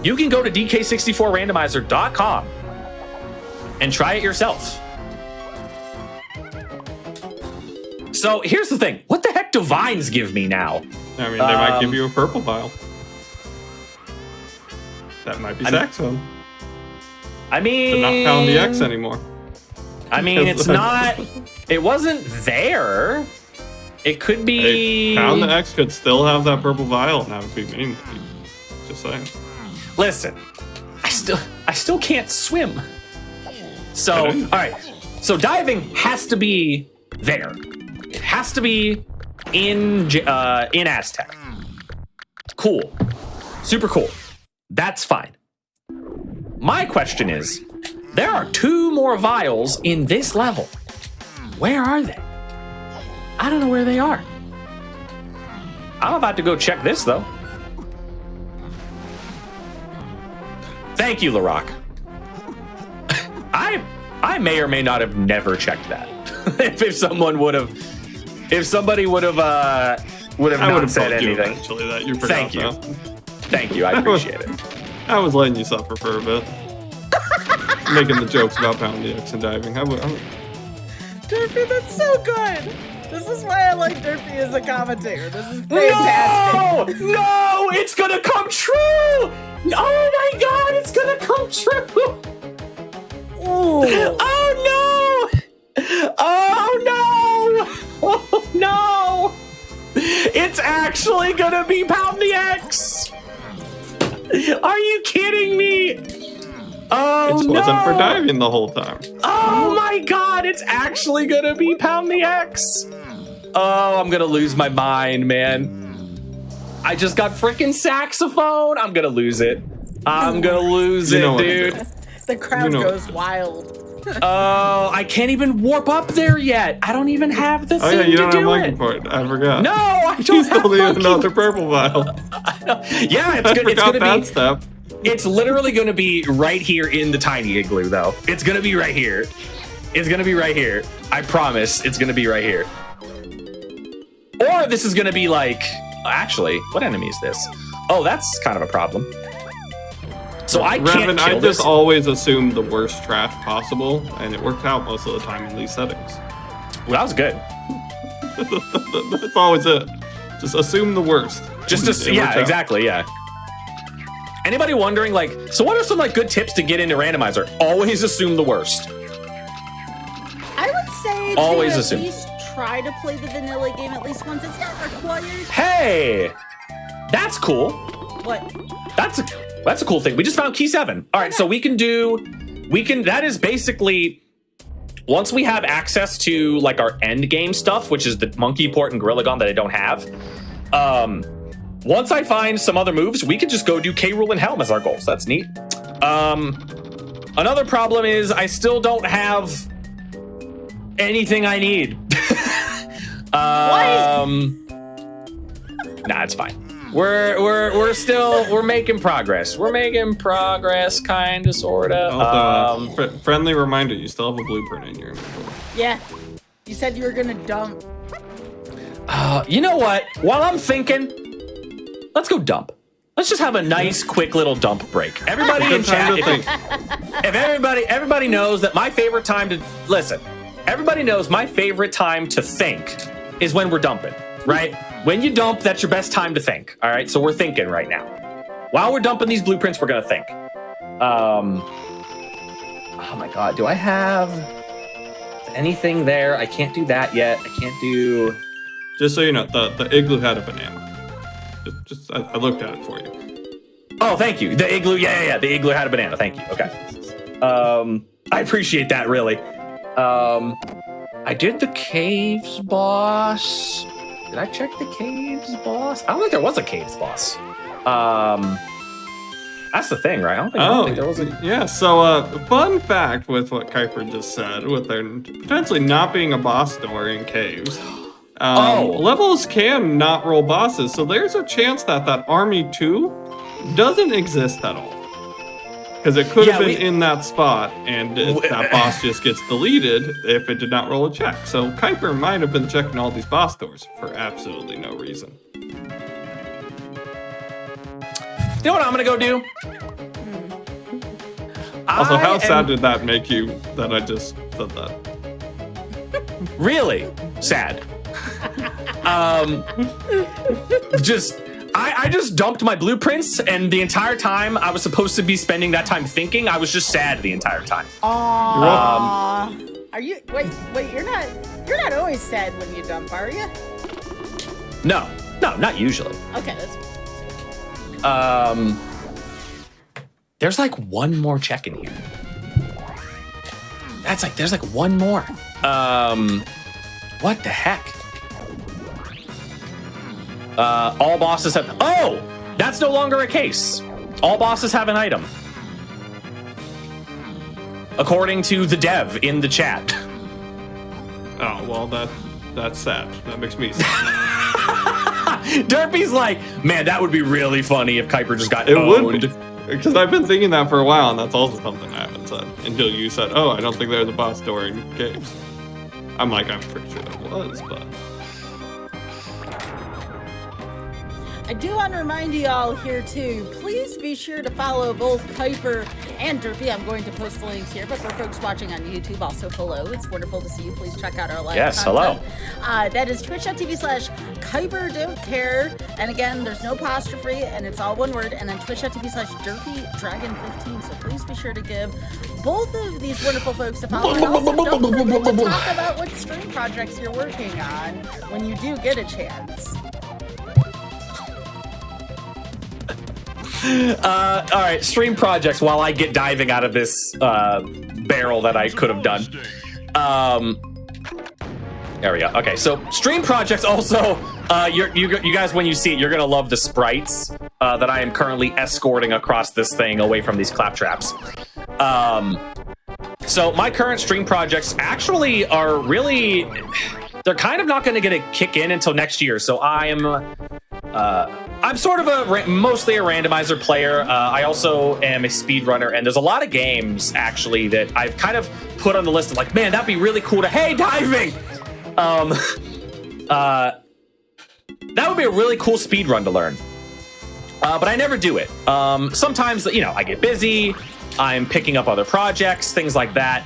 S2: you can go to dk64randomizer.com and try it yourself. So here's the thing. What the heck do vines give me now?
S3: I mean, they might give you a purple vial. That might be saxophone.
S2: I mean...
S3: To not pound the X anymore.
S2: I mean, it's not... It wasn't there. It could be...
S3: Hey, pound the X could still have that purple vial and have it be meaning. Just saying.
S2: Listen, I still can't swim. So, all right. So diving has to be there. It has to be in Aztec. Cool. Super cool. That's fine. My question is, there are 2 more vials in this level. Where are they? I don't know where they are. I'm about to go check this, though. Thank you, LaRock. I may or may not have never checked that. if somebody would have not said anything.
S3: Eventually, that you forgot.
S2: Thank you. Thank you. I appreciate it.
S3: I was letting you suffer for a bit. Making the jokes about pounding the X and diving.
S1: Derpy, that's so good. This is why I like Derpy as a commentator. This is fantastic.
S2: No, it's gonna come true. Oh my God, it's gonna come true.
S1: Ooh.
S2: Oh no. Oh no. Oh no. It's actually gonna be Pound the X. Are you kidding me? Oh,
S3: it wasn't for diving the whole time.
S2: Oh my God, it's actually gonna be Pound the X. Oh, I'm gonna lose my mind, man. I just got freaking saxophone. I'm gonna lose it. I'm gonna lose it, dude.
S1: The crowd goes wild.
S2: Oh, I can't even warp up there yet. I don't even have the thing
S3: you don't
S2: to
S3: have
S2: do
S3: Monkey
S2: it.
S3: Part. I forgot.
S2: No, I don't
S3: You
S2: have
S3: still need
S2: Monkey.
S3: another purple vial.
S2: Yeah, it's
S3: I forgot
S2: gonna
S3: that
S2: be.
S3: step.
S2: It's literally gonna be right here in the tiny igloo, though. It's gonna be right here. It's gonna be right here. I promise. It's gonna be right here. Or this is gonna be like. Actually, what enemy is this? Oh, that's kind of a problem. So I can't
S3: Revan,
S2: kill
S3: I
S2: this.
S3: just always assumed the worst trash possible, and it worked out most of the time in these settings.
S2: Well, that was good.
S3: That's always it. Just assume the worst.
S2: Yeah, exactly, yeah. Anybody wondering, like, so what are some like good tips to get into randomizer? Always assume the worst.
S1: I would say
S2: Always
S1: to
S2: assume.
S1: at least try to play the vanilla game at least once. It's not required.
S2: Hey, that's cool.
S1: What?
S2: That's a cool thing. We just found key 7. All right, so that is basically, once we have access to like our end game stuff, which is the monkey port and gorilla gun that I don't have, once I find some other moves, we can just go do K. Rool and Helm as our goals. That's neat. Another problem is I still don't have anything I need. Nah, it's fine. We're making progress. We're making progress, kinda, sorta.
S3: Although, friendly reminder, you still have a blueprint in your inventory.
S1: Yeah. You said you were gonna dump.
S2: You know what? While I'm thinking, let's go dump. Let's just have a nice, quick little dump break. Everybody in chat, if everybody knows that my favorite time to listen, everybody knows my favorite time to think is when we're dumping, right? When you dump, that's your best time to think. All right, so we're thinking right now. While we're dumping these blueprints, we're gonna think. Oh my God, do I have anything there? I can't do that yet. I can't do.
S3: Just so you know, the igloo had a banana. I looked at it for you.
S2: Oh, thank you. The igloo, yeah. The igloo had a banana. Thank you. Okay. I appreciate that, really. I did the caves boss. Did I check the caves boss? I don't think there was a caves boss. That's the thing, right? I don't think there was a...
S3: Yeah, so fun fact with what Kuiper just said, with there potentially not being a boss door in caves. Levels can not roll bosses, so there's a chance that Army 2 doesn't exist at all. Because it could have been in that spot, and that boss just gets deleted if it did not roll a check. So Kuiper might have been checking all these boss doors for absolutely no reason.
S2: You know what I'm gonna go do?
S3: Also, how sad did that make you that I just said that?
S2: Really sad. I just dumped my blueprints, and the entire time I was supposed to be spending that time thinking, I was just sad the entire time.
S1: Are you wait, you're not always sad when you dump, are you?
S2: No, not usually.
S1: Okay, that's
S2: there's like one more check in here. There's like one more. What the heck? All bosses have... Oh! That's no longer a case. All bosses have an item. According to the dev in the chat.
S3: Oh, well, that's sad. That makes me sad.
S2: Derpy's like, man, that would be really funny if Kuiper just got owned.
S3: It would be. Because I've been thinking that for a while, and that's also something I haven't said. Until you said, oh, I don't think there's a boss door in caves. I'm pretty sure there was, but...
S1: I do want to remind you all here too, please be sure to follow both Kuiper and Derpy. I'm going to post the links here, but for folks watching on YouTube, also hello. It's wonderful to see you. Please check out our live content.
S2: Hello.
S1: That is twitch.tv/Kuiper don't care. And again, there's no apostrophe and it's all one word. And then twitch.tv/DerpyDragon15. So please be sure to give both of these wonderful folks a follow. And also don't forget to talk about what stream projects you're working on when you do get a chance.
S2: All right, stream projects while I get diving out of this barrel that I could have done. There we go. Okay, so stream projects also, you guys, when you see it, you're going to love the sprites that I am currently escorting across this thing away from these claptraps. So my current stream projects actually are really, they're kind of not going to get a kick in until next year. So I'm sort of mostly a randomizer player. I also am a speedrunner, and there's a lot of games actually that I've kind of put on the list of like, man, that'd be really cool to, hey, diving! That would be a really cool speedrun to learn. But I never do it. Sometimes, you know, I get busy, I'm picking up other projects, things like that.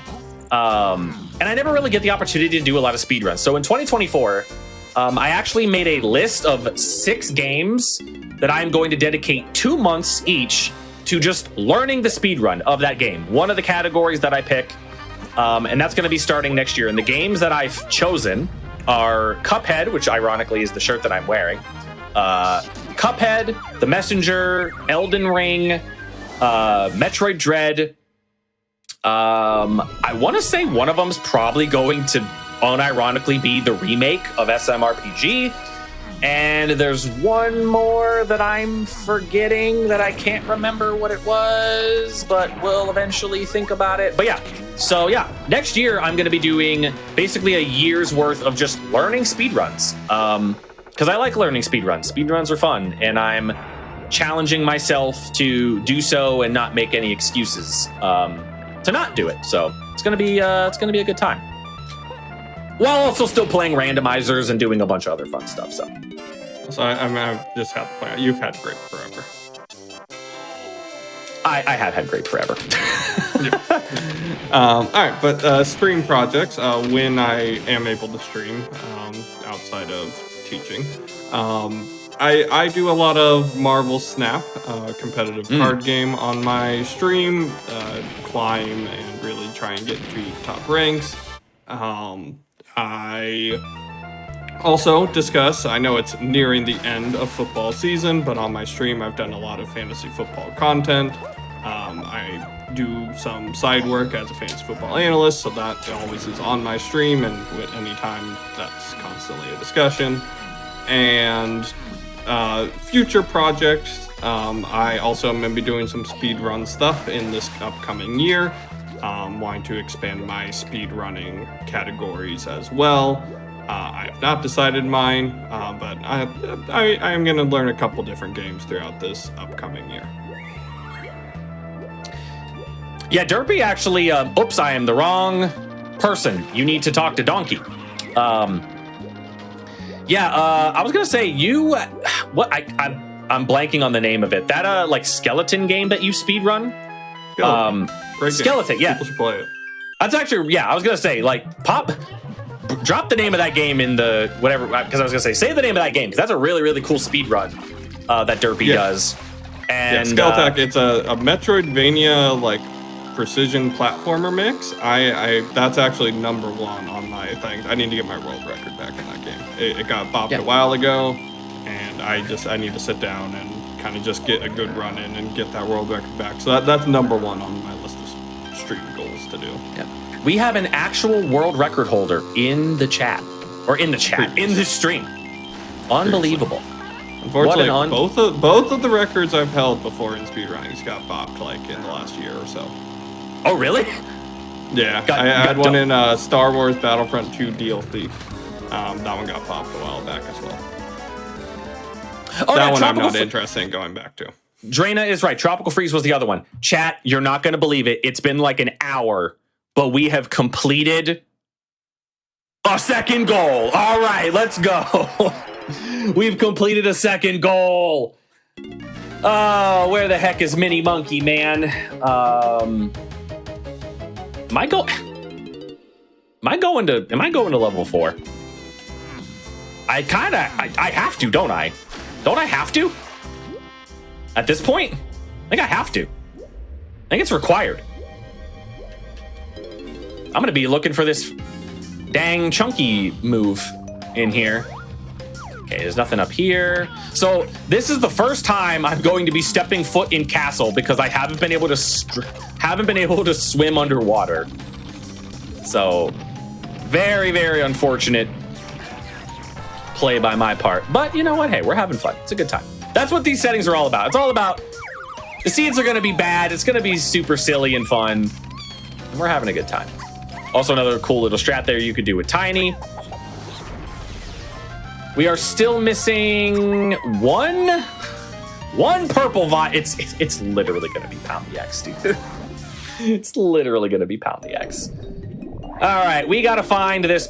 S2: And I never really get the opportunity to do a lot of speedruns. So in 2024, I actually made a list of 6 games that I'm going to dedicate 2 months each to just learning the speedrun of that game. One of the categories that I pick, and that's going to be starting next year. And the games that I've chosen are Cuphead, which ironically is the shirt that I'm wearing, Cuphead, The Messenger, Elden Ring, Metroid Dread. I want to say one of them's probably going to unironically be the remake of SMRPG. And there's one more that I'm forgetting that I can't remember what it was, but we'll eventually think about it. But yeah, so yeah, next year I'm going to be doing basically a year's worth of just learning speedruns. Because I like learning speedruns. Speedruns are fun, and I'm challenging myself to do so and not make any excuses to not do it. So it's going to be a good time. While also still playing randomizers and doing a bunch of other fun stuff. So
S3: I just have to point out, you've had grape forever.
S2: I have had grape forever.
S3: All right, but stream projects, when I am able to stream outside of teaching. I do a lot of Marvel Snap, competitive card game on my stream, climb and really try and get to top ranks. I also discuss, I know it's nearing the end of football season, but on my stream I've done a lot of fantasy football content. I do some side work as a fantasy football analyst, so that always is on my stream, and at any time that's constantly a discussion. And future projects, I also am going to be doing some speedrun stuff in this upcoming year. Wanting to expand my speedrunning categories as well. I have not decided mine, but I am going to learn a couple different games throughout this upcoming year.
S2: Yeah, Derpy actually, oops, I am the wrong person. You need to talk to Donkey. I was going to say, I'm blanking on the name of it. That, like, skeleton game that you speedrun?
S3: Great
S2: Skeleton,
S3: game.
S2: yeah.
S3: People should play it.
S2: That's actually, yeah, I was going to say, like, drop the name of that game in the whatever, because I was going to say the name of that game, because that's a really, really cool speedrun that Derpy does. And
S3: Skeleton, it's a Metroidvania, like, precision platformer mix. That's actually number one on my thing. I need to get my world record back in that game. It got bopped a while ago, and I need to sit down and kind of just get a good run in and get that world record back. So that's number one on my list of stream goals to do.
S2: Yeah. We have an actual world record holder in the chat, in the stream. Unbelievable.
S3: Unfortunately, both of the records I've held before in speedrunning got bopped like in the last year or so.
S2: Oh, really?
S3: Yeah, I had one in Star Wars Battlefront 2 DLC. That one got popped a while back as well.
S2: Oh,
S3: that one I'm not interested in going back to.
S2: Drana is right. Tropical Freeze was the other one. Chat, you're not going to believe it. It's been like an hour, but we have completed a second goal. All right, let's go. We've completed a second goal. Oh, where the heck is Mini Monkey, man? Am I going to level 4? I have to, don't I? Don't I have to? At this point? I think I have to. I think it's required. I'm going to be looking for this dang chunky move in here. Okay, there's nothing up here. So this is the first time I'm going to be stepping foot in castle because I haven't been able to swim underwater. So very, very unfortunate play by my part. But you know what? Hey, we're having fun. It's a good time. That's what these settings are all about. It's all about the scenes are going to be bad. It's going to be super silly and fun. And we're having a good time. Also, another cool little strat there you could do with Tiny. We are still missing one purple vial. It's literally going to be Pound the X, dude. It's literally going to be Pound the X. All right, we got to find this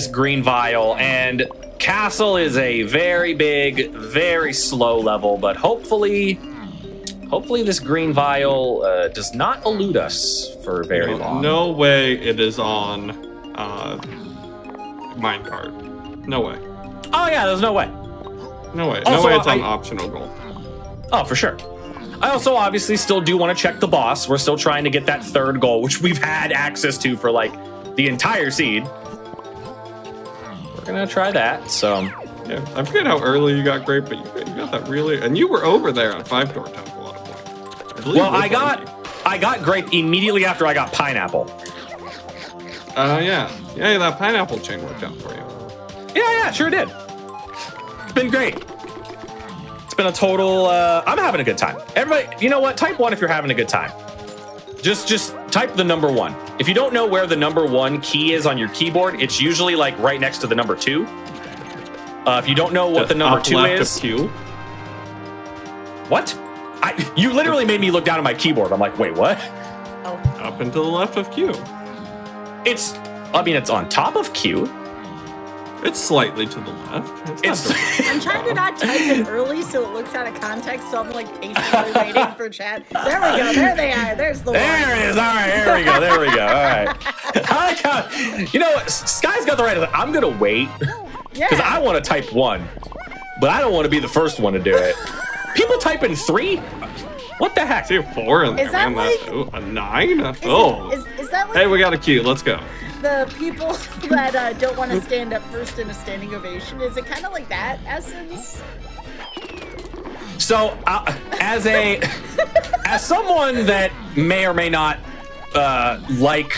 S2: green vial, and Castle is a very big, very slow level, but hopefully this green vial does not elude us for very long.
S3: No way it is on minecart. No way.
S2: Oh yeah, there's no way.
S3: No way.
S2: Also,
S3: no way it's on optional goal.
S2: Oh, for sure. I also obviously still do want to check the boss. We're still trying to get that third goal, which we've had access to for like the entire seed. We're gonna try that. So
S3: yeah, I forget how early you got grape, but you got that really, and you were over there on 5-door temple at a point.
S2: Well, I got grape immediately after I got pineapple.
S3: Oh, yeah. Yeah, that pineapple chain worked out for you.
S2: Yeah, sure did. It's been great. It's been a total, I'm having a good time. Everybody, you know what? Type 1 if you're having a good time. Just type the number 1. If you don't know where the number 1 key is on your keyboard, it's usually like right next to the number 2. If you don't know what the number 2 is.
S3: Of Q.
S2: What? You literally made me look down at my keyboard. I'm like, wait, what?
S1: Oh.
S3: Up and to the left of Q.
S2: It's on top of Q.
S3: It's slightly to the left.
S1: I'm trying to not type it early so it looks out of context, so I'm like patiently waiting for chat. There we go. There they are. There's the one.
S2: There it is. All right. There we go. There we go. All right. I like how, you know what? Sky's got the right. I'm going to wait because I want to type 1, but I don't want to be the first one to do it. People type in 3? What the heck?
S3: See a 4 in there,
S1: Is that
S3: man.
S1: like-
S3: A 9?
S1: Is that like
S3: Hey, we got a Q. Let's go.
S1: the people that don't want to stand up first in a standing ovation? Is it kind of like that essence?
S2: So, as someone that may or may not like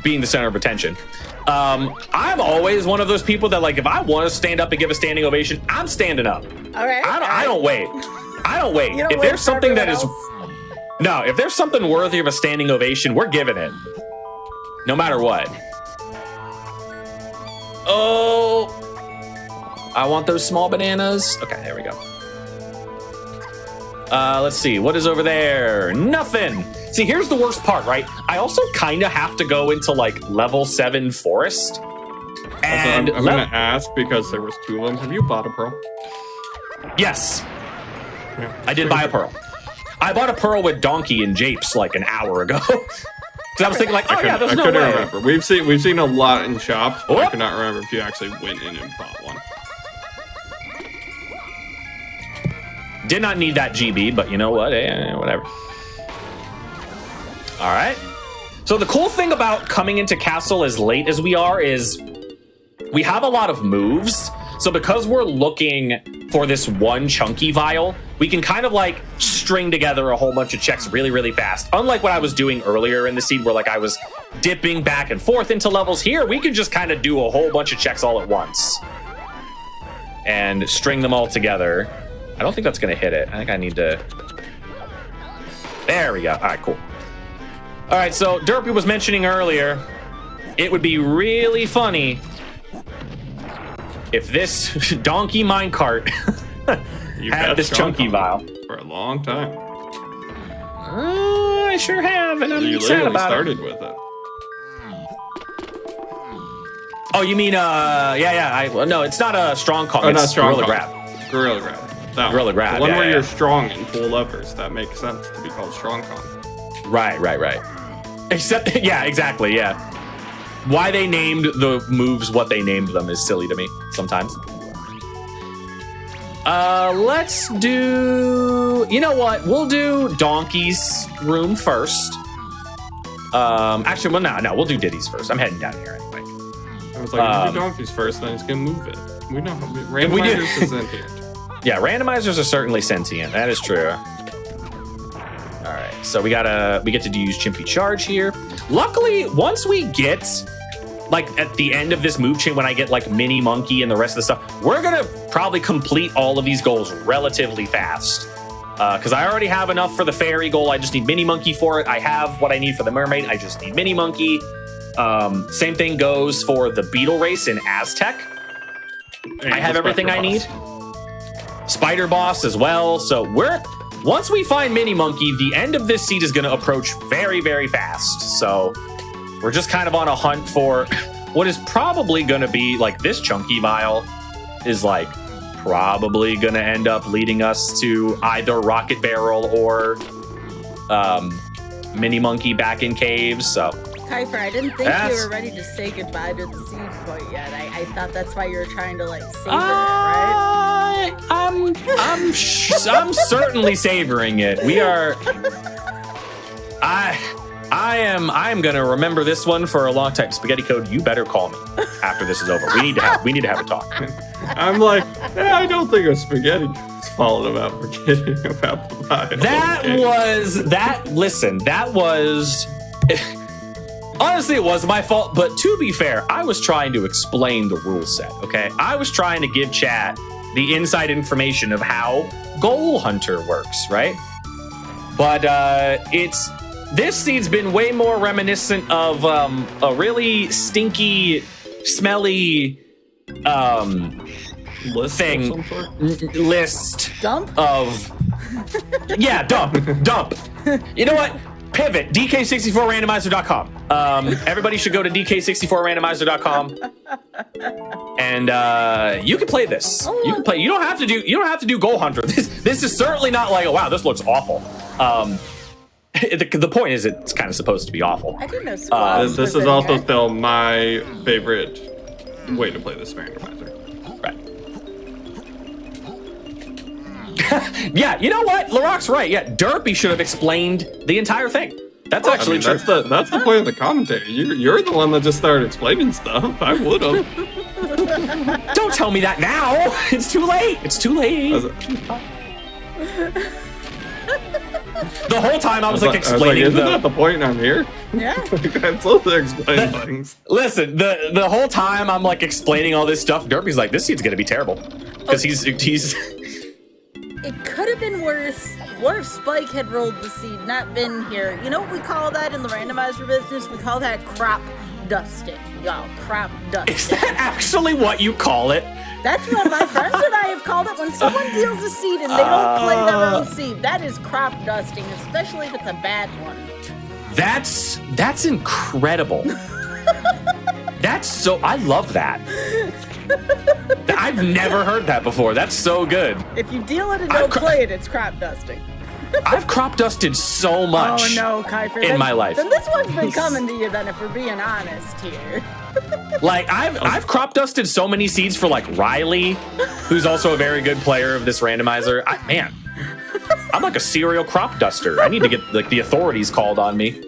S2: being the center of attention, I'm always one of those people that, like, if I want to stand up and give a standing ovation, I'm standing up.
S1: All right.
S2: I don't wait. I don't wait.
S1: You don't
S2: If
S1: wait
S2: there's
S1: for
S2: something that is
S1: everyone else?
S2: no, if there's something worthy of a standing ovation, we're giving it, no matter what. Oh, I want those small bananas. Okay, there we go. Let's see, what is over there? Nothing. See, here's the worst part, right? I also kind of have to go into like level 7 forest. And
S3: I'm gonna ask because there was 2 of them. Have you bought a pearl?
S2: Yes,
S3: Yeah,
S2: I did buy a pearl. I bought a pearl with Donkey and Japes like an hour ago. Because I was thinking like, oh yeah, there's
S3: I
S2: no
S3: couldn't
S2: way.
S3: remember. We've seen a lot in shops, but I
S2: Oh.
S3: could not remember if you actually went in and bought one.
S2: Did not need that GB, but you know what? Whatever. All right. So the cool thing about coming into Castle as late as we are is we have a lot of moves. So because we're looking for this one chunky vial, we can kind of like string together a whole bunch of checks really, really fast. Unlike what I was doing earlier in the scene where like I was dipping back and forth into levels, here we can just kind of do a whole bunch of checks all at once and string them all together. I don't think that's going to hit it. I think I need to... There we go. All right, cool. All right, so Derpy was mentioning earlier, it would be really funny if this donkey minecart had this chunky vial.
S3: For a long time.
S2: I sure have, and I'm
S3: You
S2: sad
S3: literally
S2: about
S3: started
S2: it.
S3: with it.
S2: Oh, you mean, no, it's not a strong call.
S3: Oh,
S2: it's
S3: not strong
S2: Gorilla
S3: call.
S2: Grab.
S3: Gorilla Grab. That
S2: Gorilla
S3: one.
S2: Grab,
S3: The one
S2: yeah,
S3: where
S2: yeah.
S3: you're strong and pull levers. That makes sense to be called strong con.
S2: Right. Except, yeah, exactly, yeah. Why they named the moves what they named them is silly to me sometimes. Let's do... You know what? We'll do Donkey's room first. Actually, well, no, we'll do Diddy's first. I'm heading down here anyway.
S3: I was like, if you do donkeys first, then he's gonna move it. We know.
S2: If we do-
S3: Randomizers is sentient.
S2: Yeah, randomizers are certainly sentient. That is true. All right, so we get to use Chimpy Charge here. Luckily, once we get like at the end of this move chain, when I get like Mini Monkey and the rest of the stuff, we're gonna probably complete all of these goals relatively fast. Because I already have enough for the fairy goal. I just need Mini Monkey for it. I have what I need for the mermaid. I just need Mini Monkey. Same thing goes for the beetle race in Aztec. I have everything I need. Spider Boss as well. So once we find Mini Monkey, the end of this seed is going to approach very, very fast. So we're just kind of on a hunt for what is probably going to be like this chunky vial is like probably going to end up leading us to either Rocket Barrel or Mini Monkey back in caves. So
S1: Kuiper, I didn't think you were ready to say goodbye to the seed quite yet. I thought that's why you were trying to like savor it, right? I'm certainly savoring it. We are. I
S2: I am gonna remember this one for a long time. Spaghetti Code, you better call me after this is over. We need to have a talk.
S3: I'm like, I don't think a spaghetti is fault about forgetting about the bio.
S2: That was honestly, it was my fault, but to be fair, I was trying to explain the rule set, okay? I was trying to give chat the inside information of how Goal Hunter works, right? But this seed's been way more reminiscent of a really stinky, smelly
S3: List
S2: thing.
S3: of some sort?
S1: Dump?
S2: Dump. You know what? Pivot, DK64randomizer.com. Everybody should go to DK64randomizer.com. And you can play this. You can play. You don't have to do Goal Hunter. This is certainly not like, oh wow, this looks awful. The point is, it's kind of supposed to be awful.
S1: I didn't know squads
S3: This
S1: was
S3: is
S1: in
S3: also
S1: here.
S3: still my favorite way to play this randomizer.
S2: Right. Yeah, you know what? Laroc's right. Yeah, Derpy should have explained the entire thing. That's actually true.
S3: That's the point of the commentary. You're the one that just started explaining stuff. I would have.
S2: Don't tell me that now. It's too late. The whole time I was like explaining
S3: isn't that the point I'm here?
S1: Yeah.
S3: I'm supposed to explain things.
S2: Listen, the whole time I'm like explaining all this stuff, Derpy's like, this seed's gonna be terrible. Because he's
S1: It could have been worse. What if Spike had rolled the seed, not been here? You know what we call that in the randomizer business? We call that crap dusting. Y'all, crap dusting.
S2: Is that actually what you call it?
S1: That's what my friends and I have called it when someone deals a seed and they don't play their own seed. That is crap dusting, especially if it's a bad one.
S2: That's incredible. I love that. I've never heard that before. That's so good.
S1: If you deal it and don't play it, it's crap dusting.
S2: I've crop dusted so much.
S1: Oh no, Kuiper.
S2: In my life.
S1: Then this one's been coming to you then, if we're being honest here.
S2: Like I've crop dusted so many seeds for like Riley, who's also a very good player of this randomizer. I'm like a serial crop duster. I need to get like the authorities called on me.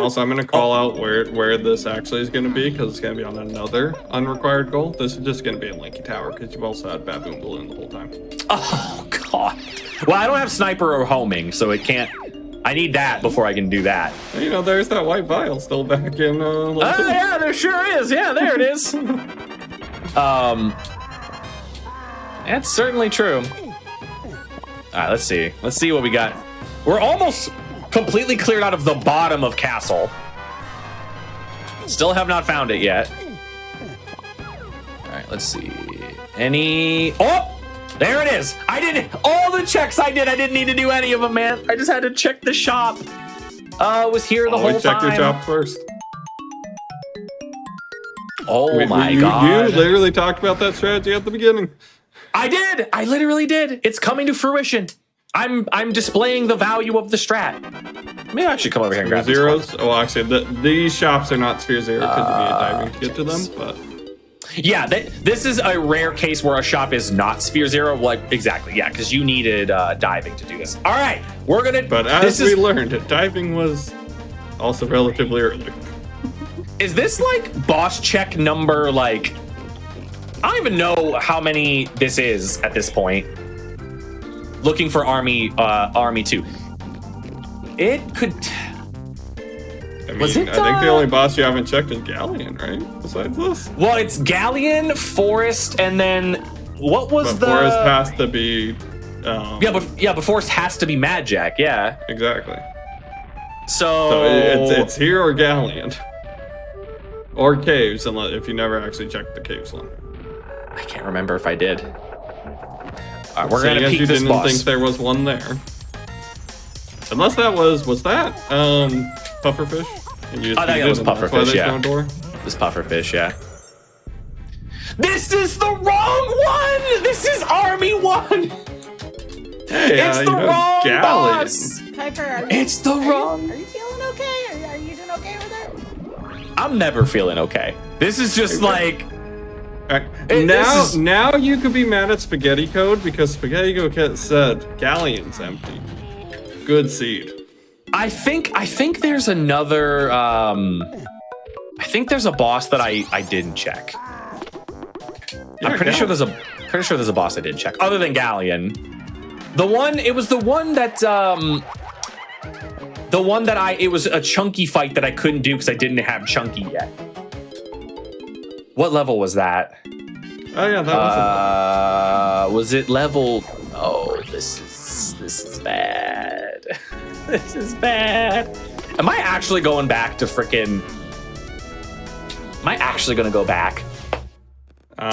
S3: Also, I'm going to call out where this actually is going to be, because it's going to be on another unrequired goal. This is just going to be in Linky Tower, because you've also had Baboon Balloon the whole time.
S2: Oh, God. Well, I don't have sniper or homing, so it can't... I need that before I can do that.
S3: You know, there's that white vial still back in...
S2: yeah, there sure is. Yeah, there it is. That's certainly true. All right, let's see. Let's see what we got. We're almost completely cleared out of the bottom of Castle. Still have not found it yet. All right, let's see. Any... Oh! There it is. I did all the checks I didn't need to do any of them, man. I just had to check the shop. It was here the whole
S3: Always check
S2: time.
S3: your shop first.
S2: Oh my God.
S3: You literally talked about that strategy at the beginning.
S2: I did. I literally did. It's coming to fruition. I'm displaying the value of the strat. Maybe I should come over here and grab
S3: zeros. Oh, actually, these shops are not Sphere Zero because you need diving to get to them. But
S2: yeah, this is a rare case where a shop is not Sphere Zero. Like exactly, yeah, because you needed diving to do this. All right, we're gonna.
S3: But as we learned, diving was also relatively early.
S2: Is this like boss check number like? I don't even know how many this is at this point. Looking for Army 2. It could...
S3: I think the only boss you haven't checked is Galleon, right? Besides this?
S2: Well, it's Galleon, Forest, and then... What was
S3: but Forest has to be...
S2: but Forest has to be Mad Jack, yeah.
S3: Exactly.
S2: So
S3: it's here or Galleon. Or Caves, unless if you never actually checked the Caves one.
S2: I can't remember if I did. All right, we're
S3: Seeing
S2: gonna peek this boss.
S3: You didn't think there was one there. Unless that was that pufferfish?
S2: I think it was pufferfish, yeah.
S3: Door?
S2: This pufferfish, yeah. This is the wrong one! This is Army 1!
S3: Hey,
S2: it's the wrong boss!
S1: Kuiper,
S2: It's the wrong...
S1: Are you feeling okay? Are you doing okay with it?
S2: I'm never feeling okay. This is just like...
S3: Now you could be mad at Spaghetti Code because Spaghetti Code said Galleon's empty. Good seed.
S2: I think there's another. I think there's a boss that I didn't check.
S3: Yeah,
S2: I'm pretty sure there's a boss I didn't check, other than Galleon. It was the one that it was a chunky fight that I couldn't do because I didn't have chunky yet. What level was that?
S3: Oh yeah, that
S2: was it level? Oh, this is bad. This is bad. Am I actually going back to frickin'? Am I actually gonna go back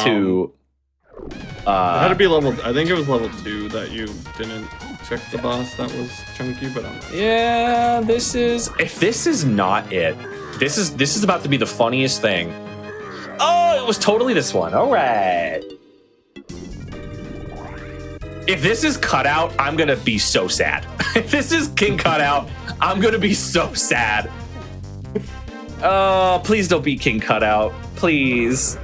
S2: to?
S3: it had to be level. I think it was level 2 that you didn't check the boss. That was chunky, but I'm not sure.
S2: Yeah, this is. If this is not it, this is about to be the funniest thing. Oh, it was totally this one. All right. If this is Cutout, I'm gonna be so sad. If this is King Cutout, I'm gonna be so sad. Oh, please don't be King Cutout. Please.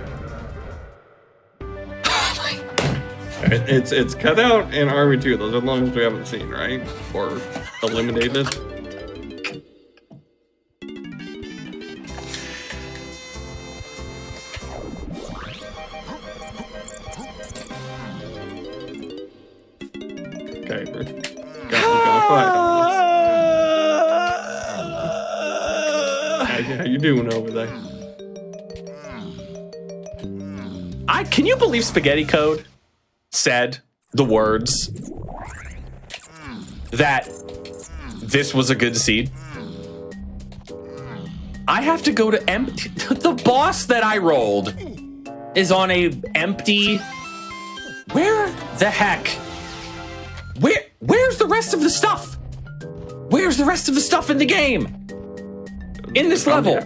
S3: It's Cutout and Army 2. Those are the ones we haven't seen, right? Or eliminated. Okay, we're gonna fight on this. How you doing over there?
S2: Can you believe Spaghetti Code said the words that this was a good seed? I have to go to empty. The boss that I rolled is on a empty. Where the heck? Where's the rest of the stuff? Where's the rest of the stuff in the game? In this level.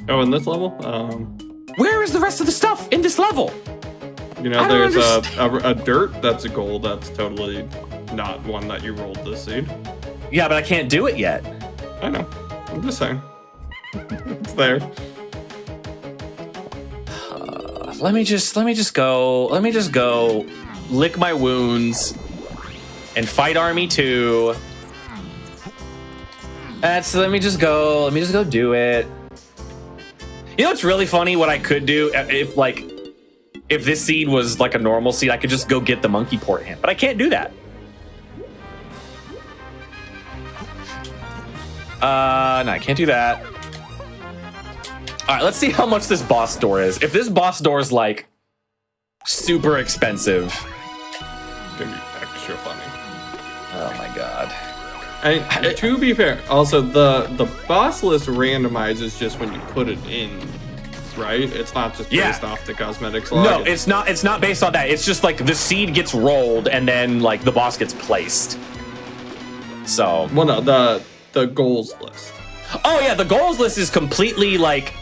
S3: Oh, in this level?
S2: Where is the rest of the stuff in this level?
S3: You know, there's a dirt that's a goal that's totally not one that you rolled this seed.
S2: Yeah, but I can't do it yet.
S3: I know. I'm just saying. It's there.
S2: Let me just go lick my wounds and fight Army 2. Let me just go do it. You know what's really funny? What I could do if this seed was like a normal seed, I could just go get the monkey port hand, but I can't do that. No, I can't do that. All right, let's see how much this boss door is. If this boss door is like super expensive,
S3: It's gonna be extra funny.
S2: oh my god.
S3: And to be fair, also the boss list randomizes just when you put it in, right? It's not just based off the cosmetics log.
S2: No, it's not based on that. It's just like the seed gets rolled and then like the boss gets placed. So
S3: well, no, the goals list.
S2: Oh yeah, the goals list is completely like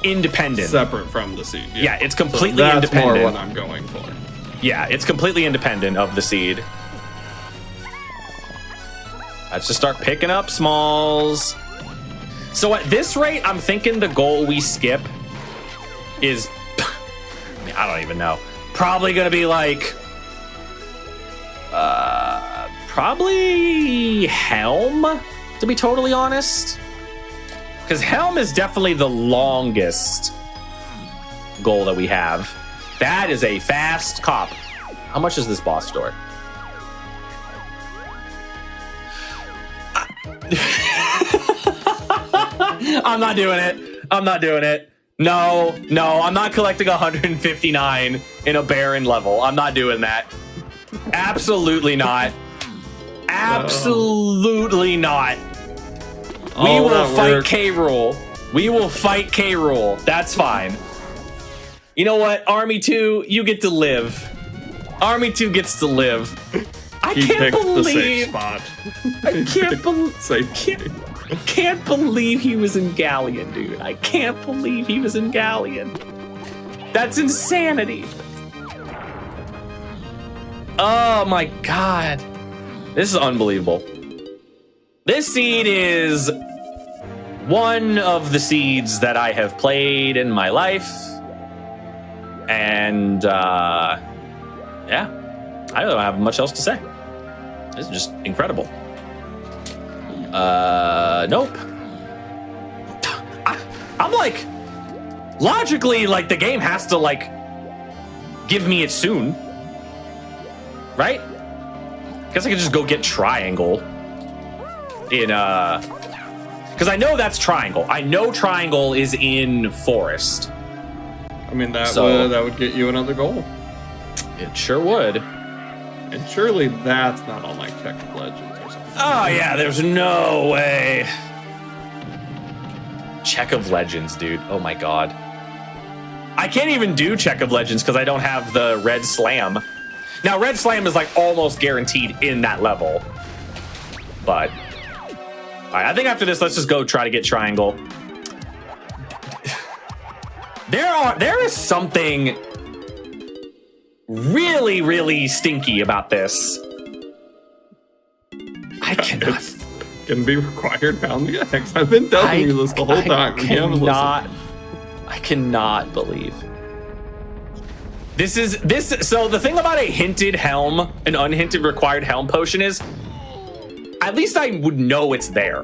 S2: independent,
S3: separate from the seed.
S2: Yeah, it's completely
S3: so that's
S2: independent.
S3: More what I'm going for.
S2: Yeah, it's completely independent of the seed. Let's just start picking up smalls. So at this rate, I'm thinking the goal we skip is, I don't even know, probably gonna be like, probably Helm, to be totally honest. Because Helm is definitely the longest goal that we have. That is a fast cop. How much is this boss door? I'm not doing it. I'm not doing it. No, I'm not collecting 159 in a barren level. I'm not doing that. Absolutely not. Absolutely not. We will fight K-Rool. We will fight K-Rool. That's fine. You know what? Army 2, you get to live. Army 2 gets to live.
S3: He picked the safe spot.
S2: I can't believe he was in Galleon, dude. I can't believe he was in Galleon. That's insanity. Oh my god. This is unbelievable. This seed is one of the seeds that I have played in my life. And yeah, I don't have much else to say. This is just incredible. Nope. I'm like, logically, like the game has to like give me it soon, right? Guess I could just go get triangle in because I know that's triangle. I know triangle is in forest.
S3: I mean that would get you another goal.
S2: It sure would.
S3: And surely that's not on like Check of Legends or something.
S2: Oh yeah, there's no way. Check of Legends, dude. Oh my god. I can't even do Check of Legends because I don't have the red slam. Now red slam is like almost guaranteed in that level. But all right, I think after this, let's just go try to get triangle. There is something really, really stinky about this. I cannot.
S3: It's gonna be required bounding X. I've been telling you this the whole time.
S2: I cannot believe. This. So the thing about a hinted helm, an unhinted required helm potion is, at least I would know it's there.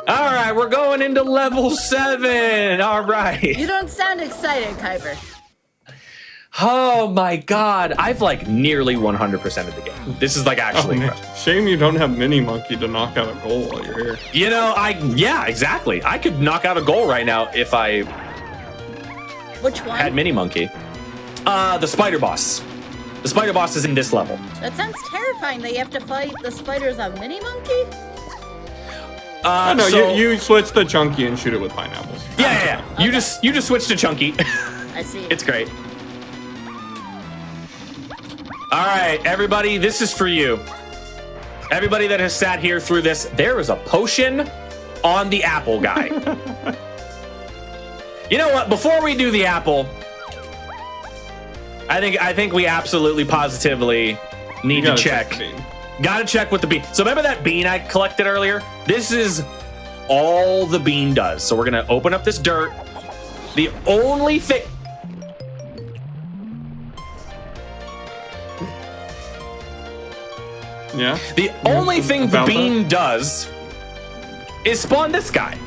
S2: All right, we're going into level 7. All right.
S1: You don't sound excited, Kuiper.
S2: Oh my god, I've like nearly 100% of the game. This is like actually
S3: shame you don't have Mini Monkey to knock out a goal while you're here.
S2: You know, yeah, exactly. I could knock out a goal right now if I
S1: Which one?
S2: had Mini Monkey. The spider boss. The spider boss is in this level.
S1: That sounds terrifying that you have to fight the spiders on Mini Monkey?
S3: No, you switch to Chunky and shoot it with pineapples.
S2: Yeah.
S1: Okay.
S2: You just switch to Chunky.
S1: I see.
S2: It's great. All right, everybody, this is for you. Everybody that has sat here through this, there is a potion on the apple guy. You know what? Before we do the apple, I think we absolutely positively need to check. Gotta check with the bean. So remember that bean I collected earlier? This is all the bean does. So we're gonna open up this dirt. The only thing.
S3: Yeah.
S2: The only thing the bean does is spawn this guy.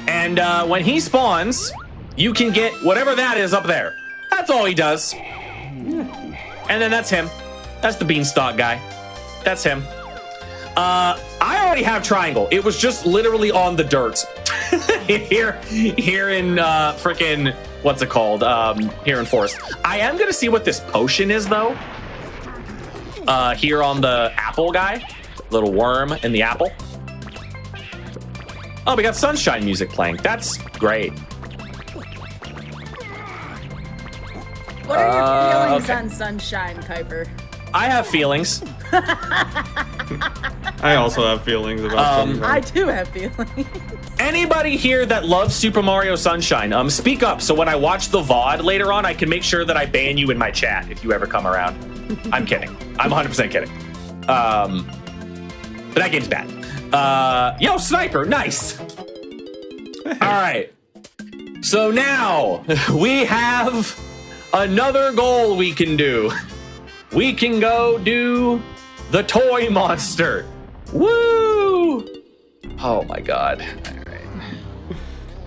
S2: And when he spawns, you can get whatever that is up there. That's all he does. And then that's him. That's the beanstalk guy. That's him. I already have triangle. It was just literally on the dirt. here in frickin' what's it called? Here in forest. I am gonna see what this potion is though. Here on the apple guy, little worm in the apple. Oh, we got sunshine music playing. That's great.
S1: What are your feelings on sunshine, Kuiper?
S2: I have feelings.
S3: I also have feelings about sunshine.
S1: I do have feelings.
S2: Anybody here that loves Super Mario Sunshine, speak up so when I watch the VOD later on, I can make sure that I ban you in my chat if you ever come around. I'm kidding. I'm 100% kidding. But that game's bad. Yo, Sniper, nice. All right. So now we have another goal we can do. We can go do the toy monster. Woo! Oh my god. All right.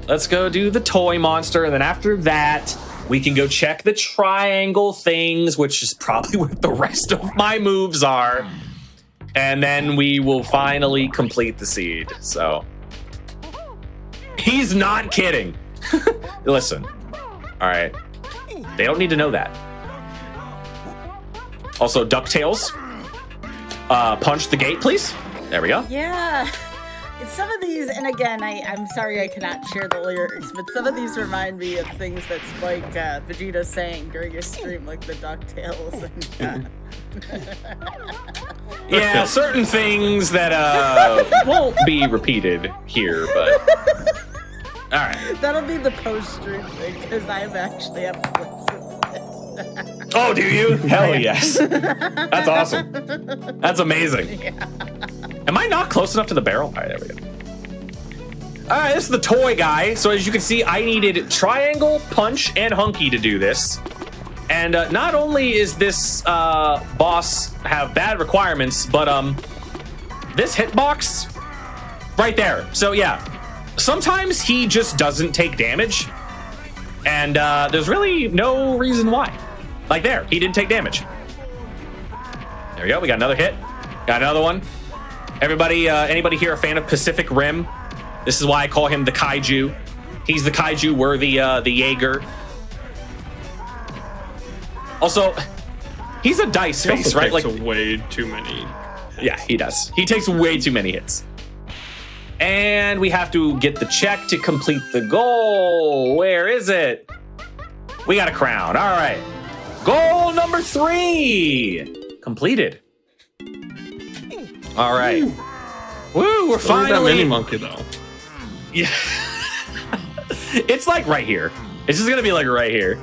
S2: Let's go do the toy monster, and then after that, we can go check the triangle things, which is probably where the rest of my moves are. And then we will finally complete the seed. So he's not kidding. Listen. All right. They don't need to know that. Also, DuckTales. Punch the gate, please. There we go.
S1: Yeah. Some of these, and again, I'm sorry I cannot share the lyrics, but some of these remind me of things that Spike Vegeta sang during his stream, like the DuckTales. And,
S2: yeah, certain things that won't be repeated here, but all right.
S1: That'll be the post-stream thing, because I've actually have clips of it.
S2: Oh, do you? Hell yes. That's awesome. That's amazing.
S1: Yeah.
S2: Am I not close enough to the barrel? All right, there we go. All right, this is the toy guy. So as you can see, I needed triangle, punch, and hunky to do this. And not only is this boss have bad requirements, but this hitbox right there. So yeah, sometimes he just doesn't take damage, and there's really no reason why. Like there, he didn't take damage. There we go. We got another hit. Got another one. Everybody, anybody here a fan of Pacific Rim? This is why I call him the kaiju. He's the kaiju. We're the Jaeger. Also, he's a dice face, right?
S3: Like way too many.
S2: Yeah, he does. He takes way too many hits. And we have to get the check to complete the goal. Where is it? We got a crown. All right. Goal number 3 completed. All right. Woo, we're finally.
S3: That mini monkey though.
S2: Yeah. It's like right here. It's just gonna be like right here.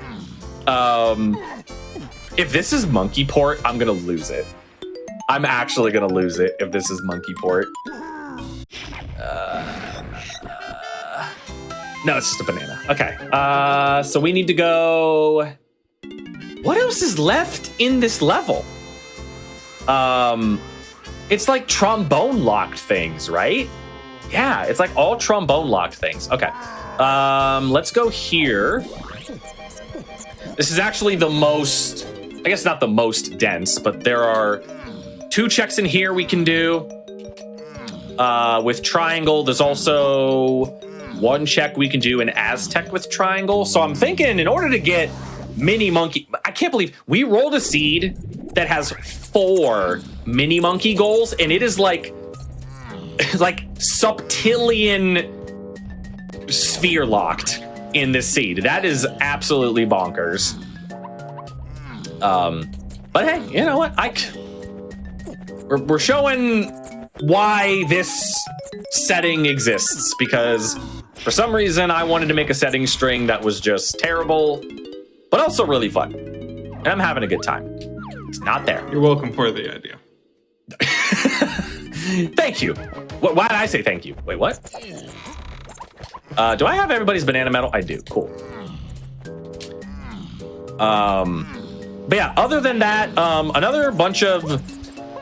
S2: If this is monkey port, I'm gonna lose it. I'm actually gonna lose it if this is monkey port. No, it's just a banana. Okay. So we need to go. What else is left in this level? It's like trombone locked things, right? Yeah, it's like all trombone locked things. Okay. Let's go here. This is actually the most, I guess not the most dense, but there are 2 checks in here we can do. With triangle, there's also 1 check we can do in Aztec with triangle. So I'm thinking in order to get mini monkey, I can't believe we rolled a seed that has 4 mini monkey goals, and it is like septillion sphere locked in this seed. That is absolutely bonkers. But hey, you know what? We're showing why this setting exists, because for some reason I wanted to make a setting string that was just terrible, but also really fun. And I'm having a good time. It's not there.
S3: You're welcome for the idea.
S2: Thank you. Why did I say thank you? Wait, what? Do I have everybody's banana medal? I do. Cool. But yeah, other than that, another bunch of...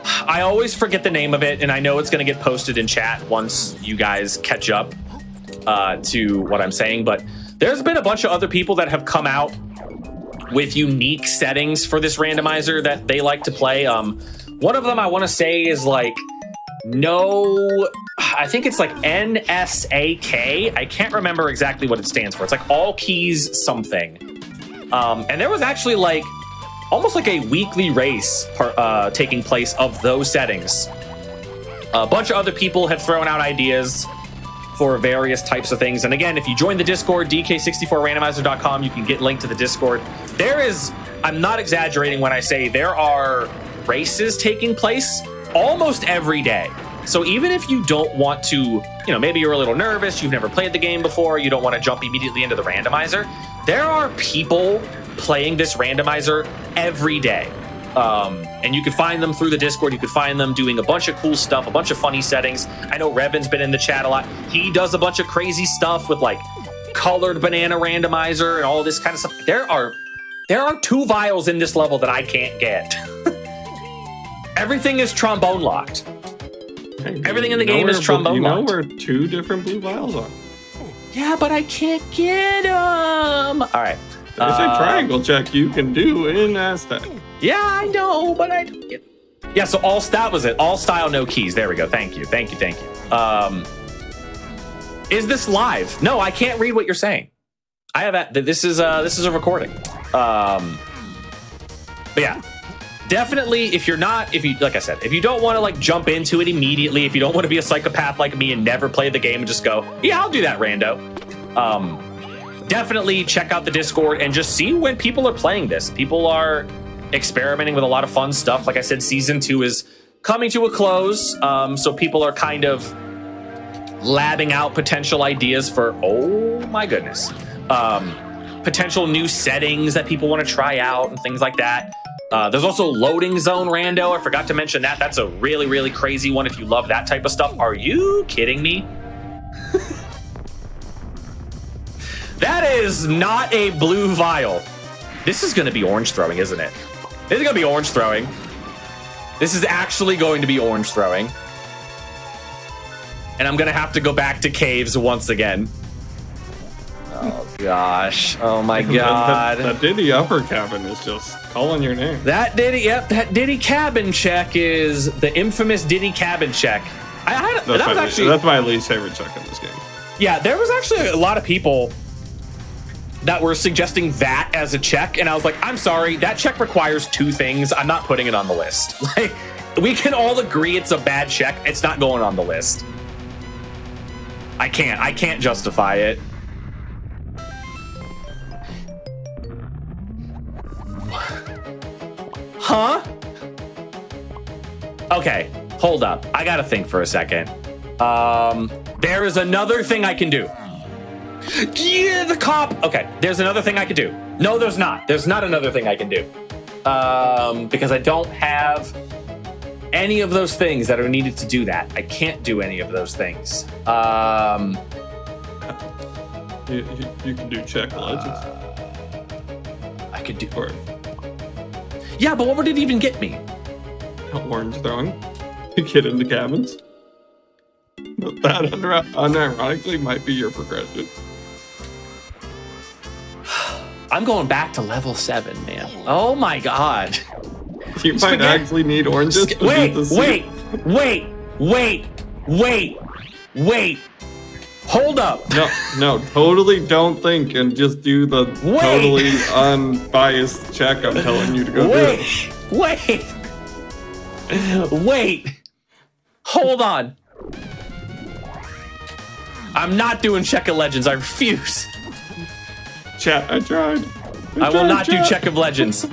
S2: I always forget the name of it, and I know it's going to get posted in chat once you guys catch up to what I'm saying, but there's been a bunch of other people that have come out with unique settings for this randomizer that they like to play. One of them I want to say is like I think it's like NSAK. I can't remember exactly what it stands for. It's like all keys something. And there was actually like almost like a weekly race taking place of those settings. A bunch of other people have thrown out ideas for various types of things. And again, if you join the Discord, dk64randomizer.com, you can get linked to the Discord. I'm not exaggerating when I say there are races taking place almost every day. So even if you don't want to, maybe you're a little nervous, you've never played the game before, you don't want to jump immediately into the randomizer, there are people playing this randomizer every day. And you can find them through the Discord. You can find them doing a bunch of cool stuff, a bunch of funny settings. I know Revan's been in the chat a lot. He does a bunch of crazy stuff with like colored banana randomizer and all this kind of stuff. There are 2 vials in this level that I can't get. Everything is trombone locked. Everything in the game is trombone locked.
S3: You know where 2 different blue vials are?
S2: Yeah, but I can't get them. All right.
S3: There's a triangle check you can do in Aztec.
S2: Yeah, I know, but I don't get... Yeah, so that was it. All style, no keys. There we go. Thank you. Is this live? No, I can't read what you're saying. I have this is a recording. But yeah, definitely like I said, if you don't want to like jump into it immediately, if you don't want to be a psychopath like me and never play the game and just go, yeah, I'll do that, rando. Definitely check out the Discord and just see when people are playing this. People are experimenting with a lot of fun stuff. Like I said, season 2 is coming to a close. So people are kind of labbing out potential ideas for, oh my goodness, potential new settings that people want to try out and things like that. There's also loading zone rando. I forgot to mention that. That's a really, really crazy one if you love that type of stuff. Are you kidding me? That is not a blue vial. This is going to be orange throwing, isn't it? This is going to be orange throwing. This is actually going to be orange throwing. And I'm going to have to go back to caves once again. Oh, gosh. Oh, my God.
S3: That Diddy upper cabin is just calling your name.
S2: That Diddy cabin check is the infamous Diddy cabin check.
S3: That's my least favorite check in this game.
S2: Yeah, there was actually a lot of people that were suggesting that as a check, and I was like, I'm sorry, that check requires 2 things. I'm not putting it on the list. Like, we can all agree it's a bad check. It's not going on the list. I can't justify it. Huh? Okay, hold up. I gotta think for a second. There is another thing I can do. Yeah, the cop. Okay, there's another thing I can do. No, there's not. There's not another thing I can do. Because I don't have any of those things that are needed to do that. I can't do any of those things.
S3: You can do check legends.
S2: I could do.
S3: Or
S2: yeah, but what would it even get me?
S3: orange throwing. You get into cabins. But that unironically might be your progression.
S2: I'm going back to level 7, man. Oh my God.
S3: You might actually need oranges.
S2: Wait. Hold up.
S3: No, totally don't think and just do the totally unbiased check I'm telling you to go do.
S2: Wait. Hold on. I'm not doing Check of Legends. I refuse.
S3: Chat, I tried.
S2: I will not do Check of Legends.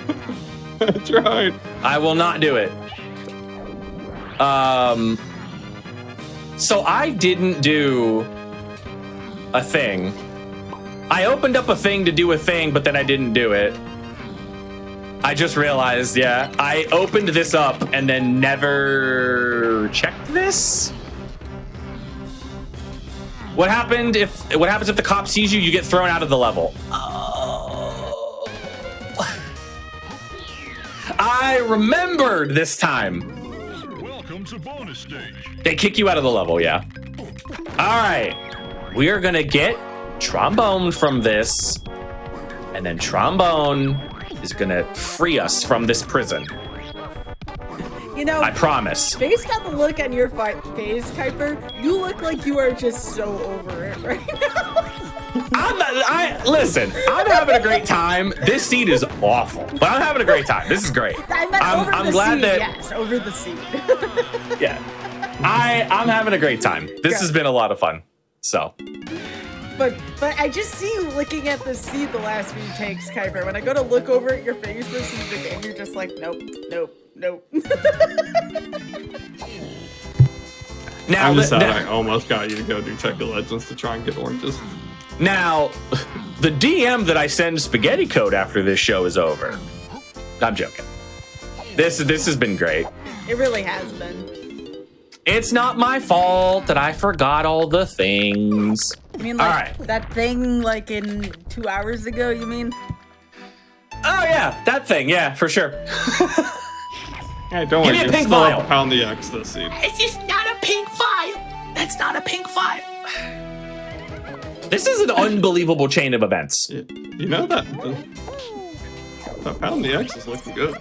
S3: I tried.
S2: I will not do it. So I didn't do a thing. I opened up a thing to do a thing, but then I didn't do it. I just realized, yeah. I opened this up and then never checked this. What happens if the cop sees you? You get thrown out of the level. Oh. I remembered this time.
S4: Welcome to bonus stage.
S2: They kick you out of the level, yeah. All right, we are gonna get Trombone from this, and then Trombone is gonna free us from this prison.
S1: You know,
S2: I promise.
S1: Based on the look on your face, Kuiper, you look like you are just so over it right now.
S2: Listen, I'm having a great time. This seed is awful, but I'm having a great time. This is great. I'm glad that.
S1: Yes, over the seed.
S2: Yeah, I'm having a great time. This has been a lot of fun. So.
S1: But I just see you looking at the seed the last few takes, Kuiper. When I go to look over at your face, this is the game. You're just like, nope.
S3: Now, I'm just sad I almost got you to go do Check of Legends to try and get oranges.
S2: Now, the DM that I send spaghetti code after this show is over. I'm joking. This has been great.
S1: It really has been.
S2: It's not my fault that I forgot all the things.
S1: You mean like that thing like in 2 hours ago, you mean?
S2: Oh yeah, that thing, yeah, for sure.
S3: Hey, don't worry, you still have to pound the X this seed.
S2: It's just not a pink file. That's not a pink file. This is an unbelievable chain of events.
S3: You know that pound the X is looking good.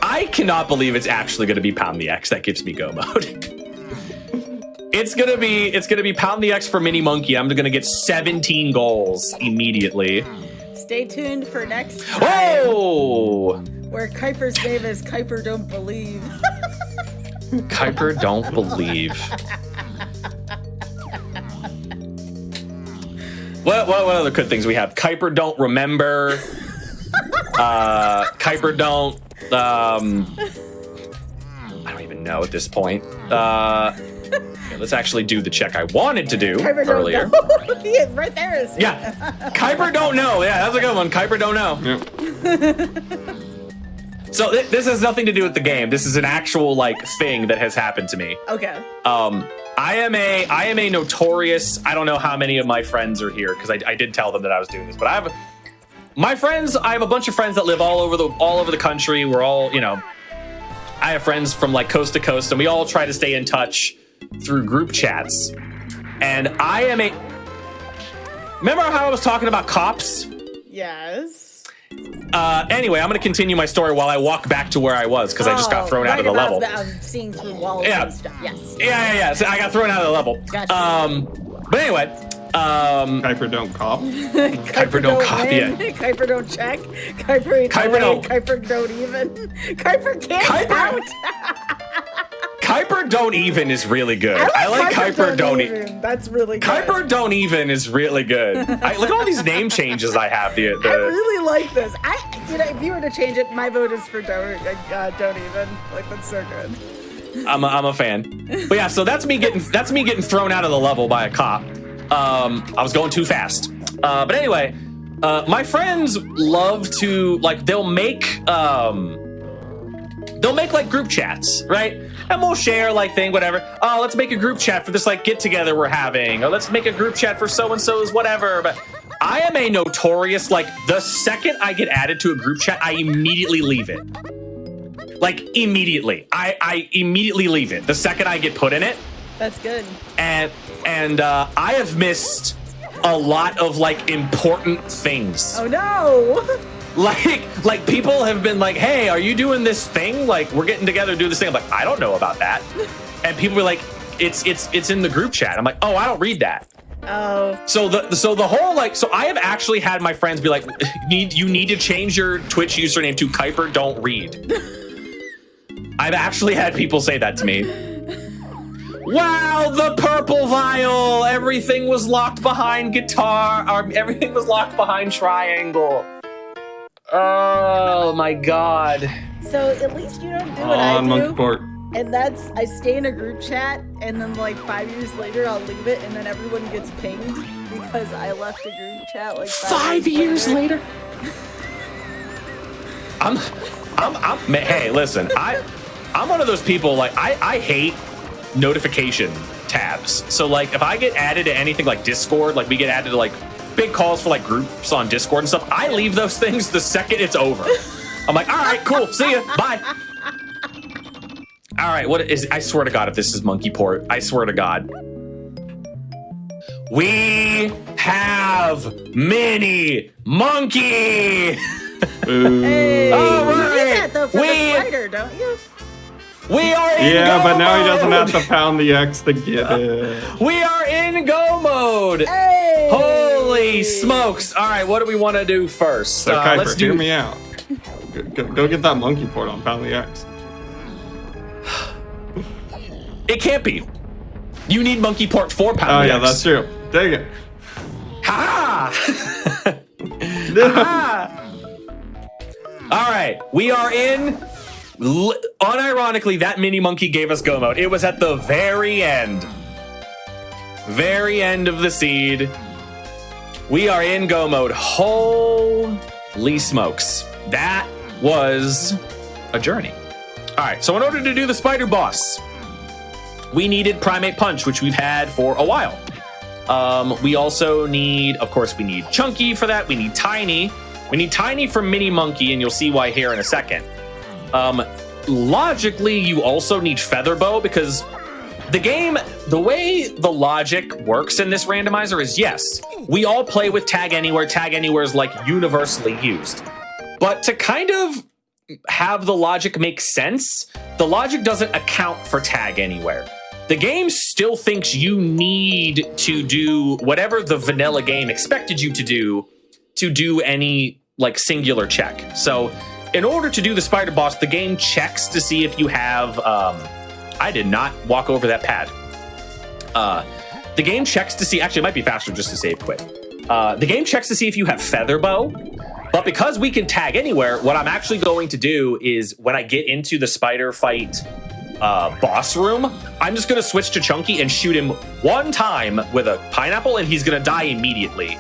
S2: I cannot believe it's actually going to be pound the X that gives me go mode. It's gonna be pound the X for Mini Monkey. I'm gonna get 17 goals immediately.
S1: Stay tuned for next time.
S2: Oh!
S1: Where Kuiper's name is Kuiper Don't Believe.
S2: Kuiper Don't Believe. What other good things we have? Kuiper Don't Remember. Kuiper Don't. I don't even know at this point. Let's actually do the check I wanted to do earlier.
S1: Yeah, right there is.
S2: Yeah, Kuiper Don't Know. Yeah, that's a good one. Kuiper Don't Know.
S3: Yep.
S2: So this has nothing to do with the game. This is an actual like thing that has happened to me.
S1: Okay.
S2: I am a notorious. I don't know how many of my friends are here because I did tell them that I was doing this, but my friends, I have a bunch of friends that live all over the country. We're all, I have friends from like coast to coast, and we all try to stay in touch through group chats. And remember how I was talking about cops?
S1: Yes.
S2: Anyway, I'm going to continue my story while I walk back to where I was, because I just got thrown out of the level.
S1: I'm seeing through walls and stuff. Yes.
S2: Yeah. So I got thrown out of the level.
S1: Gotcha.
S2: But anyway,
S3: Kuiper don't cop.
S2: Kuiper don't cop yet.
S1: Kuiper don't check. Kuiper don't even. Kuiper can't count.
S2: Kuiper don't even is really good. I like Kuiper don't even.
S1: That's really good.
S2: Kuiper don't even is really good. Look at all these name changes I have.
S1: I really like this. If you were to change it, my vote is for don't even. Like, that's so good.
S2: I'm a fan. But yeah, so that's me getting thrown out of the level by a cop. I was going too fast. But anyway, my friends love to they'll make like group chats, right? And we'll share whatever. Oh, let's make a group chat for this get together we're having. Or let's make a group chat for so and so's whatever. But I am a notorious the second I get added to a group chat, I immediately leave it. Immediately. I immediately leave it the second I get put in it.
S1: That's good.
S2: And I have missed a lot of important things.
S1: Oh no.
S2: Like people have been like, hey, are you doing this thing? We're getting together to do this thing. I'm like, I don't know about that. And people were like, it's in the group chat. I'm like, oh, I don't read that.
S1: Oh.
S2: So the whole so I have actually had my friends be like, you need to change your Twitch username to Kuiper don't read. I've actually had people say that to me. Wow, the purple vial! Everything was locked behind guitar. Everything was locked behind triangle. Oh my god.
S1: So at least you don't do what I do.
S3: Monkey Port.
S1: And that's, I stay in a group chat, and then 5 years later I'll leave it, and then everyone gets pinged because I left a group chat
S2: 5 years later. Hey, listen, I'm one of those people, I hate notification tabs. So if I get added to anything like Discord, we get added to big calls for groups on Discord and stuff, I leave those things the second it's over. I'm like, all right, cool, see ya, bye. All right, I swear to God, if this is Monkey Port, I swear to God. We have Mini Monkey.
S1: Hey,
S2: all right.
S1: You get that though for the spider, don't you?
S2: We are in
S3: go but now
S2: mode.
S3: He doesn't have to pound the X to get it.
S2: We are in go mode.
S1: Hey.
S2: Holy smokes. All right, what do we want to do first?
S3: So Kuiper,
S2: let's
S3: hear me out. Go get that Monkey Port on Pound the X.
S2: It can't be. You need Monkey Port 4 Pound
S3: Oh
S2: the
S3: yeah,
S2: X.
S3: that's true. Dang it.
S2: Ha! Ha! All right, we are in. Unironically, that mini monkey gave us go mode. It was at the very end of the seed. We are in go mode. Holy smokes. That was a journey. All right, so in order to do the spider boss, we needed Primate Punch, which we've had for a while. We also need, of course, we need Chunky for that. We need Tiny. We need Tiny for Mini Monkey, and you'll see why here in a second. Logically, you also need Featherbow because the game, the way the logic works in this randomizer is, yes, we all play with Tag Anywhere. Tag Anywhere is universally used. But to kind of have the logic make sense, the logic doesn't account for Tag Anywhere. The game still thinks you need to do whatever the vanilla game expected you to do any singular check. So in order to do the spider boss, the game checks to see if you have, I did not walk over that pad. The game checks to see, actually it might be faster just to save quick. The game checks to see if you have Featherbow, but because we can Tag Anywhere, what I'm actually going to do is when I get into the spider fight boss room, I'm just gonna switch to Chunky and shoot him one time with a pineapple and he's gonna die immediately.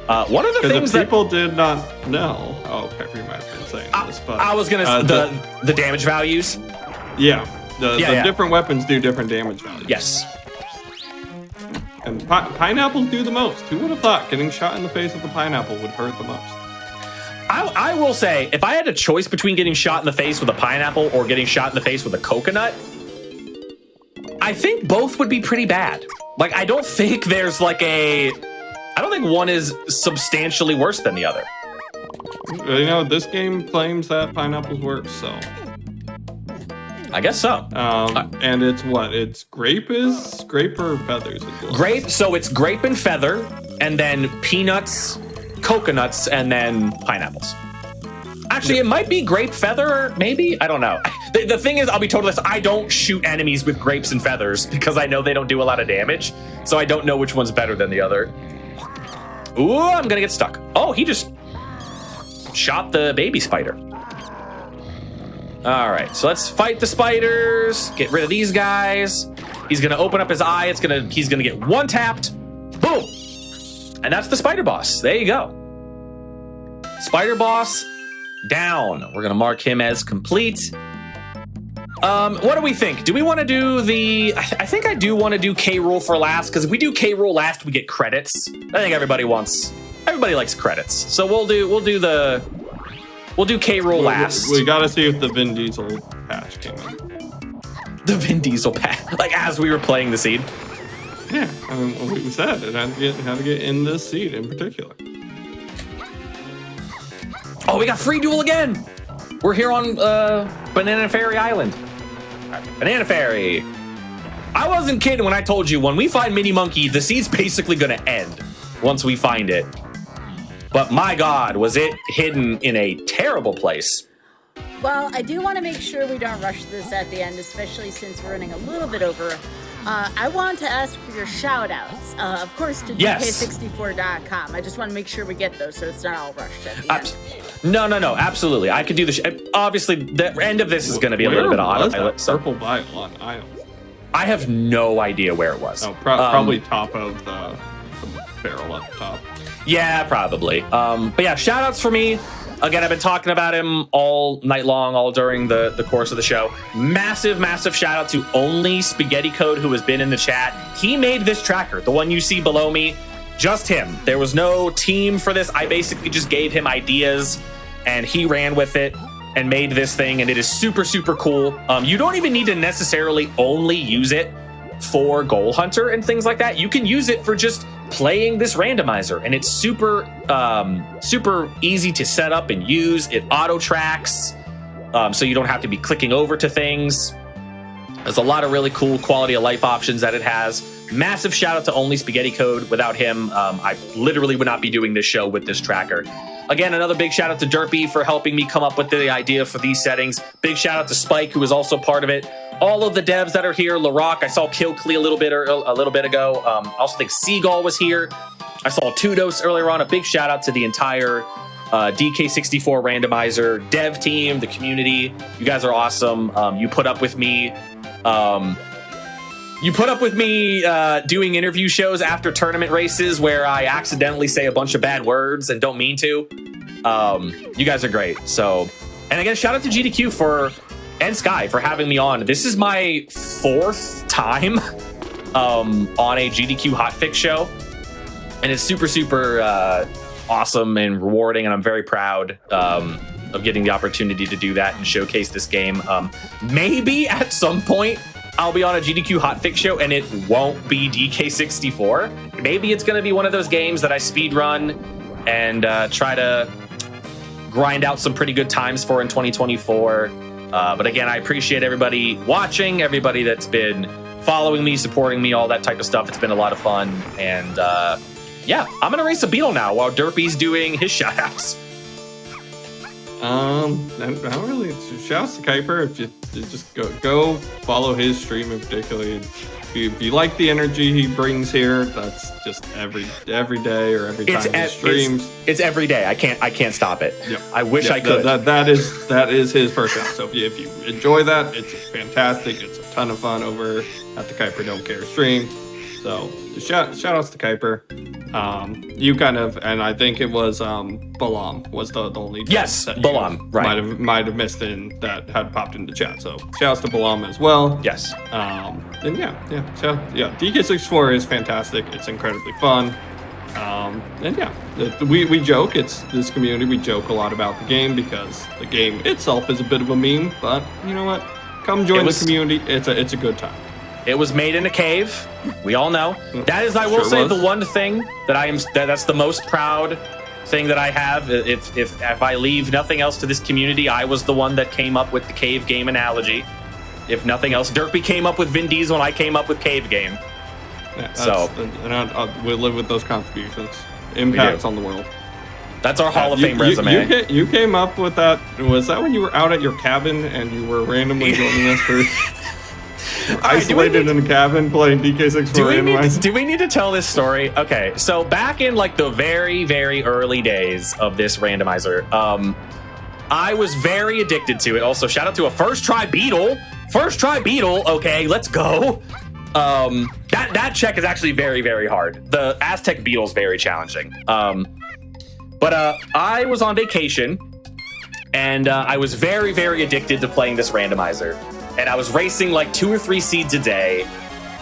S2: One of the things
S3: that people did not know. Oh, Pepper, you might have been saying this, but
S2: I was gonna the damage values.
S3: Yeah, the different weapons do different damage values.
S2: Yes.
S3: And pineapples do the most. Who would have thought getting shot in the face with a pineapple would hurt the most?
S2: I will say, if I had a choice between getting shot in the face with a pineapple or getting shot in the face with a coconut, I think both would be pretty bad. Like, I don't think there's like I don't think one is substantially worse than the other.
S3: You know, this game claims that pineapples work, so.
S2: I guess so.
S3: And it's what? It's grape or feathers?
S2: Grape, so it's grape and feather, and then peanuts, coconuts, and then pineapples. Actually, it might be grape feather, maybe? I don't know. The thing is, I'll be totally honest, I don't shoot enemies with grapes and feathers because I know they don't do a lot of damage, so I don't know which one's better than the other. Ooh, I'm gonna get stuck. Oh, he just shot the baby spider. All right, so let's fight the spiders, get rid of these guys. He's gonna open up his eye, he's gonna get one tapped, boom! And that's the spider boss, there you go. Spider boss down. We're gonna mark him as complete. What do we think? Do we wanna do I think I do wanna do K. Rool for last, because if we do K. Rool last, we get credits. I think everybody likes credits. So we'll do K. Rool last.
S3: We gotta see if the Vin Diesel patch came in.
S2: The Vin Diesel patch, like as we were playing the seed.
S3: Yeah, I mean, we said it had to get in this seed in particular.
S2: Oh, we got free duel again. We're here on Banana Fairy Island. Banana Fairy. I wasn't kidding when I told you when we find Mini Monkey, the seed's basically gonna end once we find it. But my God, was it hidden in a terrible place.
S1: Well, I do want to make sure we don't rush this at the end, especially since we're running a little bit over. I want to ask for your shout-outs, of course, to GDK64.com. I just want to make sure we get those so it's not all rushed at the end.
S2: No, absolutely. I could do this. Obviously, the end of this is going to be a little bit odd.
S3: Purple vial on aisles.
S2: I have no idea where it was.
S3: Oh, probably top of the barrel up top.
S2: Yeah, probably. But yeah, shout-outs for me. Again, I've been talking about him all night long, all during the course of the show. Massive shout out to Only Spaghetti Code, who has been in the chat. He made this tracker, the one you see below me, just him. There was no team for this. I basically just gave him ideas and he ran with it and made this thing, and it is super cool. You don't even need to necessarily only use it for Goal Hunter and things like that. You can use it for just playing this randomizer, and it's super easy to set up and use. It auto tracks, so you don't have to be clicking over to things. There's a lot of really cool quality of life options that it has. Massive shout out to Only Spaghetti Code. Without him, I literally would not be doing this show with this tracker. Again, another big shout out to Derpy for helping me come up with the idea for these settings. Big shout out to Spike, who was also part of it. All of the devs that are here, LaRock, I saw Killclee a little bit ago. I also think Seagull was here. I saw Tudos earlier on. A big shout out to the entire DK64 randomizer dev team, the community. You guys are awesome. You put up with me. Doing interview shows after tournament races where I accidentally say a bunch of bad words and don't mean to. You guys are great. So, and again, shout out to GDQ and Sky for having me on. This is my 4th time on a GDQ Hotfix show, and it's super awesome and rewarding, and I'm very proud of getting the opportunity to do that and showcase this game. Maybe at some point I'll be on a GDQ Hotfix show and it won't be DK64. Maybe it's going to be one of those games that I speed run and try to grind out some pretty good times for in 2024. But again, I appreciate everybody watching, everybody that's been following me, supporting me, all that type of stuff. It's been a lot of fun. And yeah, I'm going to race a beetle now while Derpy's doing his shoutouts.
S3: I don't really. Shouts to Kuiper. If you just go follow his stream in particular. If you like the energy he brings here, that's just every day or every time he streams. It's every day. I can't stop it. Yep.
S2: I wish I could.
S3: That is his personality. So if you enjoy that, it's fantastic. It's a ton of fun over at the Kuiper Don't Care stream. So shout outs to Kuiper. You kind of, and I think it was Balam was the only
S2: Balam, right?
S3: Might have missed in that had popped into chat. So shout outs to Balam as well.
S2: Yes.
S3: And DK64 is fantastic. It's incredibly fun. And yeah, we joke. It's this community. We joke a lot about the game because the game itself is a bit of a meme. But you know what? Come join the community. It's a good time.
S2: It was made in a cave. We all know. That is, I will say, the one thing that's the most proud thing that I have. If I leave nothing else to this community, I was the one that came up with the cave game analogy. If nothing else, Derpy came up with Vin Diesel and I came up with cave game.
S3: Yeah, we'll live with those contributions. Impacts on the world. That's
S2: our Hall of Fame resume.
S3: You came up with that. Was that when you were out at your cabin and you were randomly joining us for isolated in a cabin playing DK64 randomizers?
S2: Do we need to tell this story? Okay, so back in like the very, very early days of this randomizer, I was very addicted to it. Also, shout out to a first try beetle. Okay, let's go. That check is actually very, very hard. The Aztec beetle is very challenging. But I was on vacation, and I was very, very addicted to playing this randomizer. And I was racing like 2 or 3 seeds a day,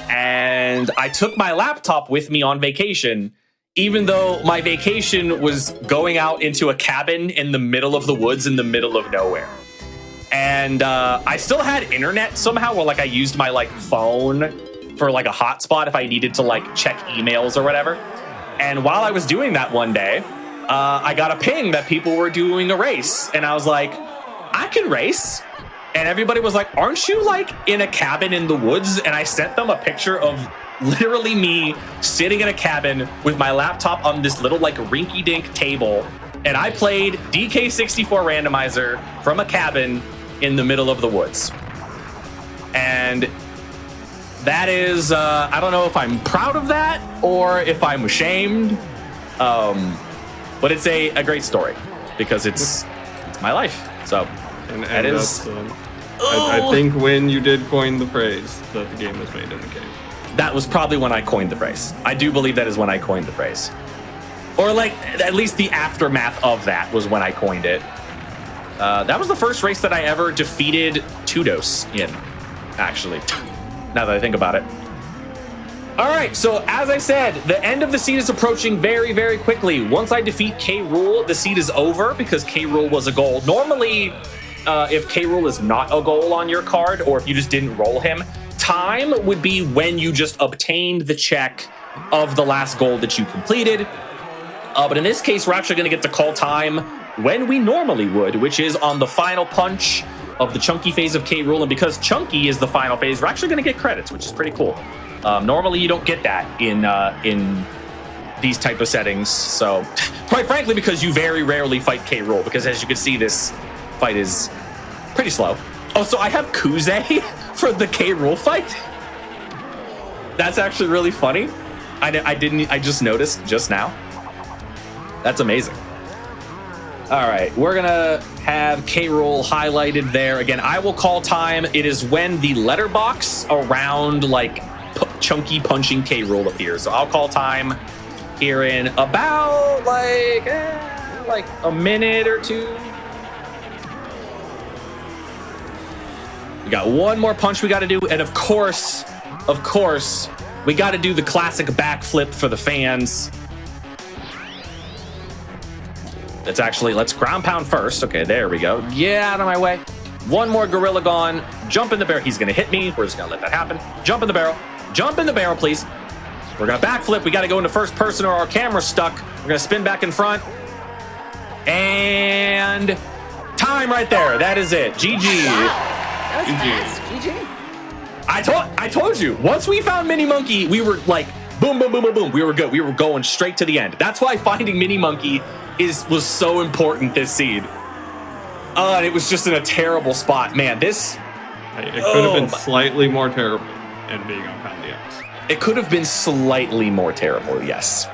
S2: and I took my laptop with me on vacation, even though my vacation was going out into a cabin in the middle of the woods in the middle of nowhere. And I still had internet somehow, where like I used my like phone for like a hotspot if I needed to like check emails or whatever. And while I was doing that one day, I got a ping that people were doing a race, and I was like, I can race. And everybody was like, aren't you like in a cabin in the woods? And I sent them a picture of literally me sitting in a cabin with my laptop on this little like rinky-dink table. And I played DK64 randomizer from a cabin in the middle of the woods. And that is, I don't know if I'm proud of that or if I'm ashamed. But it's a great story because it's my life. So that is...
S3: I think when you did coin the phrase that the game was made in the cave.
S2: That was probably when I coined the phrase. I do believe that is when I coined the phrase. Or like, at least the aftermath of that was when I coined it. That was the first race that I ever defeated Tudos in, actually, now that I think about it. All right, so as I said, the end of the seed is approaching very, very quickly. Once I defeat K-Rool, the seed is over because K-Rool was a goal. Normally, if K-Rool is not a goal on your card, or if you just didn't roll him, time would be when you just obtained the check of the last goal that you completed. But in this case, we're actually going to get to call time when we normally would, which is on the final punch of the Chunky phase of K-Rool. And because Chunky is the final phase, we're actually going to get credits, which is pretty cool. Normally, you don't get that in these type of settings. So, quite frankly, because you very rarely fight K-Rool, because as you can see, this fight is pretty slow. Oh, so I have Kuze for the K-Rool fight? That's actually really funny. I just noticed just now. That's amazing. All right, we're gonna have K-Rool highlighted there. Again, I will call time. It is when the letterbox around like Chunky punching K-Rool appears. So I'll call time here in about like a minute or two. We got one more punch we got to do, and of course, we got to do the classic backflip for the fans. Let's ground pound first. Okay, there we go. Get out of my way. One more Gorilla Gone. Jump in the barrel. He's going to hit me. We're just going to let that happen. Jump in the barrel. Jump in the barrel, please. We're going to backflip. We got to go into first person or our camera's stuck. We're going to spin back in front. And time right there. That is it. GG.
S1: Wow. That was fast. GG.
S2: I told you. Once we found Mini Monkey, we were like, boom, boom, boom, boom, boom. We were good. We were going straight to the end. That's why finding Mini Monkey was so important this seed. And it was just in a terrible spot. Man, this...
S3: It could have been slightly more terrible in being on Pound the X.
S2: It could have been slightly more terrible, yes.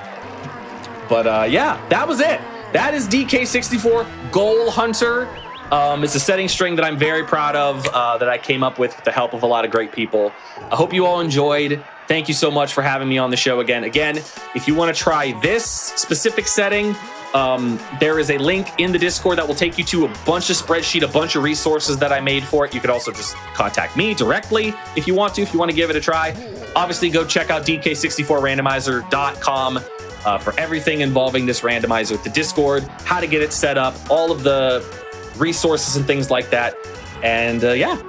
S2: But yeah, that was it. That is DK64 Goal Hunter. It's a setting string that I'm very proud of, that I came up with the help of a lot of great people. I hope you all enjoyed. Thank you so much for having me on the show again. Again, if you want to try this specific setting, there is a link in the Discord that will take you to a bunch of spreadsheet, a bunch of resources that I made for it. You could also just contact me directly if you want to give it a try. Obviously, go check out DK64randomizer.com. for everything involving this randomizer, the Discord, how to get it set up, all of the resources and things like that. And yeah,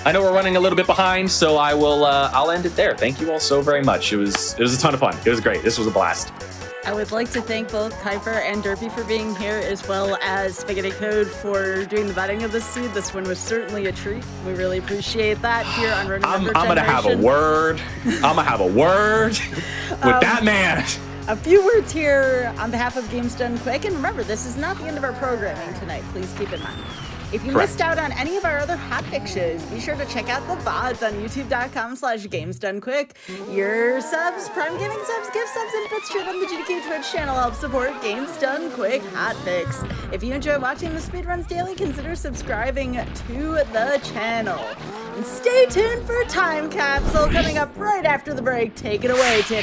S2: I know we're running a little bit behind, so I'll end it there. Thank you all so very much. It was a ton of fun. It was great. This was a blast.
S1: I would like to thank both Kuiper and Derpy for being here, as well as Spaghetti Code for doing the vetting of this seed. This one was certainly a treat. We really appreciate that here on Random
S2: I'm
S1: Number
S2: gonna have a
S1: Generation.
S2: word. I'm gonna have a word with that man.
S1: A few words here on behalf of Games Done Quick. And remember, this is not the end of our programming tonight. Please keep in mind. If you
S2: Correct.
S1: missed out on any of our other Hotfix shows, be sure to check out the VODs on youtube.com/GamesDoneQuick. Your subs, Prime Gaming subs, gift subs, and bits straight on the GDQ Twitch channel help support Games Done Quick Hotfix. If you enjoy watching the Speedruns daily, consider subscribing to the channel. And stay tuned for a time capsule coming up right after the break. Take it away, Tip.